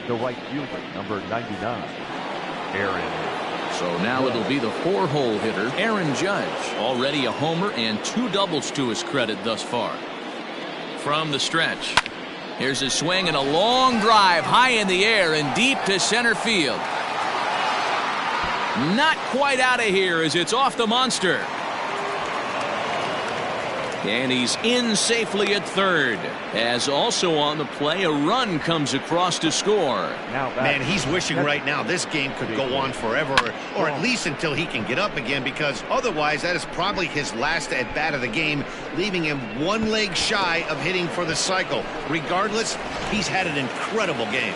The right fielder, number 99, Aaron. So now it'll be the 4-hole hitter, Aaron Judge. Already a homer and 2 doubles to his credit thus far. From the stretch. Here's a swing and a long drive high in the air and deep to center field. Not quite out of here as it's off the monster. And he's in safely at third. As also on the play, a run comes across to score. Man, he's wishing right now this game could go on forever, or at least until he can get up again, because otherwise that is probably his last at-bat of the game, leaving him 1 leg shy of hitting for the cycle. Regardless, he's had an incredible game.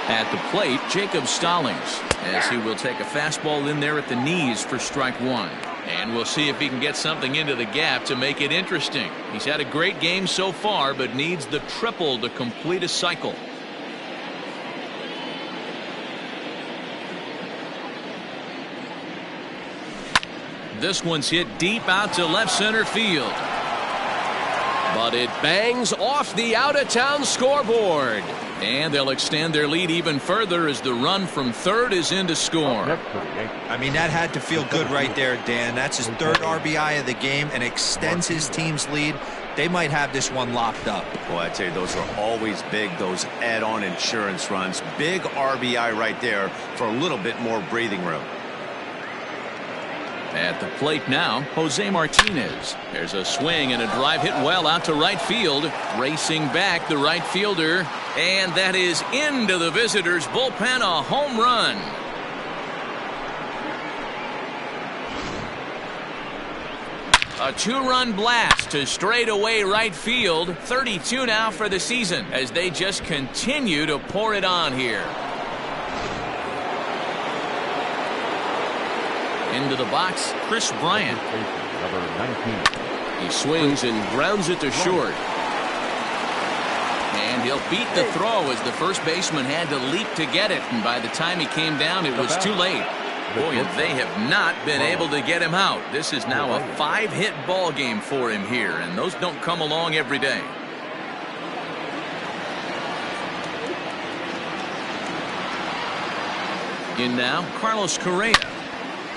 At the plate, Jacob Stallings, as he will take a fastball in there at the knees for strike 1. And we'll see if he can get something into the gap to make it interesting. He's had a great game so far, but needs the triple to complete a cycle. This one's hit deep out to left center field. But it bangs off the out-of-town scoreboard. And they'll extend their lead even further as the run from third is in to score. I mean, that had to feel good right there, Dan. That's his 3rd RBI of the game and extends his team's lead. They might have this one locked up. Boy, I tell you, those are always big, those add-on insurance runs. Big RBI right there for a little bit more breathing room. At the plate now, Jose Martinez. There's a swing and a drive hit well out to right field. Racing back, the right fielder. And that is into the visitors' bullpen, a home run. A 2-run blast to straightaway right field. 32 now for the season as they just continue to pour it on here. Into the box, Chris Bryant. He swings and grounds it to short. And he'll beat the throw as the first baseman had to leap to get it. And by the time he came down, it was too late. Boy, and they have not been able to get him out. This is now a 5-hit ball game for him here, and those don't come along every day. In now, Carlos Correa.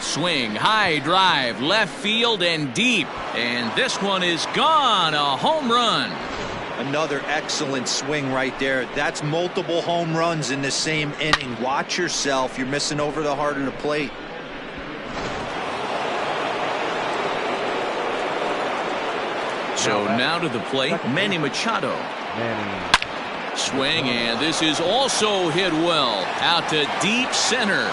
Swing, high drive, left field and deep. And this one is gone. A home run. Another excellent swing right there. That's multiple home runs in the same inning. Watch yourself. You're missing over the heart of the plate. So now to the plate, Manny Machado. Swing, and this is also hit well. Out to deep center.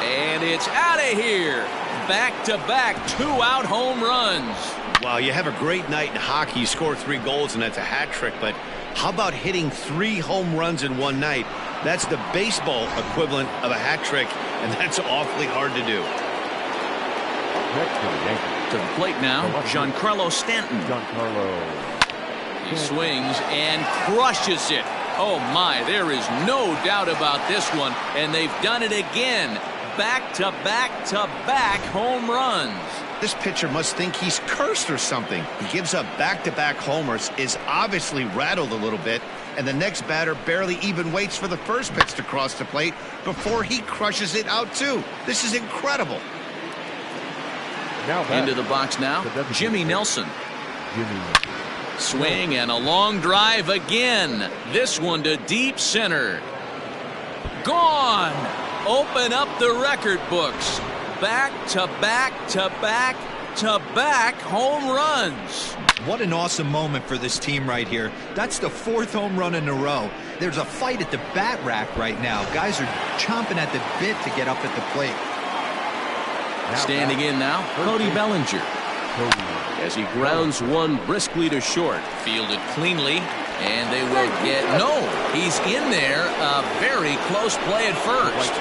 And it's out of here. Back-to-back 2-out home runs. Wow, you have a great night in hockey. You score 3 goals, and that's a hat trick. But how about hitting 3 home runs in one night? That's the baseball equivalent of a hat trick, and that's awfully hard to do. To the plate now, Giancarlo Stanton. He swings and crushes it. Oh, my, there is no doubt about this one, and they've done it again. Back-to-back-to-back home runs. This pitcher must think he's cursed or something. He gives up back-to-back homers, is obviously rattled a little bit, and the next batter barely even waits for the first pitch to cross the plate before he crushes it out too. This is incredible. Into the box now, Jimmy Nelson. Swing and a long drive again. This one to deep center. Gone. Open up the record books. Back-to-back-to-back-to-back home runs. What an awesome moment for this team right here. That's the 4th home run in a row. There's a fight at the bat rack right now. Guys are chomping at the bit to get up at the plate. Standing in now, Cody Bellinger. As he grounds one briskly to short. Fielded cleanly, and they will get no. He's in there. A very close play at first.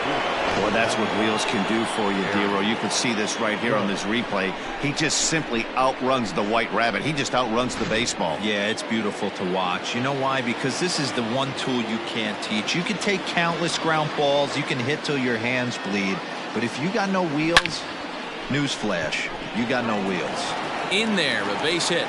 Boy, that's what wheels can do for you, Dero. You can see this right here on this replay. He just simply outruns the white rabbit. He just outruns the baseball. Yeah, it's beautiful to watch. You know why? Because this is the one tool you can't teach. You can take countless ground balls. You can hit till your hands bleed. But if you got no wheels, newsflash, you got no wheels. In there, a base hit.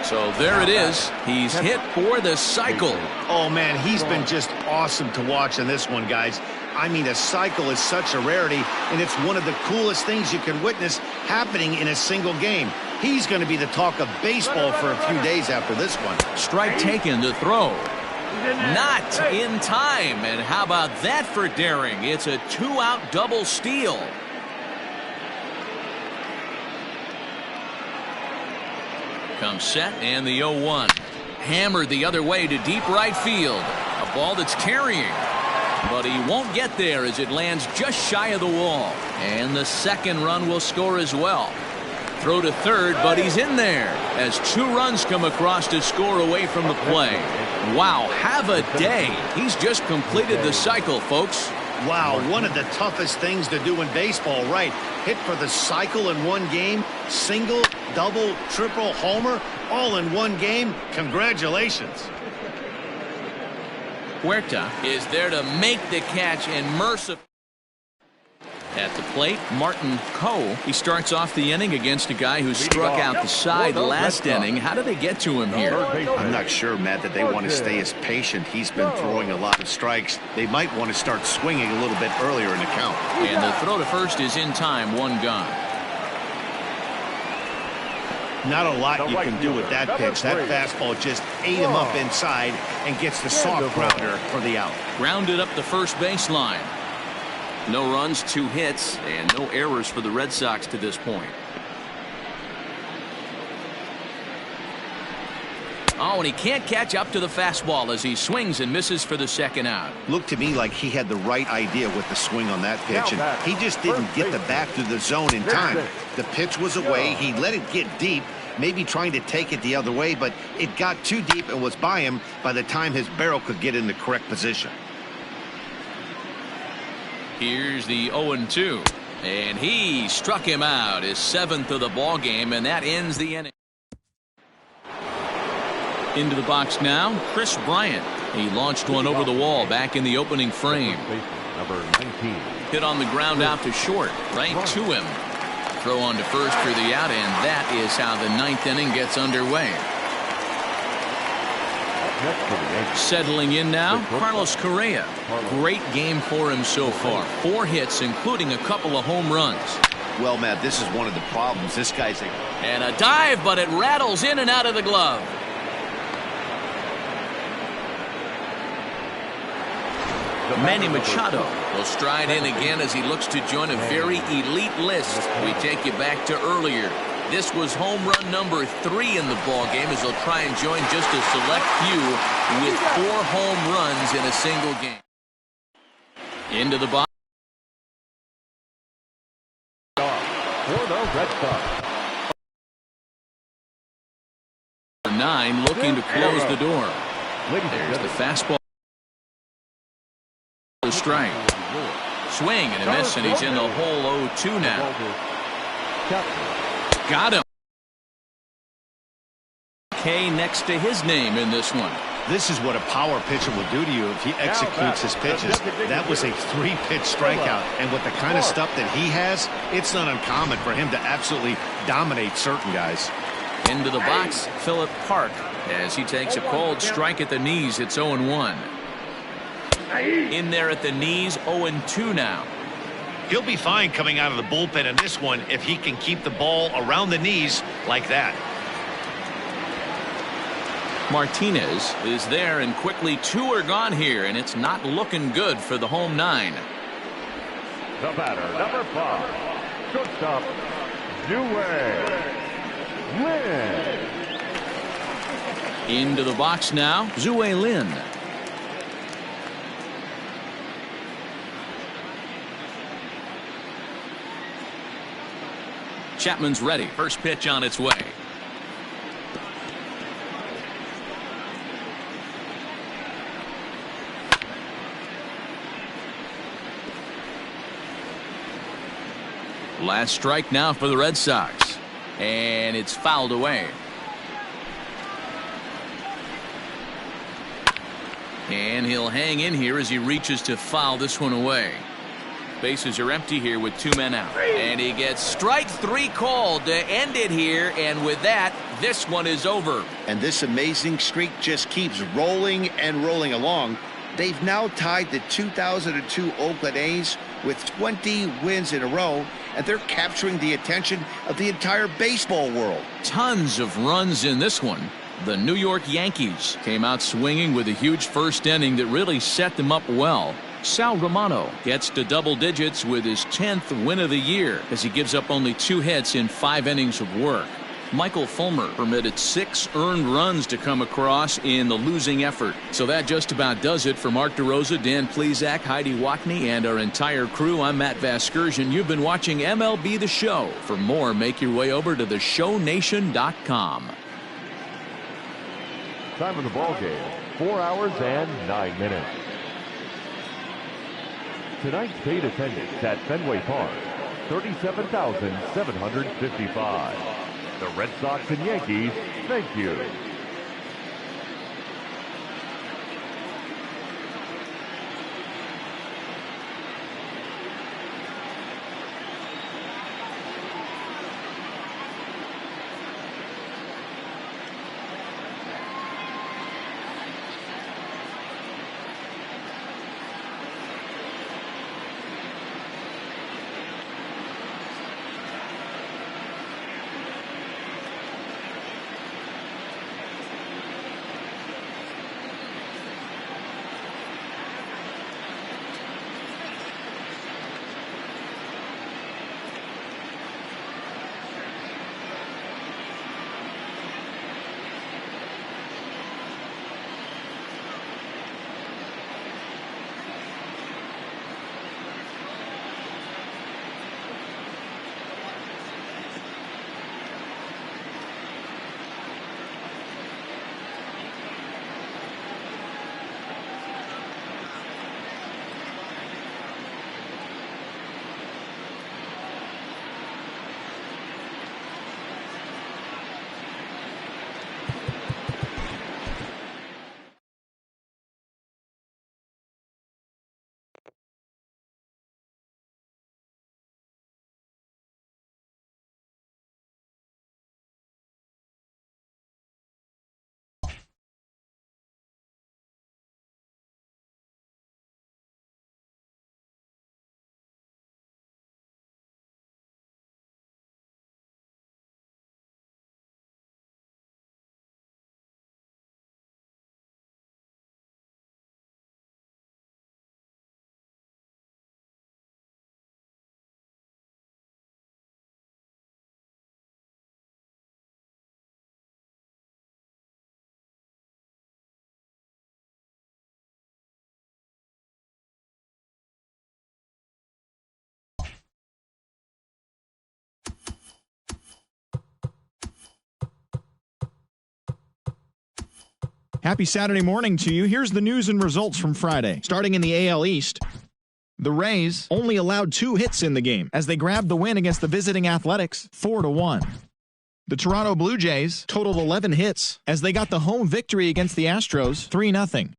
So there it is. He's hit for the cycle. Oh, man, he's been just awesome to watch in this one, guys. I mean, a cycle is such a rarity, and it's one of the coolest things you can witness happening in a single game. He's going to be the talk of baseball for a few days after this one. Strike taken to throw. Not in time. And how about that for daring? It's a 2-out double steal. Comes set and the 0-1. Hammered the other way to deep right field. A ball that's carrying. But he won't get there as it lands just shy of the wall. And the second run will score as well. Throw to third, but he's in there as 2 runs come across to score away from the play. Wow, have a day. He's just completed the cycle, folks. Wow, one of the toughest things to do in baseball, right? Hit for the cycle in one game, single, double, triple, homer, all in one game. Congratulations. Huerta is there to make the catch and mercifully. At the plate, Martin Coe. He starts off the inning against a guy who struck out the side last inning. How did they get to him here? I'm not sure, Matt, that they want to stay as patient. He's been throwing a lot of strikes. They might want to start swinging a little bit earlier in the count. And the throw to first is in time, 1 gone. Not a lot you can do with that pitch. That fastball just ate him up inside and gets the soft grounder for the out. Grounded up the first baseline. No runs, 2 hits, and no errors for the Red Sox to this point. Oh, and he can't catch up to the fastball as he swings and misses for the second out. Looked to me like he had the right idea with the swing on that pitch, and he just didn't get the bat through the zone in time. The pitch was away. He let it get deep, maybe trying to take it the other way, but it got too deep and was by him by the time his barrel could get in the correct position. Here's the 0-2, and he struck him out, his 7th of the ball game, and that ends the inning. Into the box now, Chris Bryant. He launched one over the wall back in the opening frame. Number 19. Hit on the ground out to short, right to him. Throw on to first for the out, and that is how the 9th inning gets underway. Settling in now, Carlos Correa. Great game for him so far. 4 hits, including a couple of home runs. Well, Matt, this is one of the problems. This guy's a... And a dive, but it rattles in and out of the glove. Manny Machado will stride in again as he looks to join a very elite list. We take you back to earlier. This was home run number 3 in the ballgame as he'll try and join just a select few with 4 home runs in a single game. Into the box. For the Red Sox. 9 looking to close the door. There's the fastball. The strike. Swing and a miss, and he's in the hole 0-2 now. Got him. K next to his name in this one. This is what a power pitcher will do to you if he executes his pitches. That was a 3-pitch strikeout, and with the kind of stuff that he has, it's not uncommon for him to absolutely dominate certain guys. Into the box, Philip Park, as he takes a cold strike at the knees. It's 0-1. In there at the knees, 0-2 now. He'll be fine coming out of the bullpen in this one if he can keep the ball around the knees like that. Martinez is there, and quickly 2 are gone here, and it's not looking good for the home 9. The batter, number 5, shortstop, Lin. Into the box now, Zue Lin. Chapman's ready. First pitch on its way. Last strike now for the Red Sox. And it's fouled away. And he'll hang in here as he reaches to foul this one away. Bases are empty here with 2 men out. And he gets strike 3 called to end it here. And with that, this one is over. And this amazing streak just keeps rolling and rolling along. They've now tied the 2002 Oakland A's with 20 wins in a row, and they're capturing the attention of the entire baseball world. Tons of runs in this one. The New York Yankees came out swinging with a huge first inning that really set them up well. Sal Romano gets to double digits with his 10th win of the year as he gives up only 2 hits in 5 innings of work. Michael Fulmer permitted 6 earned runs to come across in the losing effort. So that just about does it for Mark DeRosa, Dan Plesac, Heidi Watney, and our entire crew. I'm Matt Vasgersian. You've been watching MLB The Show. For more, make your way over to theshownation.com. Time of the ball game, 4 hours and 9 minutes. Tonight's paid attendance at Fenway Park, 37,755. The Red Sox and Yankees, thank you. Happy Saturday morning to you. Here's the news and results from Friday. Starting in the AL East, the Rays only allowed 2 hits in the game as they grabbed the win against the visiting Athletics 4-1. The Toronto Blue Jays totaled 11 hits as they got the home victory against the Astros 3-0.